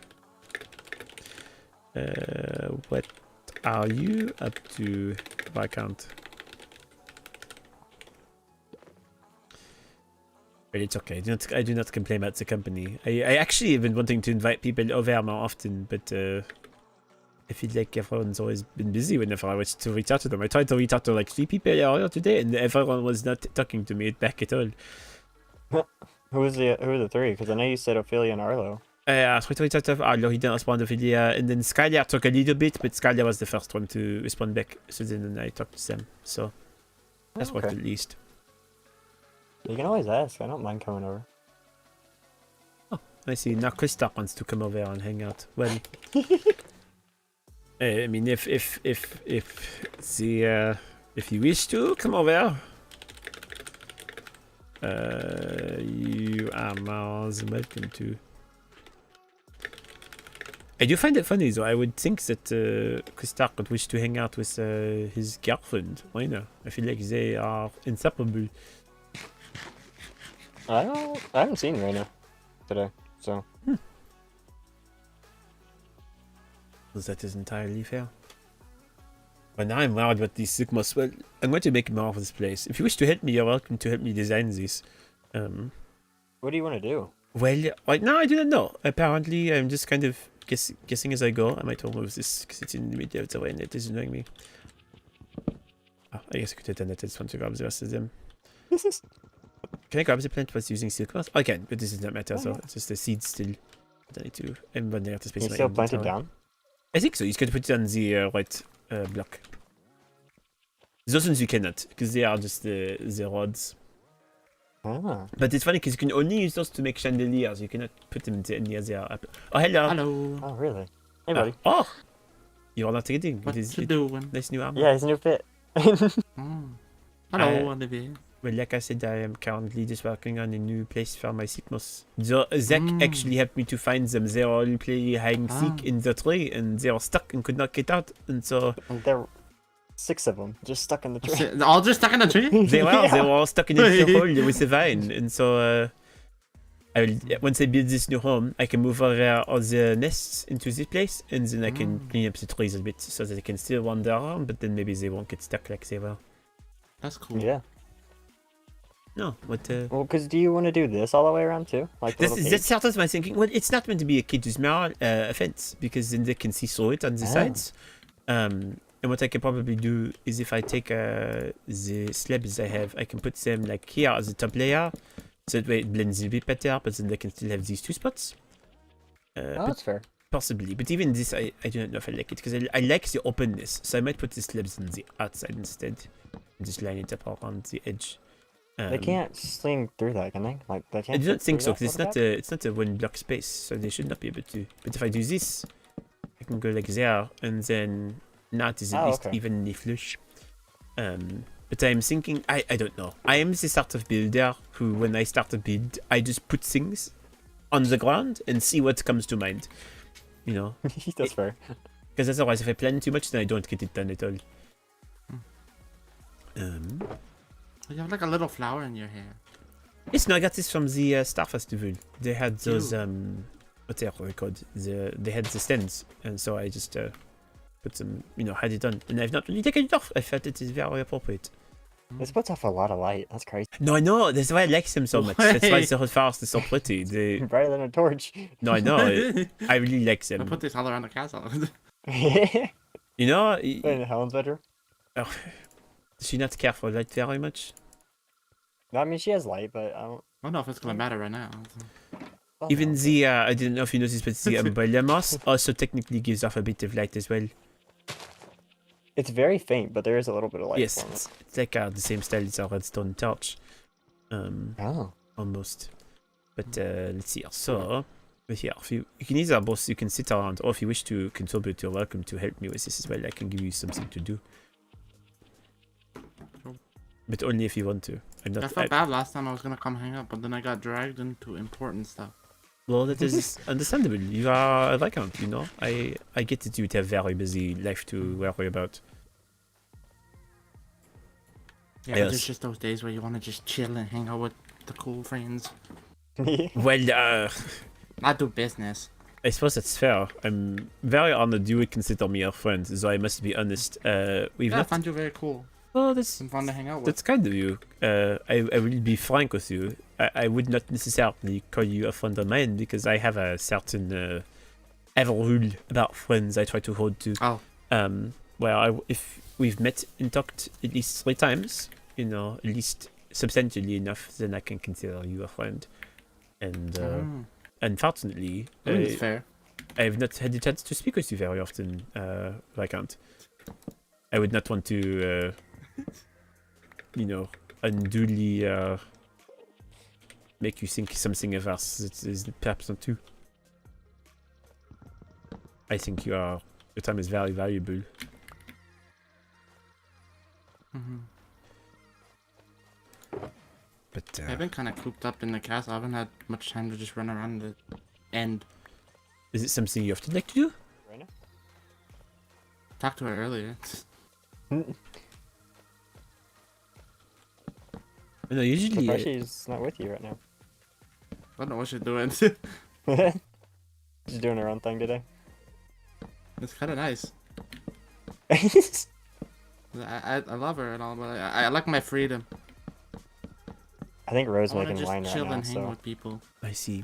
What are you up to? I can't. But it's okay. I do not complain about the company. I actually have been wanting to invite people over more often, but I feel like everyone's always been busy whenever I was to reach out to them. I tried to reach out to like 3 people earlier today, and everyone was not talking to me back at all. Who are the 3? Because I know you said Ophelia and Arlo. I tried to reach out to Arlo, he didn't respond to Ophelia, and then Skylar took a little bit, but Skylar was the first one to respond back, so then I talked to Sam, so that's worked at least. You can always ask, I don't mind coming over. Oh, I see, now Krista wants to come over and hang out. Well, I mean, if you wish to come over, you are more than welcome to. I do find it funny though. I would think that Chris Stark would wish to hang out with his girlfriend, Raina. I feel like they are inseparable. I haven't seen Raina today, so. That is entirely fair. But now I'm worried about these Sigmas. Well, I'm going to make more of this place. If you wish to help me, you're welcome to help me design this. What do you want to do? Well, right now I do not know. Apparently, I'm just kind of guessing as I go. I might remove this because it's in the middle of the way and it is annoying me. Oh, I guess I could have done that. I just want to grab the rest of them. Can I grab the plant was using silk moss? I can, but this does not matter. So it's just the seeds still. I need to. I'm running out of space. Can you still plant it down? I think so. He's going to put it on the right block. Those ones you cannot, because they are just the rods. Ah. But it's funny because you can only use those to make chandeliers. You cannot put them near the up. Oh, hello. Hello. Oh, really? Hey, buddy. Oh! You're not reading. What It is you doing? nice new armor. Yeah, his new fit. Hello, Olivier. Well, like I said, I am currently just working on a new place for my Sigmas. Zach actually helped me to find them. They all play hide and seek in the tree, and they are stuck and could not get out. And so There were 6 of them just stuck in the tree. They're all just stuck in the tree? they were Yeah. all stuck in a little hole with a vine. And so I will, once I build this new home, I can move all the nests into this place, and then I can clean up the trees a bit so that they can still wander around, but then maybe they won't get stuck like they were. That's cool. Yeah. No, what? Well, because do you want to do this all the way around too? Like the little That's sort of my thinking. Well, it's not meant to be a kid to small fence because then they can see through it on the sides. And what I can probably do is if I take the slabs I have, I can put them like here as a top layer, so that way it blends a bit better. But then they can still have these 2 spots. Oh, that's fair. Possibly, but even this, I do not know if I like it because I like the openness. So I might put the slabs on the outside instead, and just line it up around the edge. They can't sling through that, can they? Like they I can't. do not fit think through so that because it's not a 1 block space, so they should not be able to. But if I do this, I can go like there, and then now it is at least evenly flush. But I'm thinking, I don't know. I am the sort of builder who, when I start a build, I just put things on the ground and see what comes to mind. You know, That's fair. because otherwise, if I plan too much, then I don't get it done at all. You have like a little flower in your hair. Yes, no, I got this from the Star Festival. They had those what they are called? They had the stands, and so I just put some, had it on, and I've not really taken it off. I felt it is very appropriate. This puts off a lot of light. That's crazy. No, I know. That's why I like them so much. That's why the flowers are so pretty. They, Brighter than a torch. no, I know. I really like I them. put this all around the castle. You know, In Helen's bedroom. does she not care for light very much? No, I mean she has light, but I don't. I don't know if it's gonna matter right now. Oh, Even no. the I didn't know if you noticed, but the umbrella moss also technically gives off a bit of light as well. It's very faint, but there is a little bit of light. Yes, from it. it's like the same style as our redstone torch. Oh. Almost. But let's see here. So, here, if you can either both, you can sit around, or if you wish to contribute, you're welcome to help me with this as well. I can give you something to do. But only if you want to. I'm I not. felt bad last time I was gonna come hang out, but then I got dragged into important stuff. Well, that is understandable. You are a Viscount, you know. I get that you have very busy life to worry about. Yeah, Yes. but there's just those days where you want to just chill and hang out with the cool friends. Well, Not do business. I suppose that's fair. I'm very honored you would consider me a friend, though I must be honest. We've Yeah, I not. found you very cool. Oh, that's And fun to hang out with. That's kind of you. I will be frank with you. I would not necessarily call you a friend of mine because I have a certain ever rule about friends I try to hold to. Oh. Where if we've met and talked at least 3 times, at least substantially enough, then I can consider you a friend. And unfortunately, I mean, it's fair. I have not had the chance to speak with you very often, Viscount. I would not want to, unduly make you think something of us that is perhaps not true. I think your time is very valuable. But I've been kind of cooped up in the castle. I haven't had much time to just run around the end. is it something you often like to do? Right now? Talked to her earlier. No, usually. Surprised she's not with you right now. I don't know what she's doing. She's doing her own thing today. It's kind of nice. I love her and all, but I like my freedom. I think Rose I want to making just wine chill right now, and hang so with people. I see.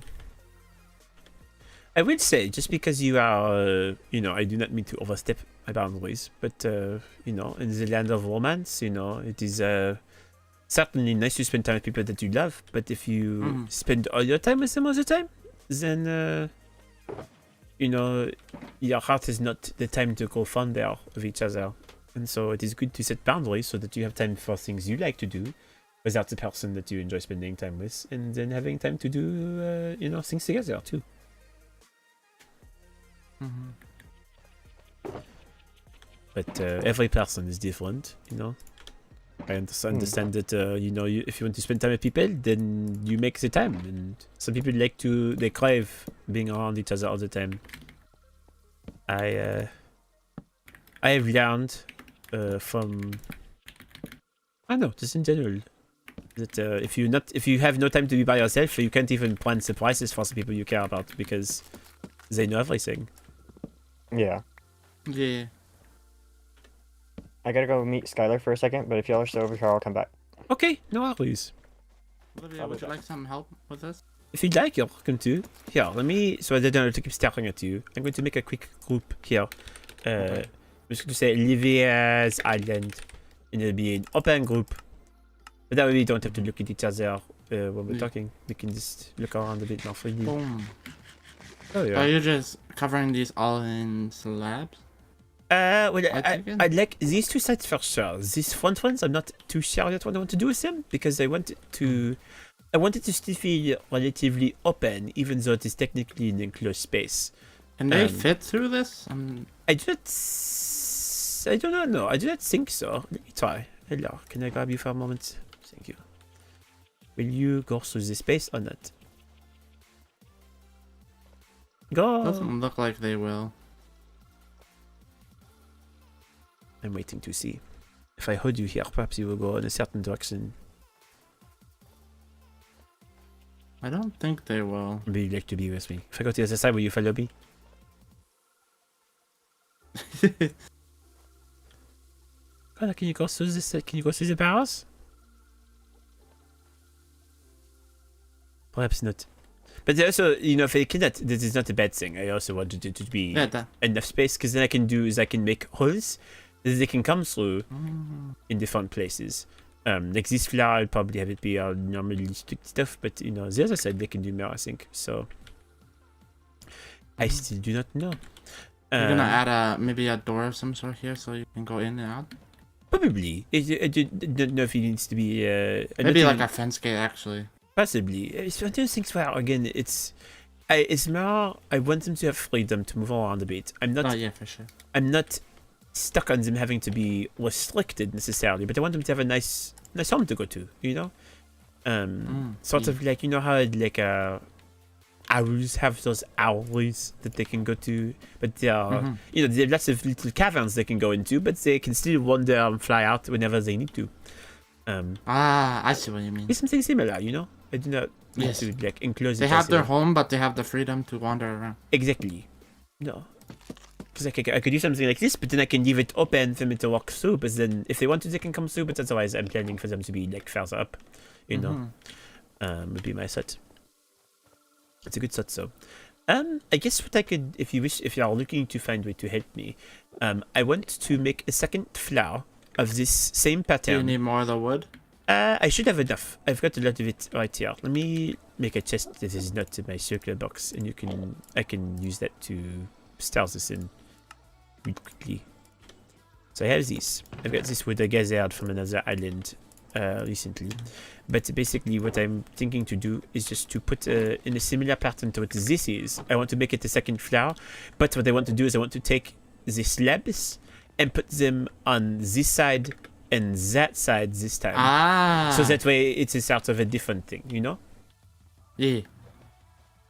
I would say, just because you are, I do not mean to overstep my boundaries, but, in the land of romance, it is certainly nice to spend time with people that you love, but if you spend all your time with them all the time, then, your heart is not the time to go fonder of each other. And so it is good to set boundaries so that you have time for things you like to do without the person that you enjoy spending time with, and then having time to do, things together too. But every person is different, you know. I understand that if you want to spend time with people, then you make the time. And some people they crave being around each other all the time. I have learned from I don't know, just in general, that if you have no time to be by yourself, you can't even plan surprises for the people you care about because they know everything. Yeah. Yeah. I gotta go meet Skylar for a second, but if y'all are still over here, I'll come back. Okay, no worries. Olivia, would you like some help with this? If you'd like, you're welcome to. Here, so I don't have to keep staring at you. I'm going to make a quick group here. Okay. I'm just going to say Olivier's Island, and it'll be an open group. But that way we don't have to look at each other when we're talking. We can just look around a bit more freely. Boom. Oh yeah. Are you just covering these all in slabs? Well, I'd like these two sides for sure. These front ones, I'm not too sure yet what I want to do with them because I wanted to still feel relatively open, even though it is technically an enclosed space. Can they fit through this? I do not know. I do not think so. Let me try. Hello, can I grab you for a moment? Thank you. Will you go through the space or not? Go. Doesn't look like they will. I'm waiting to see. If I hold you here, perhaps you will go in a certain direction. I don't think they will. Maybe you'd like to be with me. If I go to the other side, will you follow me? God, can you go through this? Can you go through the barrels? Perhaps not. But also, if I cannot, this is not a bad thing. I also wanted it to be enough space because then I can make holes that they can come through in different places. Like this flower, I'll probably have it be our normally strict stuff, but the other side they can do more, I think. So I still do not know. You're gonna add maybe a door of some sort here so you can go in and out? Probably. I don't know if it needs to be maybe like a fence gate actually. Possibly. It's one of those things where again it's more I want them to have freedom to move around a bit. I'm not yeah, for sure. I'm not stuck on them having to be restricted necessarily, but I want them to have a nice home to go to, sort of like how like owls have those owls that they can go to, but they are they have lots of little caverns they can go into, but they can still wander and fly out whenever they need to. I see what you mean. It's something similar, I do not need to like enclose. They have their home, but they have the freedom to wander around. Exactly. No. Because I could do something like this, but then I can leave it open for them to walk through. But then, if they want to, they can come through. But otherwise, I'm planning for them to be like further up. Would be my thought. It's a good thought. So, I guess what I could, if you are looking to find a way to help me, I want to make a second flower of this same pattern. Do you need more of the wood? I should have enough. I've got a lot of it right here. Let me make a chest that is not in my circular box, and I can use that to start this in really quickly. So I have these. I've got this wood I gathered from another island recently. But basically what I'm thinking to do is just to put in a similar pattern to what this is. I want to make it a second flower. But what I want to do is I want to take the slabs and put them on this side and that side this time. So that way it's a sort of a different thing, Yeah.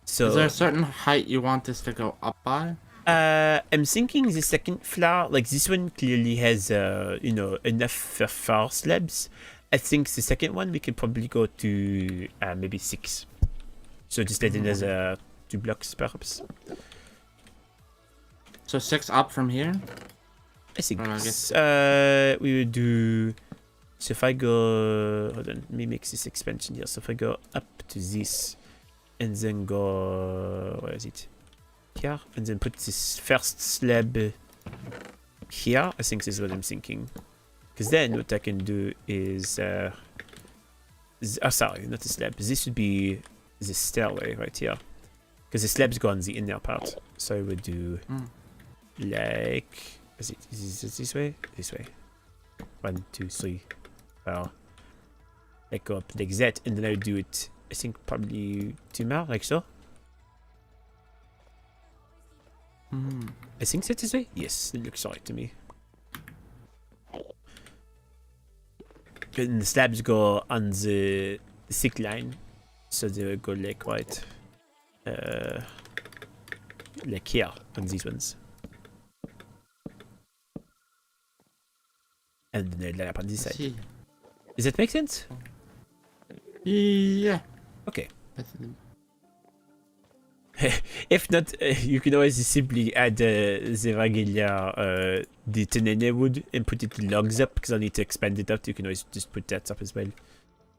So is there a certain height you want this to go up by? I'm thinking the second flower, like this one clearly has, enough for 4 slabs. I think the second one we can probably go to maybe 6. So just let it as 2 blocks perhaps. So 6 up from here? I think. I guess. We would do. So if I go, hold on, let me make this expansion here. So if I go up to this, and then go, where is it? Here, and then put this first slab here. I think this is what I'm thinking. Because then what I can do is, sorry, not the slab. This would be the stairway right here. Because the slabs go on the inner part. So I would do like. Is it this way? This way. 1, 2, 3. Well, like go up like that, and then I would do it. I think probably 2 more, like so. I think that's this way. Yes, it looks right to me. the slabs go on the thick line, so they will go like right, like here on these ones, and then they'll up on this I side. see. Does that make sense? Yeah. Okay. That's, If not, you can always simply add the regular the tenene wood and put it logs up, because I need to expand it out. You can always just put that up as well.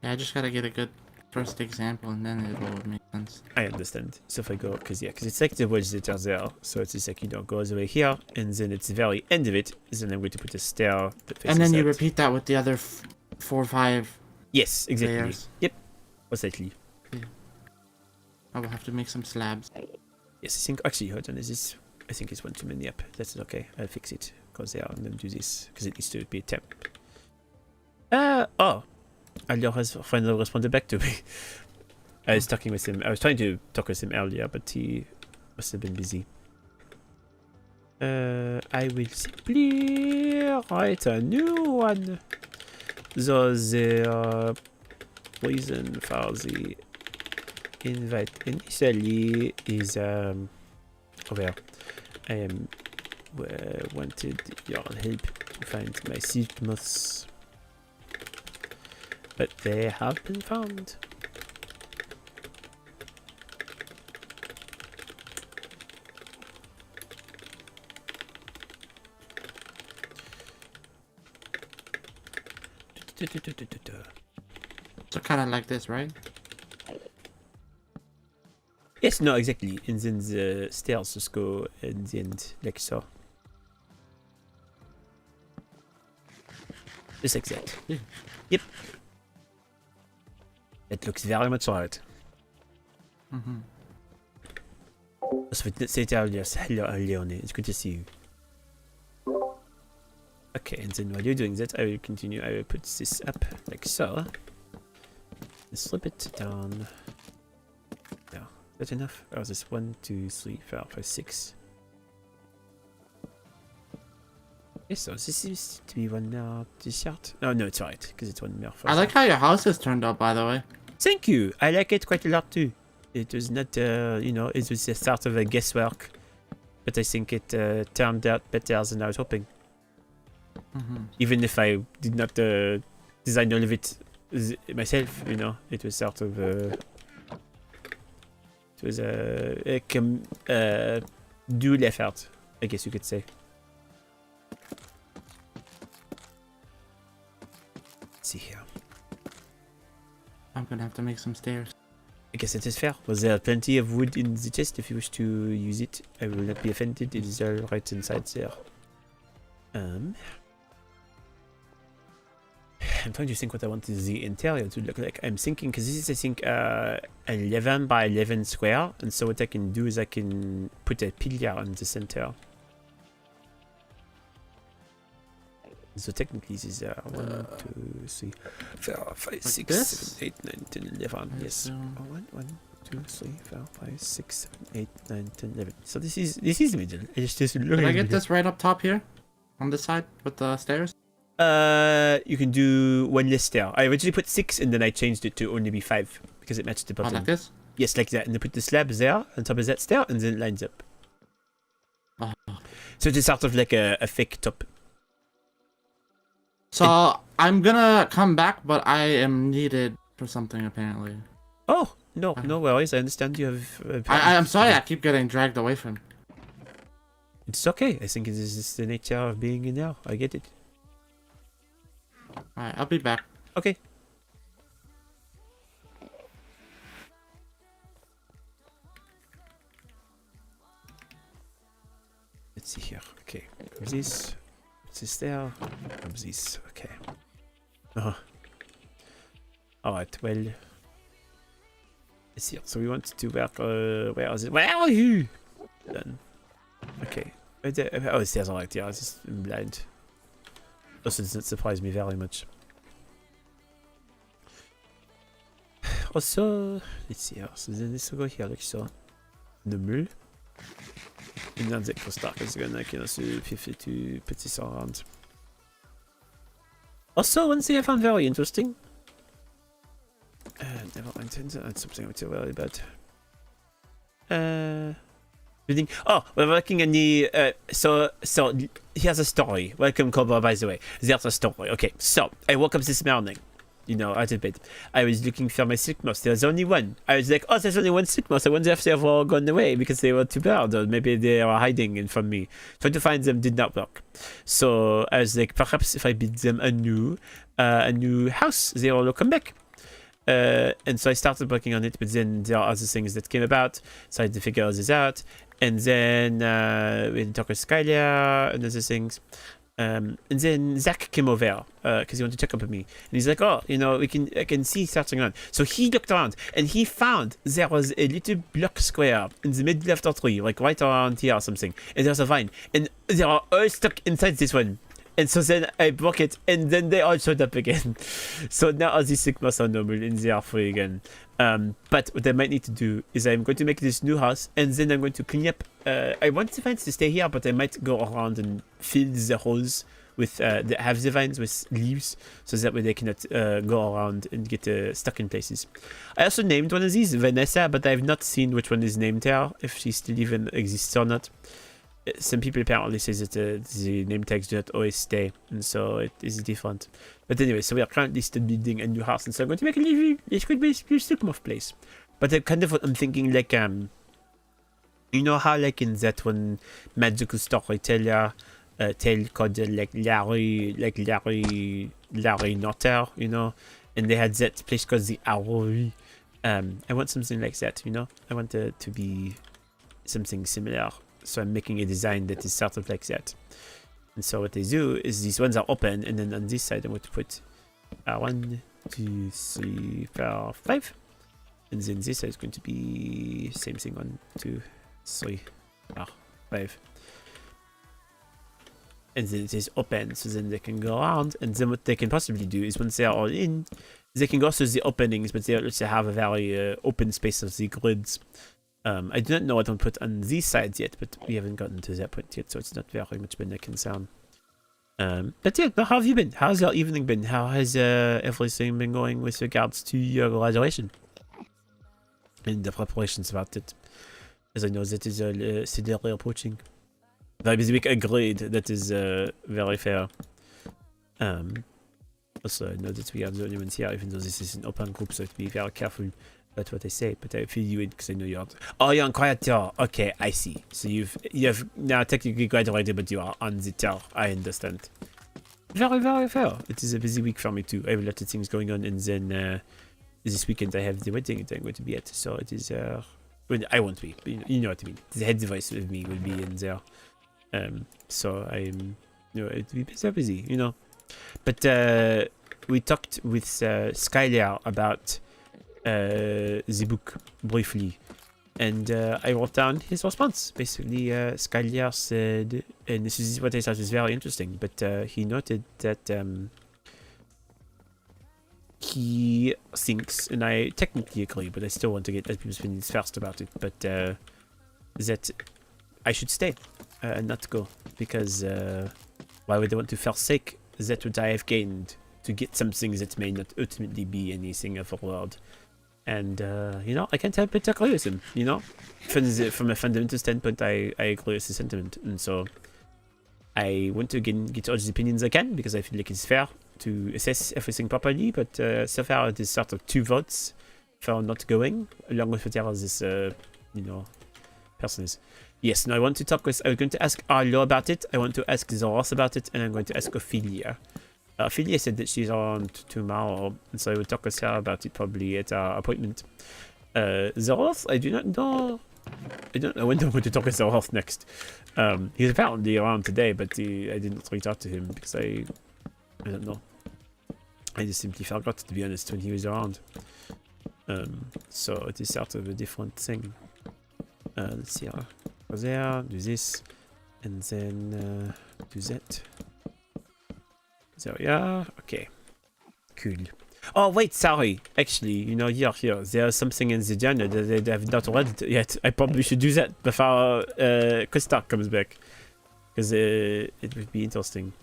yeah, I just gotta get a good first example, and then it will make sense. I understand. So if I go, because it's like the walls that are there, so it's just like, go all the way here, and then it's the very end of it, then I'm going to put a stair that faces And then you out. repeat that with the other 4 or 5 Yes, exactly. layers. Yep, exactly. I will have to make some slabs. Yes, I think, actually, hold on, I think it's one too many up. That's okay, I'll fix it, because I'm going to do this, because it needs to be a temp. Oh, Alio has finally responded back to me. I was talking with him, I was trying to talk with him earlier, but he must have been busy. I will simply write a new one. So the reason for the invite initially is over. I wanted your help to find my seed moths, but they have been found. So kind of like this, right? Yes, no, exactly. And then the stairs just go at the end, like so. Just like that. Yeah. Yep. It looks very much right. Mm-hmm. So say to Alias, hello Leone, it's good to see you. Okay, and then while you're doing that, I will continue. I will put this up like so. Slip it down. No, is that enough? Oh, this 1, 2, 3, 4, 5, 6. Yes, so this seems to be one more t-shirt. Oh no, it's alright, because it's one more. I like how your house is turned out, by the way. Thank you. I like it quite a lot too. It was not, it was the start of a guesswork, but I think it turned out better than I was hoping. Mm-hmm. Even if I did not design all of it myself, it was sort of it was a dual effort, I guess you could say. Let's see here. I'm gonna have to make some stairs. I guess it is fair. Was there plenty of wood in the chest if you wish to use it? I will not be offended. It is all right inside there. I'm trying to think what I want the interior to look like. I'm thinking, because this is, I think, 11 by 11 square, and so what I can do is I can put a pillar in the center. So technically this is 1, 2, 3, 4, 5, 6, this? 7, 8, 9, 10, 11. Yes. assume. 1, 2, 3, 4, 5, 6, 7, 8, 9, 10, 11. So this is the middle. Just look Can at I the get middle. this right up top here? On this side with the stairs? You can do one less stair. I originally put 6 and then I changed it to only be 5 because it matched the Oh, bottom. like this? Yes, like that. And then put the slab there on top of that stair and then it lines up. Oh. So it's sort of like a fake top. So I'm gonna come back, but I am needed for something apparently. Oh, no worries. I understand you have... I'm sorry, I keep getting dragged away from. It's okay. I think it is just the nature of being in there. I get it. Alright, I'll be back. Okay. Let's see here. Okay. This is there. This. Okay. Alright, well. Let's see. So we want to work. Where is it? Where are you? Done. Okay. Oh, it's there. Alright, yeah, it's just blind. Also, doesn't surprise me very much. Also, let's see here. So then this will go here, like so. Nummer. Innan det extra starka så kan jag kunna se 52 put this around. Also, one thing I found very interesting. Never mind, that's something I'm too worried about. Oh, we're working on the. So here's a story. Welcome, Cobra, by the way. There's a story. Okay, so I woke up this morning. You know, out of bed. I was looking for my sick mouse. There was only one. I was like, oh, there's only one sick mouse. I wonder if they've all gone away because they were too bad, or maybe they are hiding from me. Trying to find them did not work. So I was like, perhaps if I build them a new house, they all will come back. And so I started working on it, but then there are other things that came about, so I had to figure this out. And then we had to talk with Skylar and other things. And then Zach came over because he wanted to check up on me, and he's like, "Oh, you know, I can see something on." So he looked around and he found there was a little block square in the middle of the tree, like right around here or something, and there's a vine, and they are all stuck inside this one. And so then I broke it, and then they all showed up again. So now all these sigmas are normal and they are free again. But what I might need to do is I'm going to make this new house, and then I'm going to clean up. I want the vines to stay here, but I might go around and fill the holes with have the vines with leaves, so that way they cannot go around and get stuck in places. I also named one of these Vanessa, but I have not seen which one is named her, if she still even exists or not. Some people apparently say that the name tags do not always stay, and so it is different. But anyway, so we are currently still building a new house, and so I'm going to make a little Sukmov place. But I'm thinking like, you know how like in that one magical storyteller tale called like Larry Notter, you know, and they had that place called the Arrowy. I want something like that, you know. I want it to be something similar. So I'm making a design that is sort of like that. And so what they do is these ones are open, and then on this side I'm going to put 1, 2, 3, 4, 5. And then this side is going to be same thing, 1, 2, 3, 4, 5. And then it is open, so then they can go around, and then what they can possibly do is once they are all in, they can go through the openings, but they also have a very open space of the grids. I do not know what I'm put on these sides yet, but we haven't gotten to that point yet, so it's not very much been a concern. But yeah, how have you been? How's your evening been? How has everything been going with regards to your graduation? And the preparations about it? As I know that is steadily approaching. Very busy week, agreed, that is very fair. Also, I know that we are the only ones here, even though this is an open group, so I have to be very careful. That's what I say, but I feel you in because I know you're. Oh, you're on quiet tour. Okay, I see. So you've now technically graduated, but you are on the tour. I understand. Very, very fair. It is a busy week for me too. I have a lot of things going on, and then this weekend I have the wedding that I'm going to be at. So it is. Well, I won't be. But you know what I mean. The head device with me will be in there. So I'm. You know, it'll be so busy. You know. But we talked with Skylar about the book briefly, and I wrote down his response. Basically, Skylar said, and this is what I thought was very interesting, but he noted that he thinks, and I technically agree, but I still want to get people's opinions first about it, but that I should stay and not go, because why would I want to forsake that what I have gained to get something that may not ultimately be anything of a world? And, you know, I can't help but agree with him, you know? From a fundamental standpoint, I agree with the sentiment. And so I want to again get all the opinions I can, because I feel like it's fair to assess everything properly. But so far, it is sort of 2 votes for not going, along with whatever this, you know, person is. Yes, now I want to talk with... I'm going to ask Arlo about it. I want to ask Zoros about it. And I'm going to ask Ophelia. Ophelia said that she's on tomorrow, and so I will talk with her about it probably at our appointment. Zoroth, I do not know. I don't know when I'm going to talk with Zoroth next. He's apparently around today, but I didn't reach out to him because I don't know. I just simply forgot, to be honest, when he was around. So it is sort of a different thing. Let's see. Go there, do this, and then do that. There we are. Okay. Cool. Oh, wait, sorry. Actually, you know, here. There's something in the journal that I have not read yet. I probably should do that before Costa comes back. Because it would be interesting.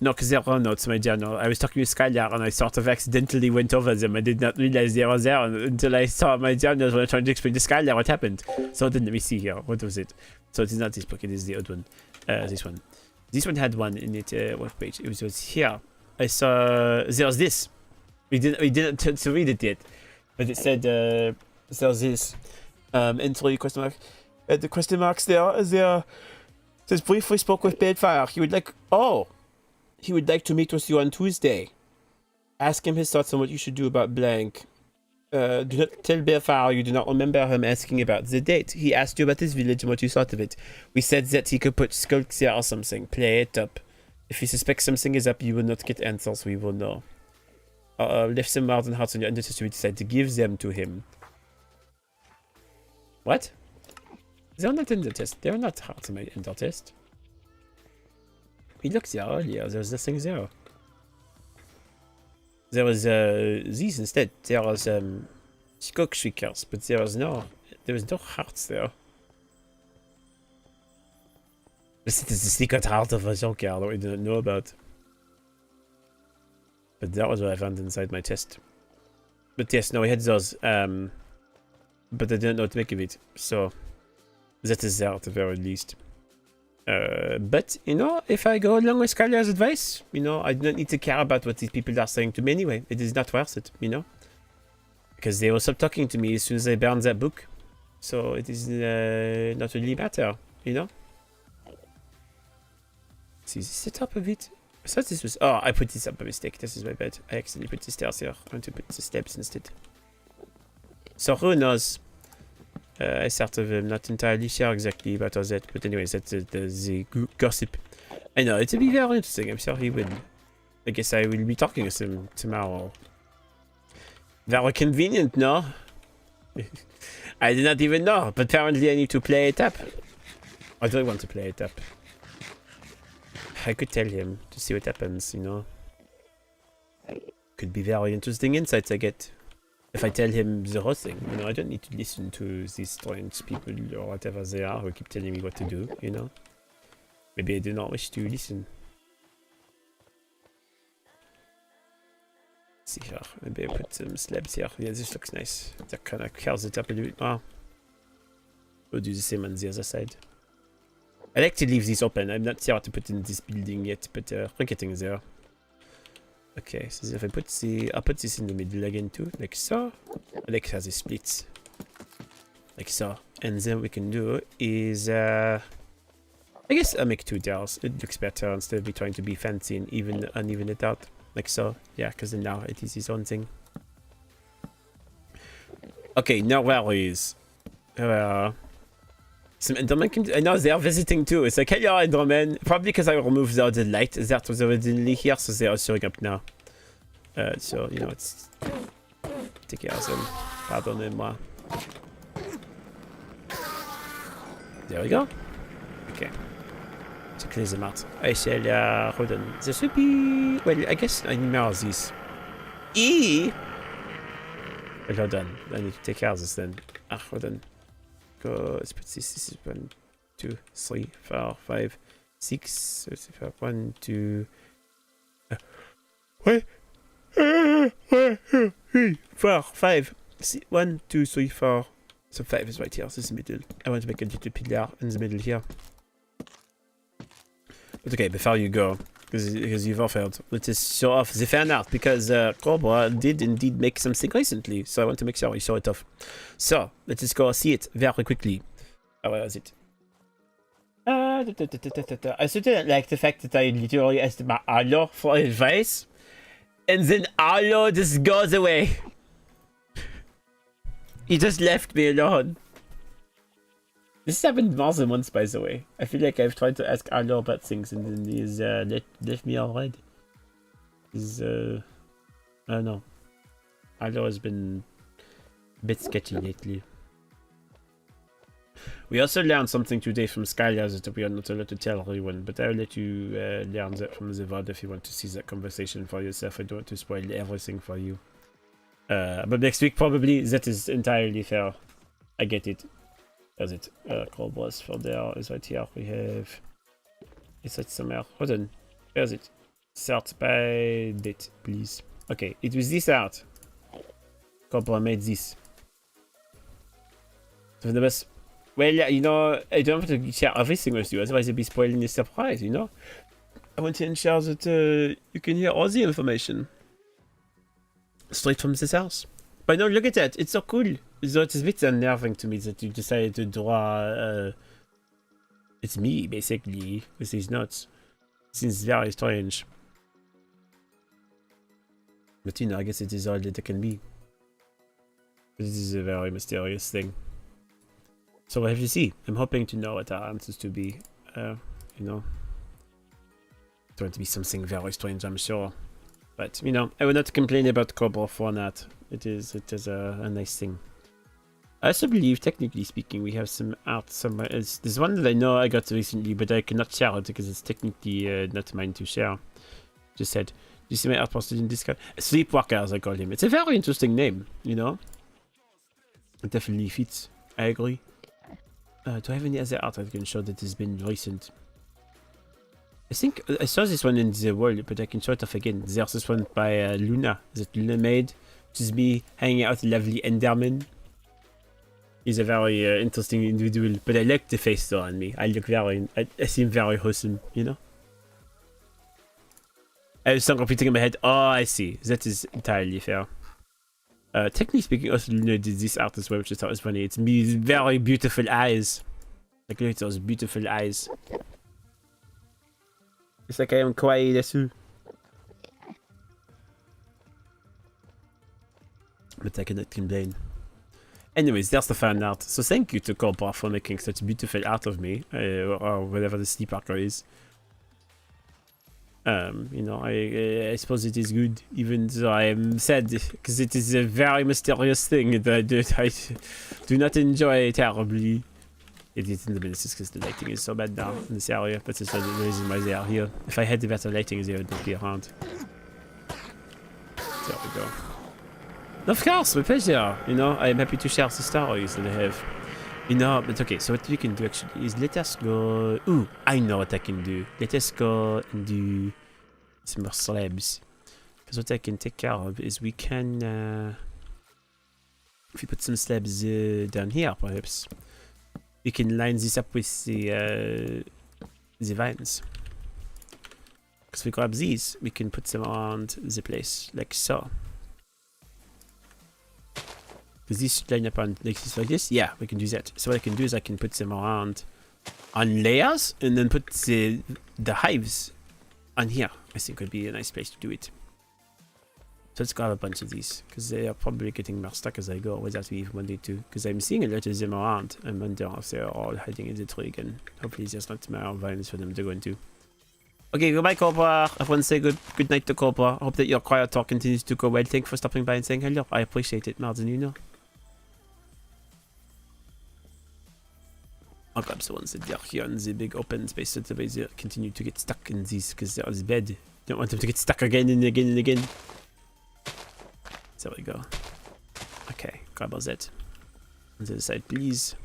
No, because there are notes in my journal. I was talking with Skylar and I sort of accidentally went over them. I did not realize they were there until I saw my journals when I tried to explain to Skylar what happened. So then let me see here. What was it? So it is not this book, it is the other one. This one. This one had one in it. What page? It was here. I saw there's this. We didn't to read it yet. But it said there's this. Entry question mark. The question marks there says briefly spoke with Bedfire. He would like to meet with you on Tuesday. Ask him his thoughts on what you should do about blank. Do not tell Bedfire you do not remember him asking about the date. He asked you about his village and what you thought of it. We said that he could put skulks here or something. Play it up. If you suspect something is up, you will not get answers. We will know. Left some words and hearts on your under test. We decide to give them to him. What? They're not in the test. They're not hearts on my ender test. We looked there earlier. There was nothing there. There was these instead. There was skunk shriekers, but there was no hearts there. This is the secret heart of a junkyard that we didn't know about. But that was what I found inside my chest. But yes, no, we had those. But I didn't know what to make of it. So that is there at the very least. But, you know, if I go along with Skylar's advice, you know, I don't need to care about what these people are saying to me anyway. It is not worth it, you know. Because they will stop talking to me as soon as I burn that book. So it is not really matter, you know. See, this is the top of it. I thought this was... Oh, I put this up by mistake. This is my bad. I accidentally put the stairs here. I want to put the steps instead. So who knows? I sort of am not entirely sure exactly about all that. But anyways, that's the gossip. I know, it'll be very interesting. I'm sure he will. I guess I will be talking with him tomorrow. Very convenient, no? I did not even know. But apparently I need to play it up. I don't want to play it up. I could tell him to see what happens, you know. Could be very interesting insights I get. If I tell him the whole thing, you know, I don't need to listen to these strange people or whatever they are who keep telling me what to do, you know. Maybe I do not wish to listen. Let's see here, maybe I put some slabs here. Yeah, this looks nice. That kind of curls it up a little bit more. We'll do the same on the other side. I like to leave these open. I'm not sure what to put in this building yet, but we're getting there. Okay, so if I put I'll put this in the middle again too, like so. I like how this splits. Like so. And then what we can do is, I guess I'll make 2 doors. It looks better instead of me trying to be fancy and uneven it out. Like so. Yeah, because then now it is its own thing. Okay, now where is... some Endermen I know they are visiting too. It's like, hello Endermen. Probably because I removed the light that was originally here, so they are showing up now. So, you know, it's... Take care of them. Pardonnez-moi. There we go. Okay. To clear them out. I shall, hold on. There should be... Well, I guess I need more of these. Well, hold on. I need to take care of this then. Hold on. Go, let's put this is 1, 2, 3, 4, 5, 6. Let's see, 1, 2. Wait. 4, 5. 1, 2, 3, 4. So 5 is right here. This is the middle. I want to make a little pillar in the middle here. But okay, before you go, because you've offered, let's show off the fan art, because Cobra did indeed make something recently, so I want to make sure we show it off. So, let's just go see it very quickly. Oh, where is it? I still didn't like the fact that I literally asked my Arlo for advice, and then Arlo just goes away. He just left me alone. This happened more than once, by the way. I feel like I've tried to ask Arlo about things and then he's left me already. He's, I don't know. Arlo has been a bit sketchy lately. We also learned something today from Skylar that we are not allowed to tell everyone, but I'll let you learn that from the VOD if you want to see that conversation for yourself. I don't want to spoil everything for you. But next week, probably, that is entirely fair. I get it. Does it? Cobras for there is right here. We have... Is that somewhere? Hold on. Where is it? Sort by date, please. Okay, it was this art. Cobra made this. So the best. Well, yeah, you know, I don't have to share everything with you, otherwise I'd be spoiling the surprise, you know? I want to ensure that you can hear all the information. Straight from this house. But no, look at that, it's so cool. So it's a bit unnerving to me that you decided to draw... it's me, basically, with these notes. Seems very strange. But you know, I guess it is all that it can be. This is a very mysterious thing. So we'll have to see. I'm hoping to know what our answers to be. You know. It's going to be something very strange, I'm sure. But, you know, I will not complain about Cobra for that. It is a nice thing. I also believe, technically speaking, we have some art somewhere. There's one that I know I got recently, but I cannot share it because it's technically not mine to share. Just said, do you see my art posted in Discord? Sleepwalker, as I call him. It's a very interesting name, you know? It definitely fits. I agree. Do I have any other art I can show that has been recent? I think I saw this one in the world, but I can show it off again. There's this one by Luna that Luna made, which is me hanging out with lovely Enderman. He's a very interesting individual, but I like the face though on me. I seem very wholesome, you know? I was repeating in my head, oh, I see. That is entirely fair. Technically speaking, also Luna did this art as well, which I thought was funny. It's me with very beautiful eyes. Like, look at those beautiful eyes. It's like I am kawaii desu. But I cannot complain. Anyways, there's the fan art. So thank you to Cobra for making such beautiful art of me, or whatever the sleepwalker is. You know, I suppose it is good, even though I am sad, because it is a very mysterious thing that I do not enjoy terribly. It is in the business because the lighting is so bad now in this area, but it's the reason why they are here. If I had the better lighting, they would not be around. There we go. Of course, with pleasure. You know, I am happy to share the stories that I have. You know, but okay, so what we can do actually is let us go... Ooh, I know what I can do. Let us go and do some more slabs. Because what I can take care of is we can... if we put some slabs down here, perhaps, we can line this up with the vines. Because we grab these, we can put them around the place, like so. Does this line up on like this? Yeah, we can do that. So what I can do is I can put them around on layers and then put the hives on here. I think would be a nice place to do it. So let's grab a bunch of these because they are probably getting more stuck as I go without me even wanting to. Because I'm seeing a lot of them around. I wonder if they're all hiding in the tree again. Hopefully there's not more vines for them to go into. Okay, goodbye Cobra. Everyone say good night to Cobra. I hope that your quiet talk continues to go well. Thank you for stopping by and saying hello. I appreciate it more than you know. I'll grab the ones that are here in the big open space so that they continue to get stuck in these because they're as bad. Don't want them to get stuck again and again and again. There we go. Okay, grab all that. On the other side, please.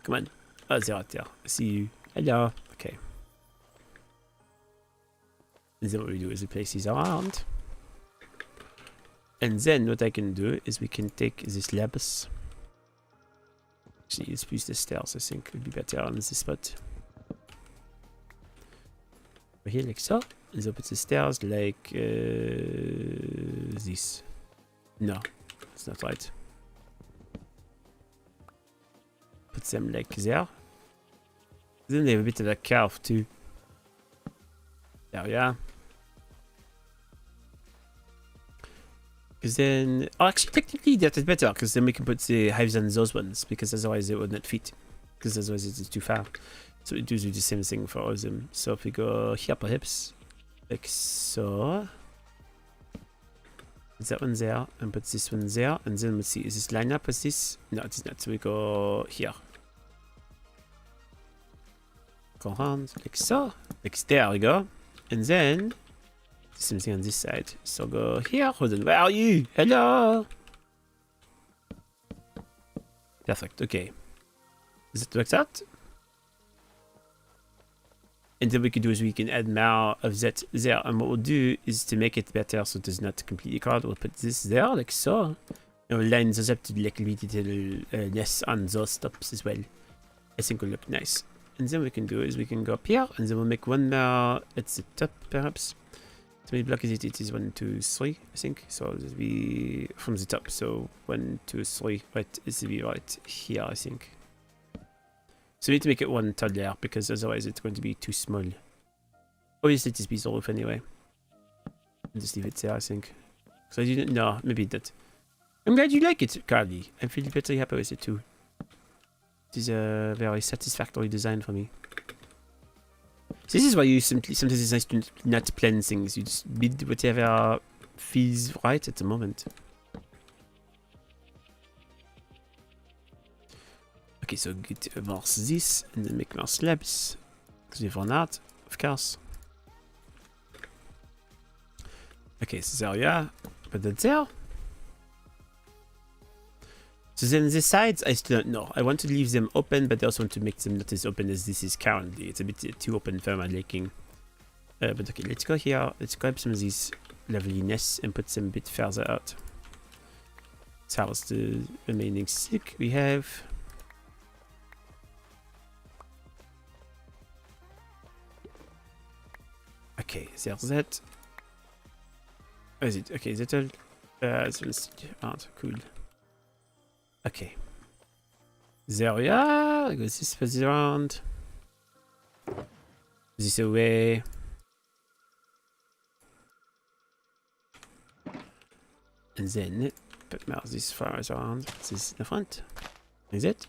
Come on. Oh, they're out there. I see you. Hello. Okay. And then what we do is we place these around. And then what I can do is we can take this slabs. Actually, let's use the stairs, I think would be better on this spot. Over here, like so. And then put the stairs like this. No, it's not right. Put them like there. Then they have a bit of a curve too. There we are. Because then, oh, actually, technically that is better because then we can put the hives on those ones because otherwise they would not fit. Because otherwise it is too far. So we do the same thing for all of them. So if we go here, perhaps, like so. Put that one there and put this one there, and then let's see, is this line up with this? No, it is not. So we go here. Go around like so. Like there we go. And then same thing on this side. So go here. Hold on. Where are you? Hello. Perfect. Okay. Does it work out? And then we can do is we can add more of that there. And what we'll do is to make it better so it does not completely crowd, we'll put this there like so. And we'll line those up to like little nest on those stops as well. I think will look nice. And then what we can do is we can go up here and then we'll make one more at the top perhaps. So many blocks is it? It is 1, 2, 3, I think. So this will be from the top. So 1, 2, 3. Right, this will be right here, I think. So we need to make it one tall layer because otherwise it's going to be too small. Obviously this piece of roof anyway. I'll just leave it there, I think. So I didn't know, maybe that. I'm glad you like it, Carly. I'm feeling pretty happy with it too. It is a very satisfactory design for me. So this is why you sometimes it's nice to not plan things. You just build whatever feels right at the moment. Okay, so get more this and then make more slabs. Because we've run out, of course. Okay, so there we are. Put that there. So then the sides, I still don't know. I want to leave them open, but I also want to make them not as open as this is currently. It's a bit too open for my liking. But okay, let's go here. Let's grab some of these lovely nests and put them a bit further out. So how's the remaining stick we have? Okay, there's that. Oh, is it? Okay, is that all? It's cool. Okay. There we are. I go this fuzzy around. This away. And then put more of these flowers around. This in the front. Is it?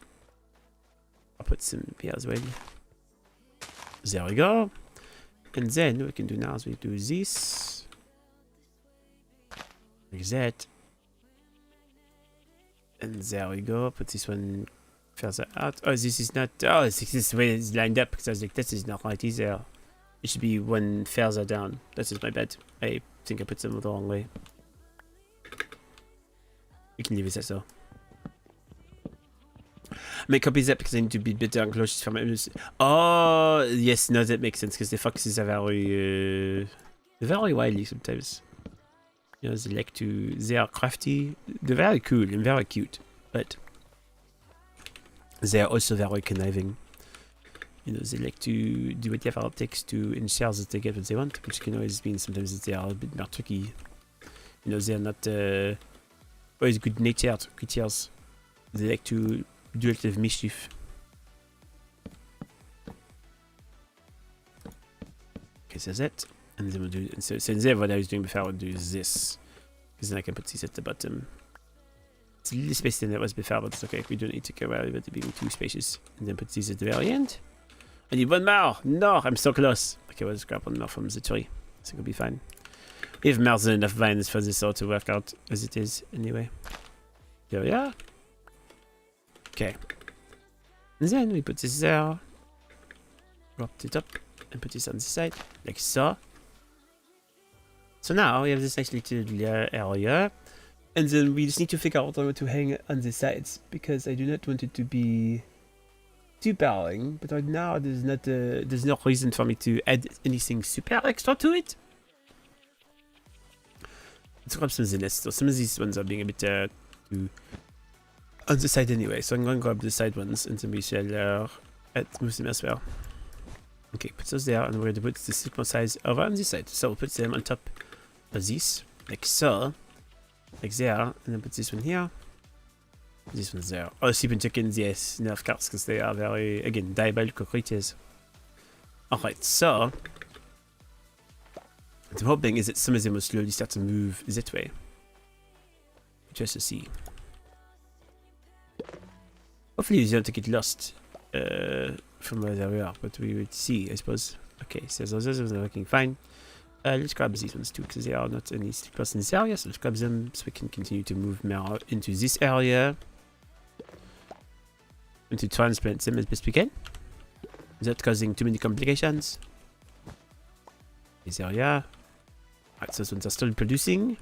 I'll put some here as well. There we go. And then what we can do now is we do this. Like that. And there we go. Put this one further out. Oh, this is not. Oh, this is the way it's lined up because I was like, this is not right either. It should be one further down. That is my bad. I think I put them the wrong way. You can leave it as so. Make copies that because I need to be better and close from my. Oh, yes, no, that makes sense because the foxes are very wily sometimes. You know, they like to. They are crafty. They're very cool and very cute, but they are also very conniving. You know, they like to do whatever it takes to ensure that they get what they want, which can always mean sometimes that they are a bit more tricky. You know, they are not always good-natured creatures. They like to do a lot of mischief. Okay, so that's it. And then we'll do, so instead what I was doing before, I would do this. Because then I can put these at the bottom. It's a little space than it was before, but it's okay. We don't need to go worry about it being too spacious. And then put these at the very end. I need one more! No, I'm so close! Okay, we'll just grab one more from the tree. I think it'll be fine. We have more than enough vines for this all to work out as it is, anyway. There we are. Okay. And then we put this there. Drop it up and put this on this side, like so. So now we have this nice little area. And then we just need to figure out what to hang on the sides, because I do not want it to be too boring. But right now there's no reason for me to add anything super extra to it. Let's grab some of the nests. So some of these ones are being a bit too on the side anyway. So I'm going to grab the side ones and then we shall move them as well. Okay, put those there, and we're going to put the sigma size over on this side. So we'll put them on top of this, like so. Like there, and then put this one here. This one's there. Oh, sleeping chickens, yes, no, of course, because they are very, again, diabolical creatures. Alright, so what I'm hoping is that some of them will slowly start to move that way. Just to see. Hopefully they don't get lost from where they are, but we would see, I suppose. Okay, so those ones are working fine. Let's grab these ones too, because they are not any stickers in this area, so let's grab them so we can continue to move more into this area. And to transplant them as best we can, without causing too many complications. This area. Alright, so those ones are still producing.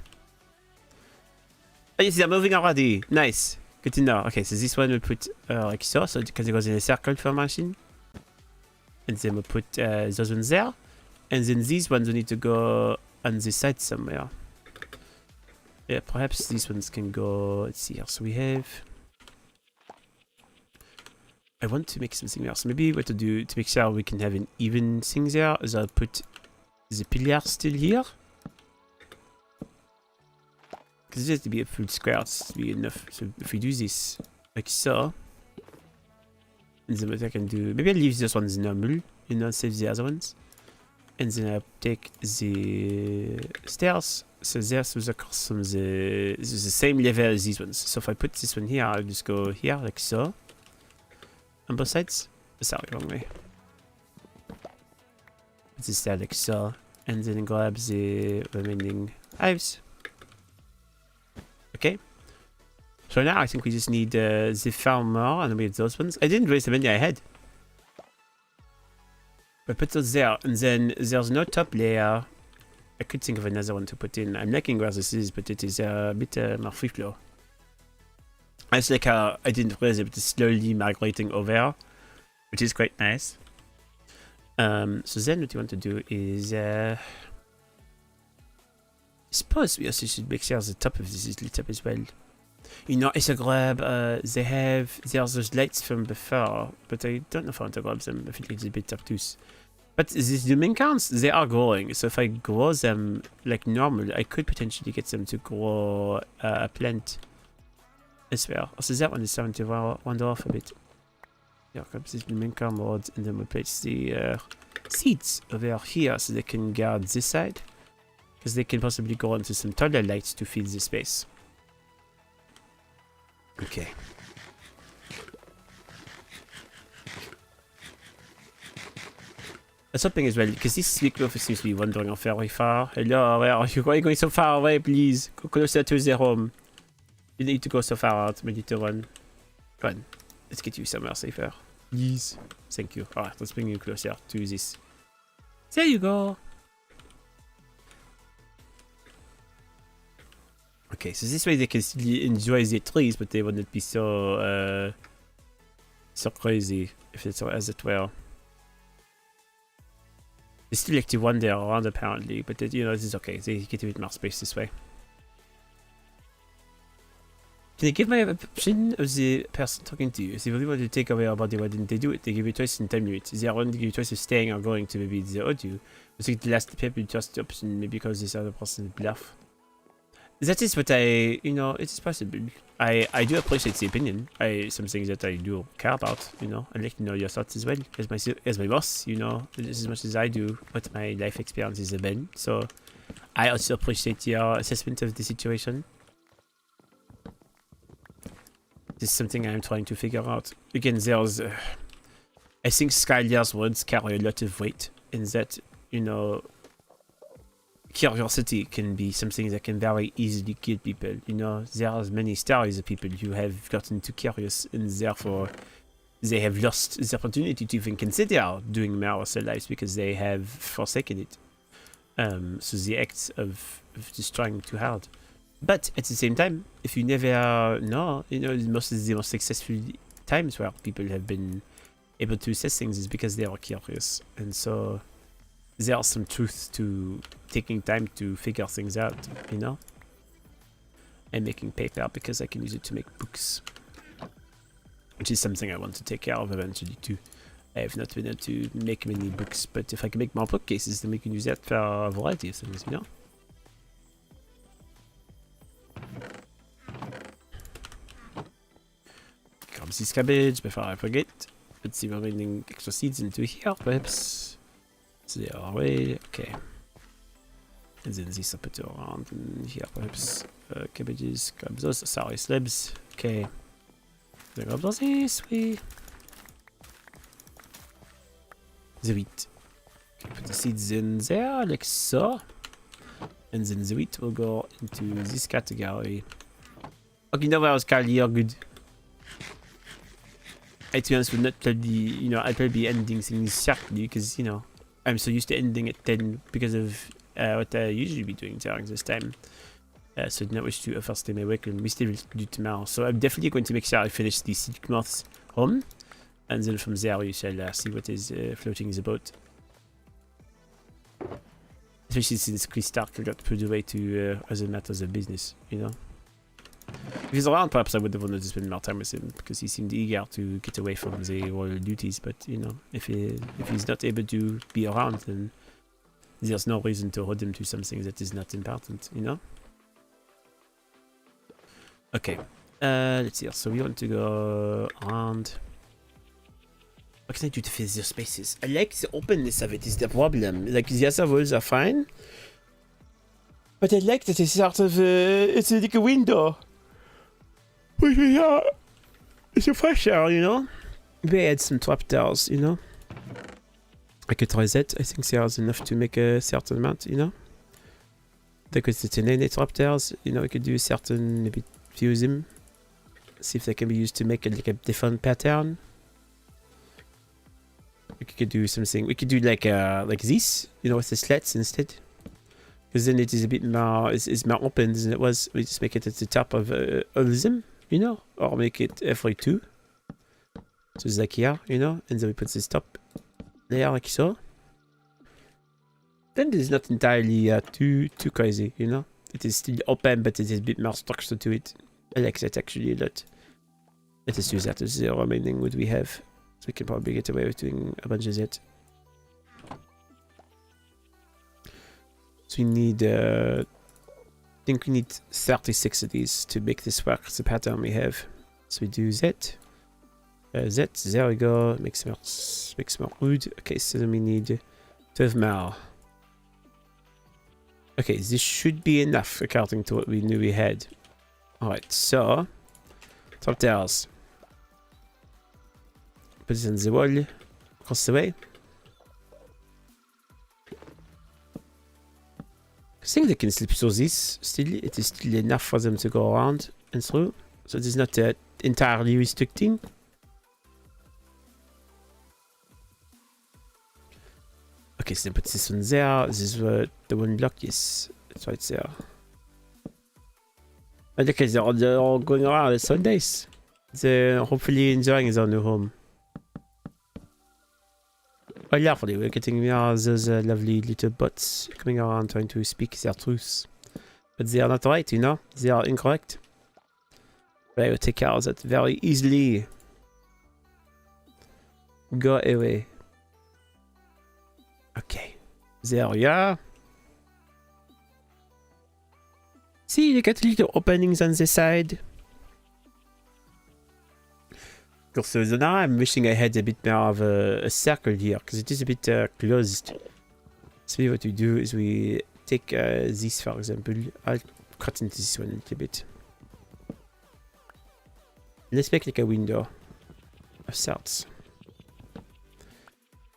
Oh yes, they're moving already! Nice! Good to know. Okay, so this one we'll put like so because it goes in a circle formation. And then we'll put those ones there. And then these ones will need to go on the side somewhere. Yeah, perhaps these ones can go. Let's see here. So we have. I want to make something else. Maybe what to do to make sure we can have an even thing there is I'll put the pillar still here. Because it has to be a full square to be enough. So if we do this like so, and then what I can do, maybe I'll leave this ones normal, you know, save the other ones. And then I'll take the stairs. So there's across from the same level as these ones. So if I put this one here, I'll just go here like so. On both sides. Sorry, wrong way. Put this there like so. And then grab the remaining hives. Okay. So now I think we just need the farmer and we have those ones. I didn't raise the many I had. But put those there, and then there's no top layer. I could think of another one to put in. I'm liking where this is, but it is a bit more free flow. It's like how I didn't realize it, but it's slowly migrating over, which is quite nice. So then what you want to do is, I suppose we also should make sure the top of this is lit up as well. You know, it's a grab, there's those lights from before, but I don't know if I want to grab them. I feel like it's a bit obtuse. But these main counts, they are growing, so if I grow them like normal, I could potentially get them to grow a plant as well. Also, that one is starting to wander off a bit. Yeah, grab this main count board, and then we'll place the seeds over here so they can guard this side, because they can possibly go into some taller lights to feed the space. Okay. That's something as well, because this sweet wolf seems to be wandering off very far. Hello, where are you going so far away, please? Go closer to the home. You need to go so far out, we need to run. Go on, let's get you somewhere safer. Please. Thank you. Alright, let's bring you closer to this. There you go. Okay, so this way they can still enjoy the trees, but they wouldn't be so so crazy if it's as it were. They still like to wander around apparently, but you know, this is okay. They get a bit more space this way. Can they give my option of the person talking to you? If they really want to take away our body, why didn't they do it? They give you a choice in time limit. They are only give you a choice of staying or going to maybe the audio. I think the last people just the option, maybe because this other person bluff. That is what I, you know, it is possible. I do appreciate the opinion. Something that I do care about, you know. I'd like to know your thoughts as well, as my boss, you know, just as much as I do what my life experiences have been. So I also appreciate your assessment of the situation. This is something I'm trying to figure out. Again, there's, I think Skylar's words carry a lot of weight in that, you know, curiosity can be something that can very easily kill people. You know, there are many stories of people who have gotten too curious and therefore they have lost the opportunity to even consider doing more of their lives because they have forsaken it. So the act of just trying too hard. But at the same time, if you never know, you know, most of the most successful times where people have been able to assess things is because they are curious. And so there's some truth to taking time to figure things out, you know? And making paper because I can use it to make books. Which is something I want to take care of eventually too. I have not been able to make many books, but if I can make more bookcases, then we can use that for a variety of things, you know? Grab this cabbage before I forget. Put the remaining extra seeds into here, perhaps. So they are away, okay. And then this I put it around in here, perhaps. Cabbages, grab those, sorry, slabs, okay. Then grab those this way. The wheat. Okay, put the seeds in there, like so. And then the wheat will go into this category. Okay, now I was Carly, you're good. I, to be honest, will not probably, you know, I'll probably be ending things sharply because, you know, I'm so used to ending at 10 because of what I usually be doing during this time. So I do not wish to overstay my work and we still do tomorrow. So I'm definitely going to make sure I finish the silk moth's home. And then from there you shall see what is floating the boat. Especially since Chris Stark got pulled away to other matters of business, you know. If he's around, perhaps I would have wanted to spend more time with him because he seemed eager to get away from the royal duties. But you know, if he's not able to be around, then there's no reason to hold him to something that is not important, you know. Okay, let's see. So we want to go around. What can I do to fill the spaces? I like the openness of it is the problem. Like the other walls are fine, but I like that it's sort of it's like a window. It's a fresh air, you know. Maybe I add some trapdoors, you know. I could try that. I think there's enough to make a certain amount, you know. Because it's an innate trapdoors, you know. I could do a certain, maybe fuse them. See if they can be used to make like a different pattern. We could do something. We could do like this, you know, with the slats instead. Because then it is a bit more, it's more open than it was. We just make it at the top of them, you know, or make it every two. So it's like here, you know, and then we put this top layer like so. Then it's not entirely too crazy, you know. It is still open, but it is a bit more structure to it. I like that actually a lot. Let us use that as the remaining wood we have. So we can probably get away with doing a bunch of that. So we need, I think we need 36 of these to make this work. It's the pattern we have. So we do that. There we go. Makes more wood. Okay, so then we need 12 more. Okay, this should be enough according to what we knew we had. Alright, so top tiles. Put it on the wall across the way. I think they can sleep through this still. It is still enough for them to go around and through. So it is not entirely restricting. Okay, so then put this one there. This is the one block. Yes, that's right there. And okay, they're all going around. It's so nice. They're hopefully enjoying their new home. Oh, lovely. We're getting those lovely little bots coming around trying to speak their truths. But they are not right, you know? They are incorrect. But I will take care of that very easily. Go away. Okay. There we are. See, you got little openings on the side. So now I'm wishing I had a bit more of a circle here, because it is a bit closed. So what we do is we take this, for example. I'll cut into this one a little bit. Let's make like a window of sorts.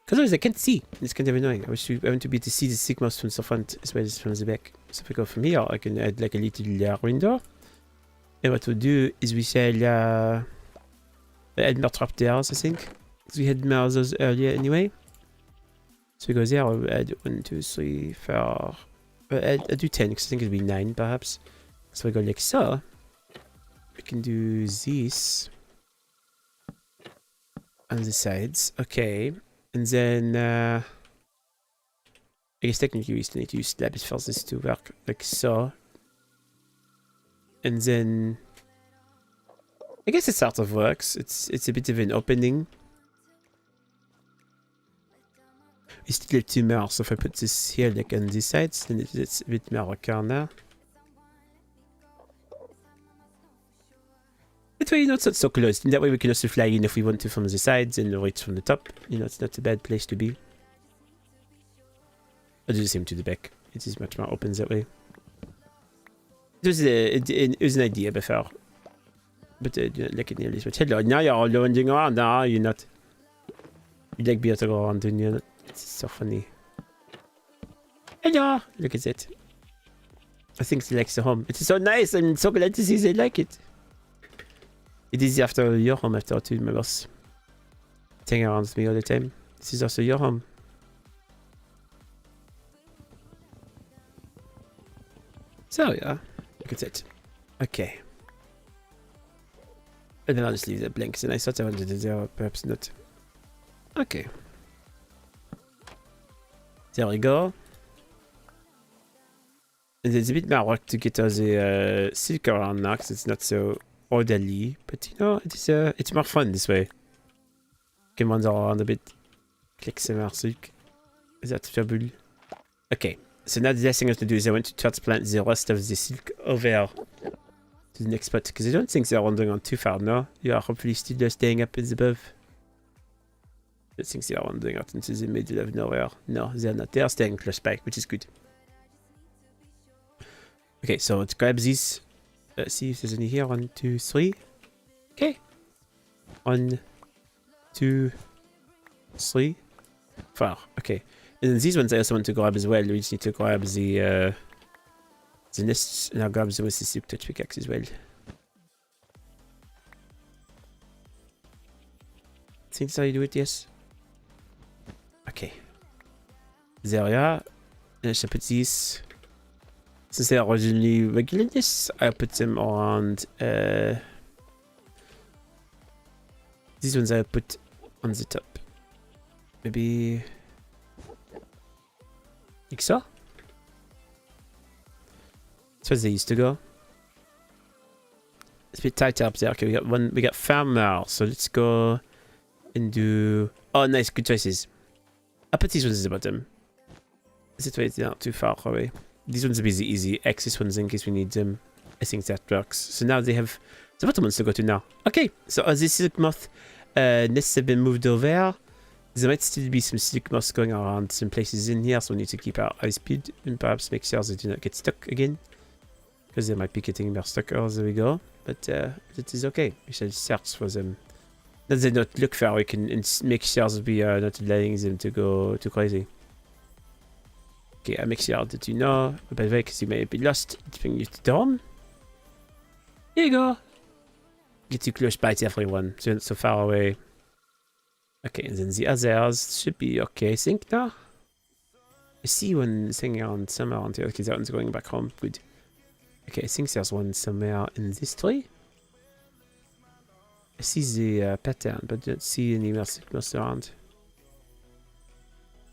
Because otherwise I can't see. It's kind of annoying. I want to be able to see the sigmas from the front as well as from the back. So if I go from here, I can add like a little window. And what we'll do is we shall add more trapdoors, I think. Because we had more of those earlier anyway. So we go there, we'll add 1, 2, 3, 4. I'll do 10 because I think it'll be 9 perhaps. So we go like so. We can do this on the sides. Okay. And then, I guess technically we still need to use slabs for this to work, like so. And then, I guess it sort of works. It's a bit of an opening. We still have 2 more, so if I put this here, like on this side, then it's a bit more a corner. That way, you know, it's not so close. In that way, we can also fly in if we want to from the sides and reach from the top. You know, it's not a bad place to be. I'll do the same to the back. It is much more open that way. It was an idea before. But like it nearly switched. Hello, now you're all wandering around. No, you're not. You like beer to go around, don't you? It's so funny. Hello! Look at it. I think she likes the home. It is so nice. I'm so glad to see they like it. It is after your home after two members. Hang around with me all the time. This is also your home. So yeah, look at it. Okay. And then I'll just leave that blank. And I thought I wanted to zero, perhaps not. Okay. There we go. And it's a bit more work to get all the silk around now because it's not so orderly. But you know, it's more fun this way. You can wander around a bit. Click some more silk. Is that trouble? Okay. So now the last thing I have to do is I want to transplant the rest of the silk over to the next spot. Because I don't think they're wandering on too far, no? You are hopefully still staying up in the above. I think they are wandering out into the middle of nowhere. No, they're not. They are staying close by, which is good. Okay, so let's grab these. Let's see if there's any here. 1, 2, 3. Okay. 1, 2, 3, 4. Okay. And then these ones I also want to grab as well. We just need to grab the nests, and I'll grab them with the silk touch pickaxe as well. I think that's how you do it, yes. Okay. There we are. And I shall put these. Since they are originally regularness, I'll put them around. These ones I'll put on the top. Maybe. Like so? That's where they used to go. It's a bit tighter up there. Okay, we got farmer. So let's go and do. Oh, nice, good choices. I'll put these ones at the bottom. Is it way it's not too far away? These ones will be the easy access ones in case we need them. I think that works. So now they have the bottom ones to go to now. Okay, so as the silk moth nests have been moved over, there might still be some silk moths going around some places in here, so we need to keep our eyes peeled and perhaps make sure they do not get stuck again. Because they might be getting more stuck. Oh, there we go. But it is okay. We shall search for them. That they not look far, we can make sure that we are not allowing them to go too crazy. Okay, I make sure that you know. By the way, because you may be lost, it's bringing you to the home. Here you go. Get you close by to everyone, so you're not so far away. Okay, and then the others should be okay, I think, now. I see one thing around somewhere around here. Okay, that one's going back home. Good. Okay, I think there's one somewhere in this tree. I see the pattern, but don't see any most around.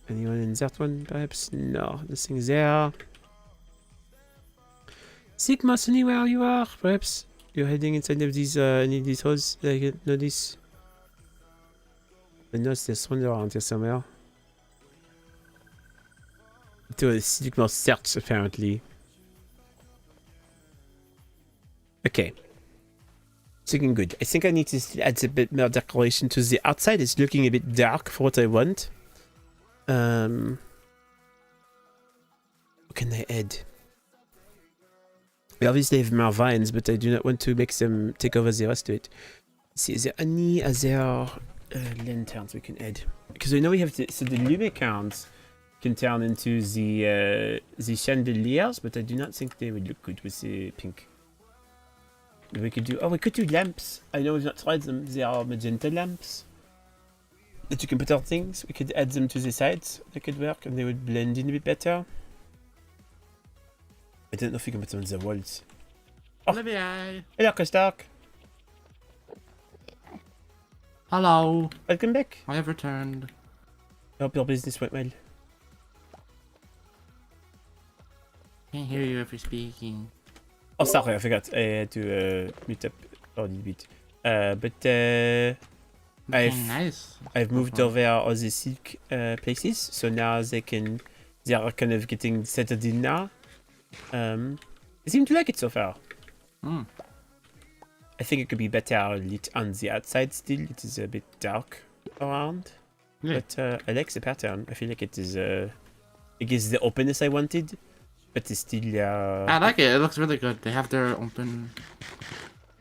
Anyone in that one, perhaps? No, nothing there. Sigmas, anywhere you are, perhaps? You're heading inside of these, any of these holes that I can notice. I know there's one around here somewhere. Do a Sigma search, apparently. Okay. It's looking good. I think I need to add a bit more decoration to the outside. It's looking a bit dark for what I want. What can I add? We obviously have more vines, but I do not want to make them take over the rest of it. Let's see, is there any other lanterns we can add? Because I know we have the lumicons can turn into the chandeliers, but I do not think they would look good with the pink. We could do. Oh, we could do lamps. I know we've not tried them. They are magenta lamps that you can put on things. We could add them to the sides. They could work, and they would blend in a bit better. I don't know if you can put them on the walls. Oh. Olivier. Hello, Christark. Hello. Welcome back. I have returned. I hope your business went well. Can't hear you if you're speaking. Oh, sorry, I forgot. I had to meet up a little bit. I've moved over all the silk places, so now they are kind of getting settled in now. They seem to like it so far. Mm. I think it could be better lit on the outside still. It is a bit dark around. Yeah. But I like the pattern. I feel like it is it gives the openness I wanted. But it's still I like it. It looks really good. They have their open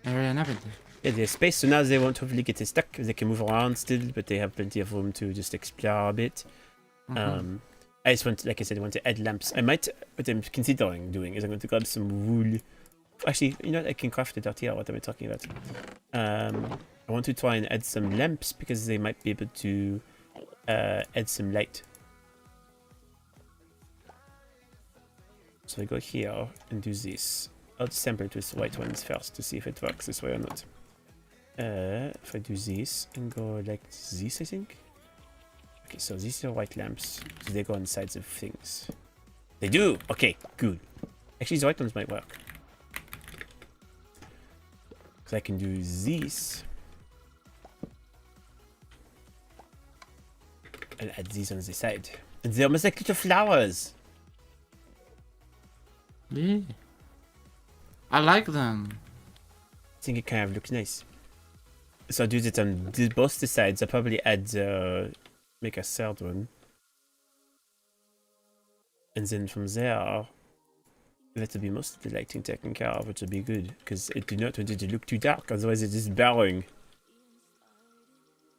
area and everything. Yeah, there's space, so now they won't hopefully get stuck. They can move around still, but they have plenty of room to just explore a bit. I just want, like I said, I want to add lamps. I might, what I'm considering doing is I'm going to grab some wool. Actually, you know what? I can craft it out here. What am I talking about? I want to try and add some lamps because they might be able to add some light. So I go here and do this. I'll sample it with the white ones first to see if it works this way or not. If I do this and go like this, I think. Okay, so these are white lamps. So they go on sides of things. They do! Okay, good. Actually, the white ones might work. Because I can do these. And add these on the side. And they're almost like little flowers. Yeah. I like them. I think it kind of looks nice. So I'll do that on both the sides. I'll probably add, make a third one. And then from there, that'll be most of the lighting taken care of, which will be good. Because I do not want it to look too dark, otherwise it is boring.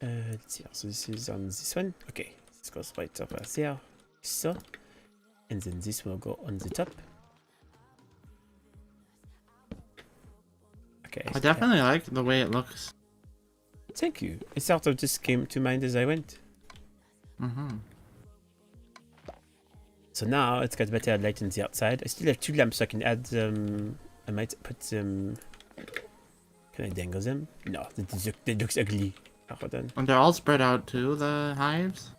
Let's see, so this is on this one. Okay, this goes right over there. So. And then this will go on the top. Okay. I definitely like the way it looks. Thank you. It sort of just came to mind as I went. Mm-hmm. So now it's got better light on the outside. I still have 2 lamps, so I can add I might put them. Can I dangle them? No, that looks ugly. Hold on. And they're all spread out too, the hives?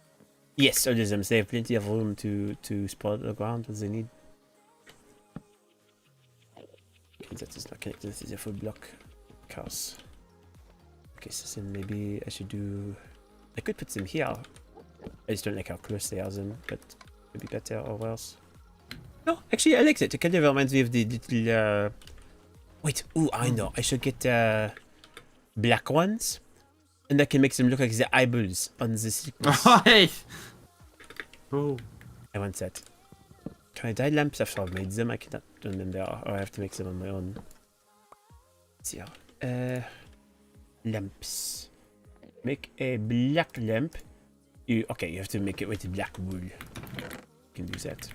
Yes, all of them. So they have plenty of room to spot the ground as they need. Okay, that is not connected. This is a full block house. Okay, so then maybe I should do. I could put them here. I just don't like how close they are then, but it'd be better or else. No, actually I like it. It kind of reminds me of the little wait, ooh, I know. I should get black ones. And that can make them look like the eyeballs on the sickness. Oh, hey! Oh. I want that. Can I dye lamps after I've made them? I cannot remember, or I have to make them on my own. Let's see here. Lamps. Make a black lamp. Okay, you have to make it with black wool. You can do that.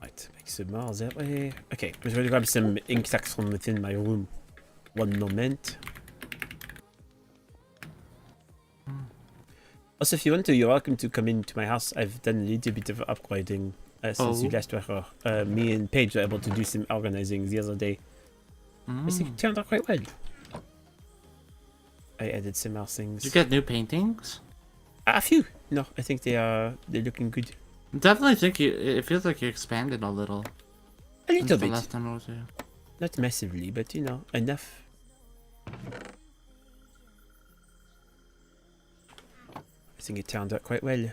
Right, make some more that way. Okay, I'm going to grab some ink sacs from within my room. One moment. Also, if you want to, you're welcome to come into my house. I've done a little bit of upgrading since you last were here. Me and Paige were able to do some organizing the other day. I think it turned out quite well. I added some more things. Did you get new paintings? A few. No, I think they're looking good. Definitely think it feels like you expanded a little. A little since bit. The last time I was here. Not massively, but you know, enough. I think it turned out quite well.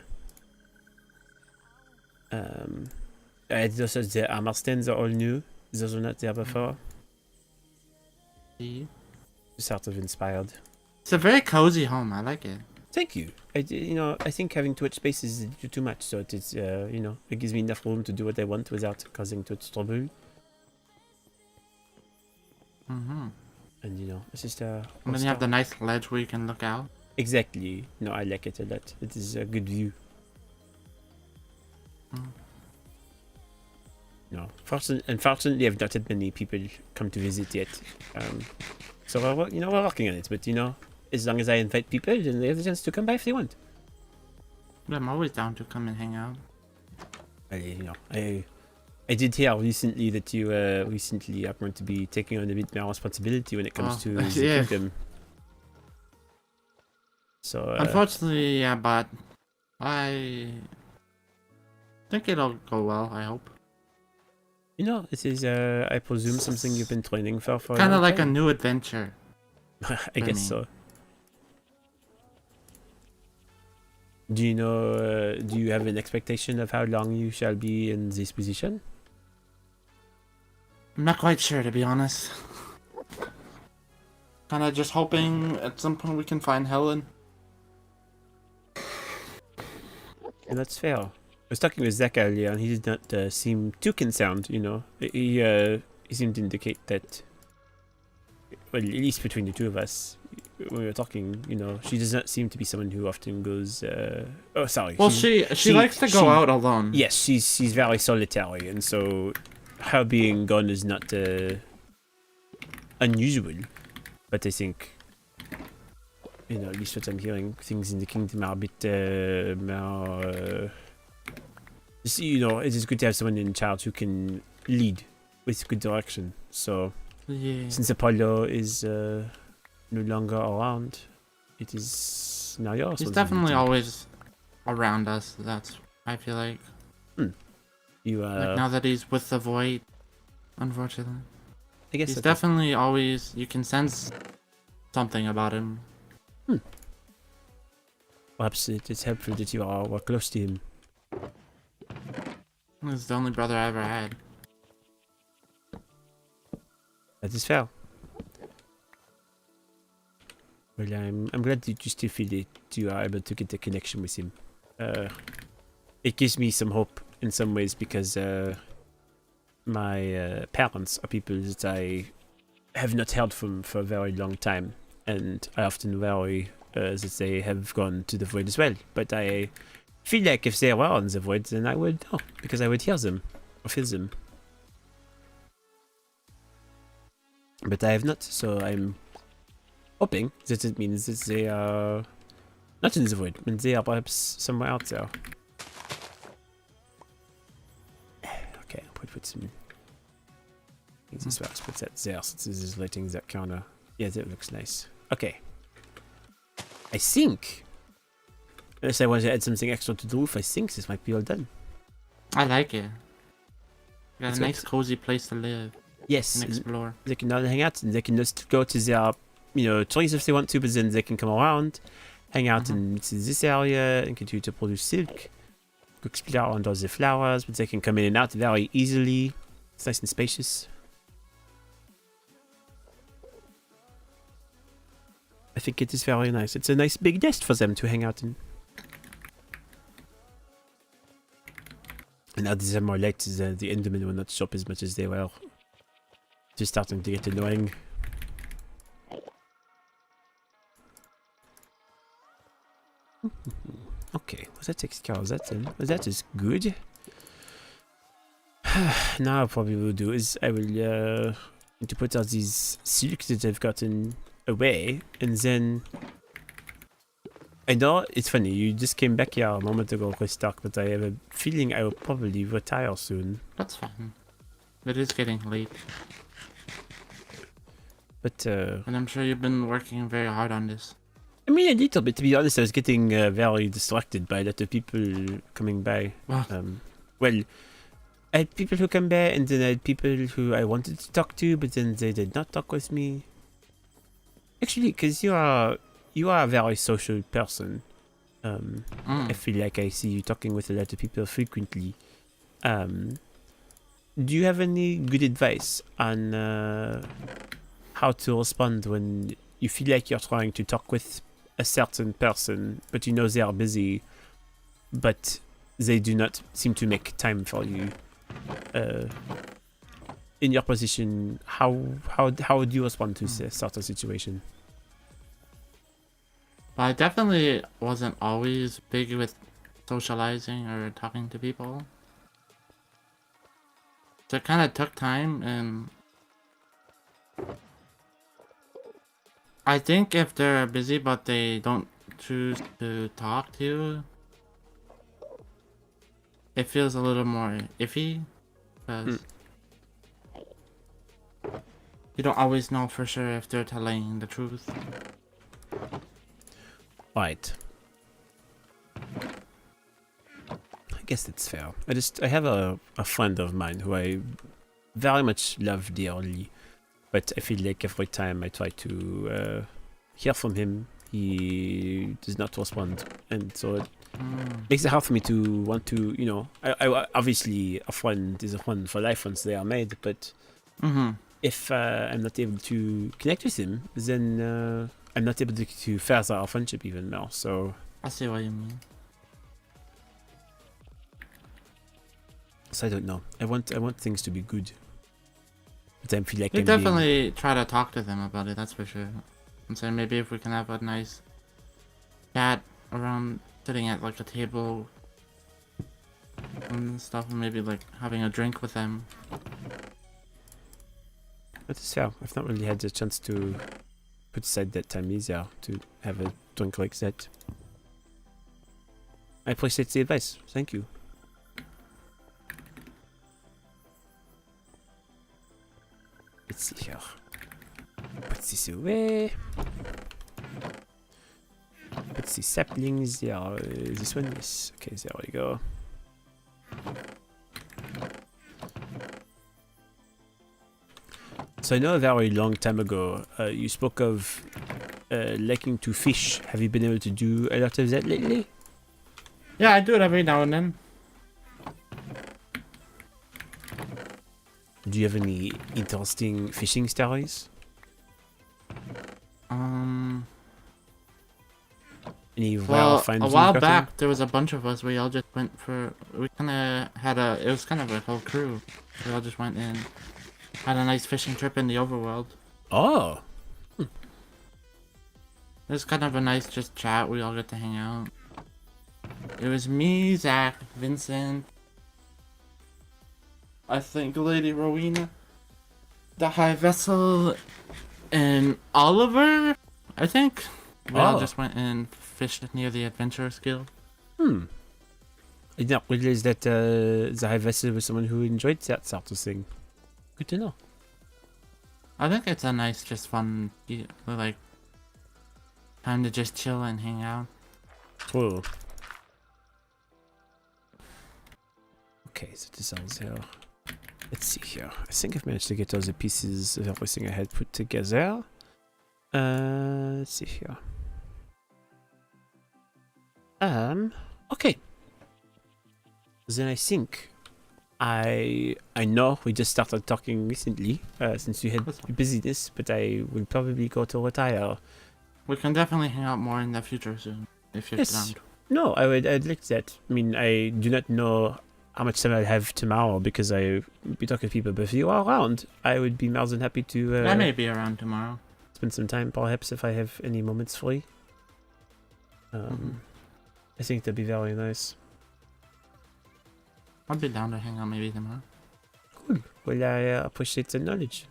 I added also the armor stands are all new. Those were not there before. See? Sort of inspired. It's a very cozy home. I like it. Thank you. I think having too much space is too much, so it's it gives me enough room to do what I want without causing too much trouble. Mm-hmm. And it's just And then you have the nice ledge where you can look out. Exactly. No, I like it a lot. It is a good view. No, unfortunately, I've not had many people come to visit yet. So we're working on it. But as long as I invite people, then they have the chance to come by if they want. Yeah, I'm always down to come and hang out. I did hear recently that you recently are going to be taking on a bit more responsibility when it comes to the kingdom. So unfortunately, yeah, but I think it'll go well. I hope. It is I presume something you've been training for kind of like time? a new adventure. I guess so. Do you know? Do you have an expectation of how long you shall be in this position? I'm not quite sure, to be honest. Kind of just hoping at some point we can find Helen. And that's fair. I was talking with Zach earlier, and he did not seem too concerned. He seemed to indicate that. Well, at least between the two of us, when we were talking, she does not seem to be someone who often goes. Oh, sorry. Well, she likes to go out alone. Yes, she's very solitary, and so her being gone is not unusual. But I think, at least what I'm hearing, things in the kingdom are a bit more. It is good to have someone in charge who can lead with good direction. So Yeah. since Apollo is no longer around, it is now yours. He's definitely always around us. That's, I feel like. You Like now that he's with the void, unfortunately. I guess He's that- definitely always, you can sense something about him. perhaps it is helpful that you are close to him. He's the only brother I ever had. That is fair. Well, I'm glad that you still feel that you are able to get a connection with him. It gives me some hope in some ways because my parents are people that I have not heard from for a very long time, and I often worry that they have gone to the void as well. But I feel like if they were on the void, then I would know because I would hear them or feel them. But I have not, so I'm hoping that it means that they are not in the void, and they are perhaps somewhere out there. Okay, I'll put some. I think this works. Put that there since this is lighting that corner. Yeah, that looks nice. Okay. I think, unless I want to add something extra to the roof, I think this might be all done. I like it. Got That's a good. nice cozy place to live Yes, and explore. they can now hang out and they can just go to their, trees if they want to, but then they can come around, hang out in this area and continue to produce silk. Go explore under the flowers, but they can come in and out very easily. It's nice and spacious. I think it is very nice. It's a nice big nest for them to hang out in. And now there's more light, the Endermen will not shop as much as they were. Just starting to get annoying. Okay, well that takes care of that then. Well, that is good. Now what we will do is I will need to put out these silk that I've gotten away, and then I know it's funny, you just came back here a moment ago, Stark, but I have a feeling I will probably retire soon. That's fine. It is getting late. But And I'm sure you've been working very hard on this. I mean, a little bit, to be honest. I was getting very distracted by a lot of people coming by. Wow. Well, I had people who come by, and then I had people who I wanted to talk to, but then they did not talk with me. Actually, because you are a very social person. I feel like I see you talking with a lot of people frequently. Do you have any good advice on how to respond when you feel like you're trying to talk with a certain person, but you know they are busy, but they do not seem to make time for you? In your position, how would you respond to a certain situation? But I definitely wasn't always big with socializing or talking to people. So it kind of took time, and I think if they're busy but they don't choose to talk to you, it feels a little more iffy, because you don't always know for sure if they're telling the truth. Right. I guess that's fair. I have a friend of mine who I very much love dearly, but I feel like every time I try to hear from him, he does not respond, and so it makes it hard for me to want to, I obviously a friend is a friend for life once they are made, but if I'm not able to connect with him, then I'm not able to further our friendship even more. So I see what you mean. I don't know. I want things to be good, but I feel like You I'm being- definitely try to talk to them about it, that's for sure. I'm saying maybe if we can have a nice chat around sitting at like a table and stuff, and maybe like having a drink with them. That is fair. I've not really had the chance to put aside that time easier to have a drink like that. I appreciate the advice. Thank you. let's see here. Put this away. Put the saplings there. This one, yes. Okay, there we go. So I know a very long time ago, you spoke of liking to fish. Have you been able to do a lot of that lately? Yeah, I do it every now and then. Do you have any interesting fishing stories? Any Well, finds a you've while gotten? back, there was a bunch of us. We all just went for. We kind of had a. It was kind of a whole crew. We all just went and had a nice fishing trip in the overworld. Oh, It was kind of a nice just chat. We all got to hang out. It was me, Zach, Vincent. I think Lady Rowena, the High Vessel, and Oliver. I think we all just went and fished near the Adventurers Guild. I did not realize that the High Vessel was someone who enjoyed that sort of thing. Good to know. I think it's a nice, just fun, like, time to just chill and hang out. Cool. Okay, so this is here. Let's see here. I think I've managed to get all the pieces of everything I had put together. Let's see here. Okay. Then I think I know we just started talking recently, since you had busyness, but I will probably go to retire. We can definitely hang out more in the future soon, if you're Yes. down. No, I'd like that. I mean, I do not know how much time I'll have tomorrow because I will be talking to people, but if you are around, I would be more than happy to I may be around tomorrow. spend some time, perhaps, if I have any moments free. I think that'd be very nice. I'll be down to hang out maybe tomorrow. Cool. Well, I appreciate the knowledge.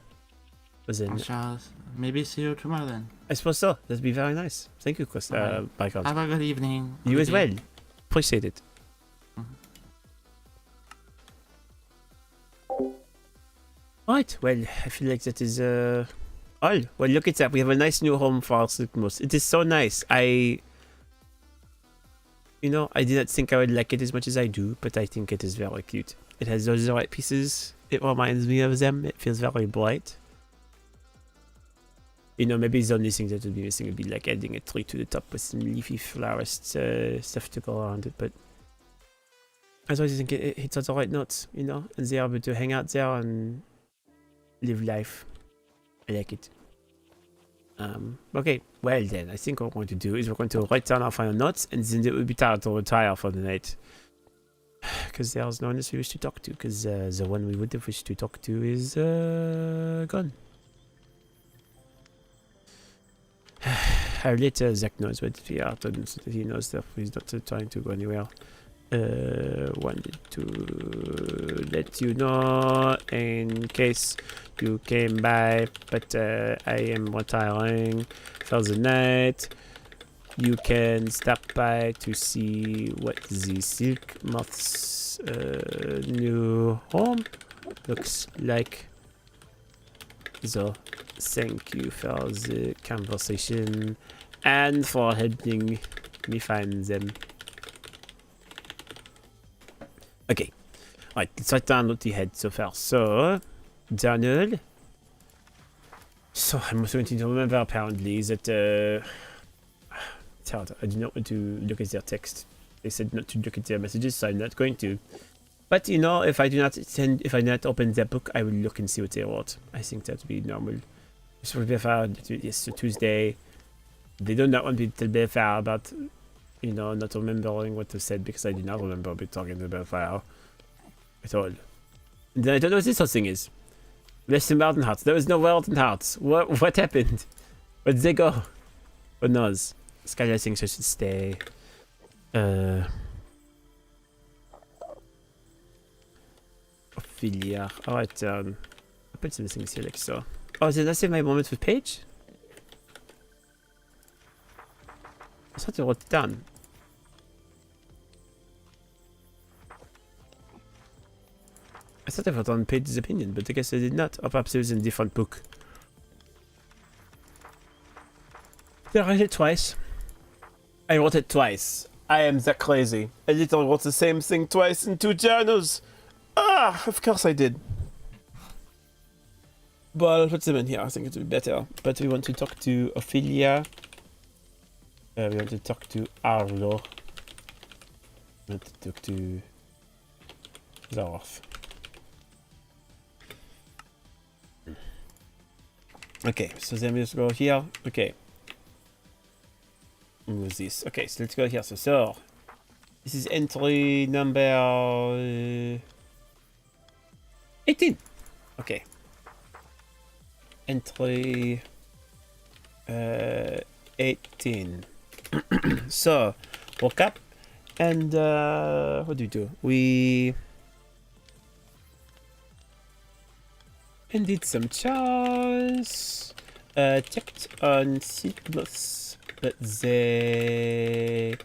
But then, I shall maybe see you tomorrow then. I suppose so. That'd be very nice. Thank you, Chris. Alright. Bye, God. Have a good evening. You as well. Olivier. Appreciate it. Right, well, I feel like that is all. Well, look at that. We have a nice new home for our Silkmoose. It is so nice. I did not think I would like it as much as I do, but I think it is very cute. It has those right pieces. It reminds me of them. It feels very bright. Maybe the only thing that would be missing would be like adding a tree to the top with some leafy flowers stuff to go around it, but I always think it hits all the right notes, and they're able to hang out there and live life. I like it. Okay, well then, I think what we're going to do is we're going to write down our final notes, and then it will be time to retire for the night. Because there's no one else we wish to talk to, because the one we would have wished to talk to is gone. I'll let Zach knows what we are done so that he knows that he's not trying to go anywhere. Wanted to let you know in case you came by, but I am retiring for the night. You can stop by to see what the Silk Moth's new home looks like. So, thank you for the conversation and for helping me find them. Okay, right, let's write down what we had so far. So, journal. So, I'm also going to remember apparently that it's hard. I do not want to look at their text. They said not to look at their messages, so I'm not going to. But if I do not open their book, I will look and see what they wrote. I think that would be normal. So yes, so Tuesday. They do not want me to tell Bellfire about, not remembering what was said because I do not remember talking to Bellfire at all. And then I don't know what this whole thing is. Less than Mountain Hearts. There was no Mountain Hearts. What happened? Where did they go? Who knows? Skylar thinks I should stay. Ophelia. Alright, I put some things here like so. Oh, did I save my moment with Paige? I thought I wrote it down. I I thought I wrote on Page's opinion, but I guess I did not. Or perhaps it was in a different book. Did I write it twice? I wrote it twice. I am that crazy. I literally wrote the same thing twice in 2 journals. Ah, of course I did. But I'll put them in here. I think it will be better. But we want to talk to Ophelia. We want to talk to Arlo. We want to talk to Zarth. Okay, so then we just go here. Okay. What was this? Okay, so let's go here. So, this is entry number 18. Okay. Entry 18. So, woke up and what do? We did some chores. Checked on Sigmas, but they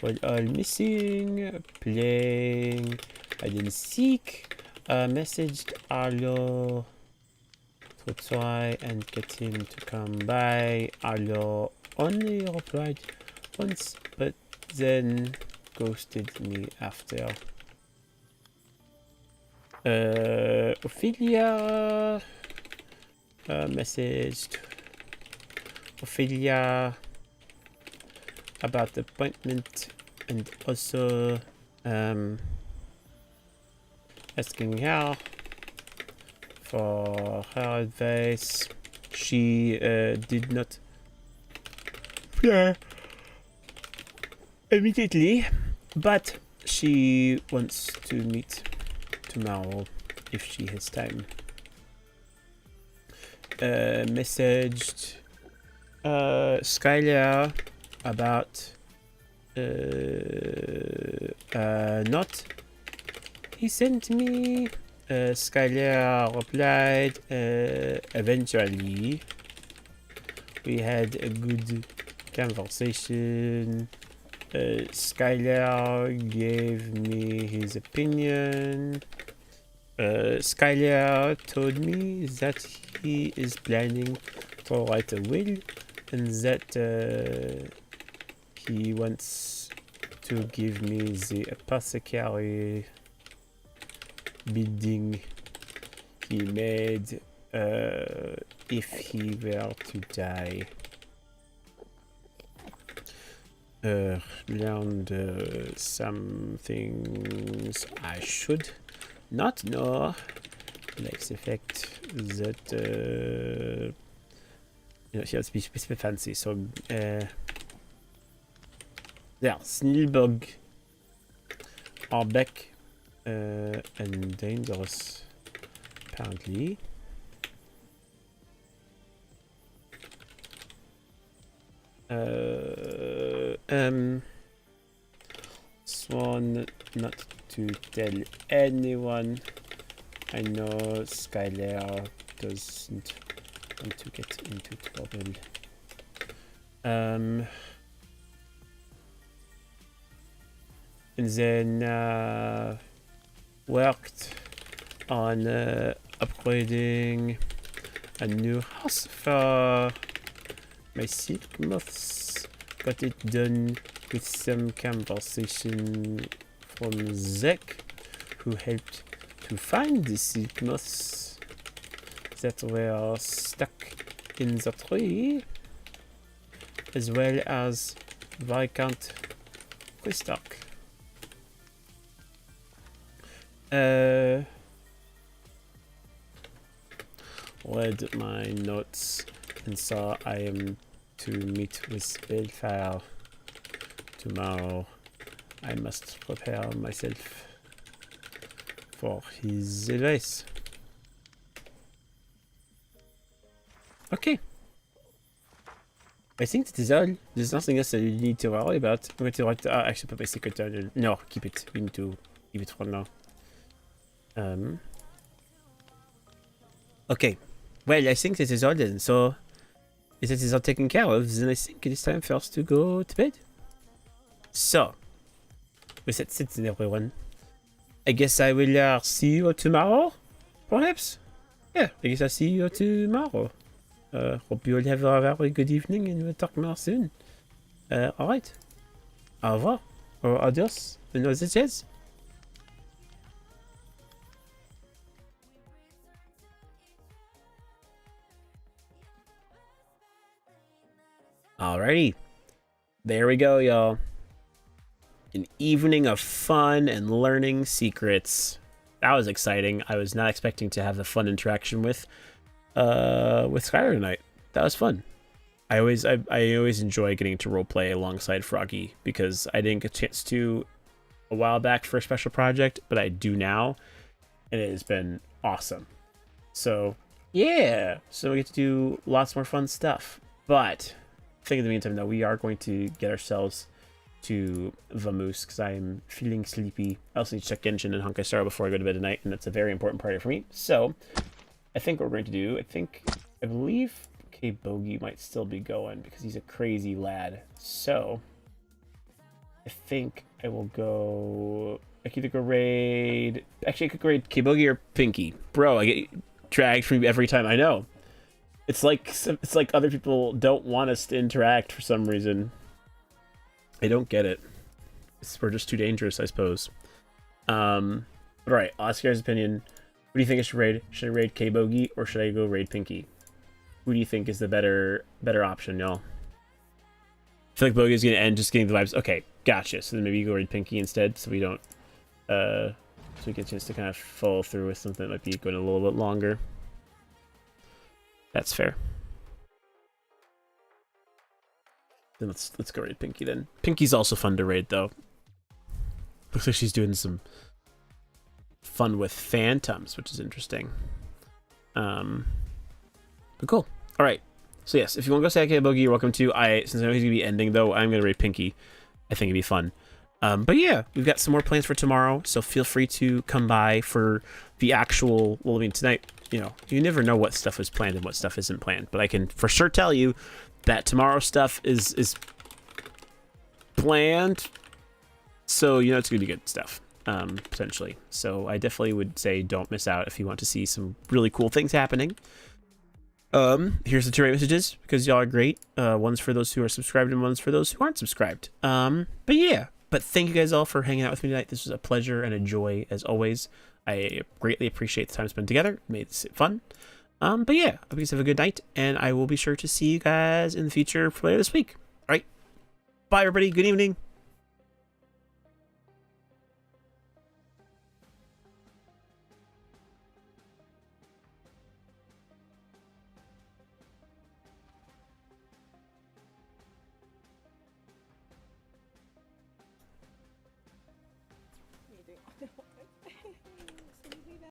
were all missing. Playing. I didn't seek. Messaged Arlo to try and get him to come by. Arlo only replied once, but then ghosted me after. Ophelia messaged Ophelia about the appointment and also asking her for her advice. She did not reply immediately, but she wants to meet tomorrow if she has time. Messaged Skylar about not he sent me. Skylar replied eventually. We had a good conversation. Skylar gave me his opinion. Skylar told me that he is planning to write a will and that he wants to give me the apothecary bidding he made if he were to die. Learned some things I should not know, like the fact that she has to be fancy. So yeah, Snillbug are back and dangerous apparently. Sworn not to tell anyone. I know Skylar doesn't want to get into trouble. And then worked on upgrading a new house for my silk moths. Got it done with some conversation from Zach, who helped to find the silk moths that were stuck in the tree, as well as Viscount Quistock. Read my notes and saw I am to meet with Spellfire tomorrow. I must prepare myself for his advice. Okay. I think that is all. There's nothing else that you need to worry about. I'm going to write. Actually, put my secret journal. No, keep it. We need to keep it for now. Okay. Well, I think this is all then. So, if that is all taken care of, then I think it is time for us to go to bed. So, with that said, everyone, I guess I will see you tomorrow, perhaps. Yeah, I guess I'll see you tomorrow. Hope you all have a very good evening and we'll talk more soon. Alright. Au revoir. Or adios. Buenos noches. Alrighty. There we go, y'all. An evening of fun and learning secrets. That was exciting. I was not expecting to have a fun interaction with Skylar tonight. That was fun. I always enjoy getting to roleplay alongside Froggy because I didn't get a chance to a while back for a special project, but I do now, and it has been awesome. So yeah, so we get to do lots more fun stuff. But I think in the meantime, though, we are going to get ourselves to Vamoose because I am feeling sleepy. I also need to check Genshin and Honkai Star before I go to bed tonight, and that's a very important part for me. So I think what we're going to do, I believe Bogey might still be going because he's a crazy lad. So I think I will go. I could either go raid. Actually, I could raid Bogey or Pinky. Bro, I get dragged from every time. I know. It's like other people don't want us to interact for some reason. I don't get it. We're just too dangerous, I suppose. But alright, I'll ask you guys' opinion. What do you think I should raid? Should I raid Bogey or should I go raid Pinky? Who do you think is the better option, y'all? I feel like Bogey's gonna end just getting the vibes. Okay, gotcha. So then maybe you go raid Pinky instead, so we don't so we get a chance to kind of follow through with something that might be going a little bit longer. That's fair. Then let's go raid Pinky then. Pinky's also fun to raid though. Looks like she's doing some fun with phantoms, which is interesting. But cool. All right. So yes, if you want to go say Bogey, you're welcome to. Since I know he's gonna be ending though, I'm gonna raid Pinky. I think it'd be fun. But yeah, we've got some more plans for tomorrow, so feel free to come by for the actual. Well, I mean tonight, you know, you never know what stuff is planned and what stuff isn't planned, but I can for sure tell you that tomorrow's stuff is planned. So you know it's gonna be good stuff. Potentially. So I definitely would say don't miss out if you want to see some really cool things happening. Here's the 2 rate messages because y'all are great. One's for those who are subscribed and one's for those who aren't subscribed. But yeah, thank you guys all for hanging out with me tonight. This was a pleasure and a joy as always. I greatly appreciate the time spent together. It made this fun. But yeah, I hope you guys have a good night, and I will be sure to see you guys in the future for later this week. All right, bye everybody. Good evening.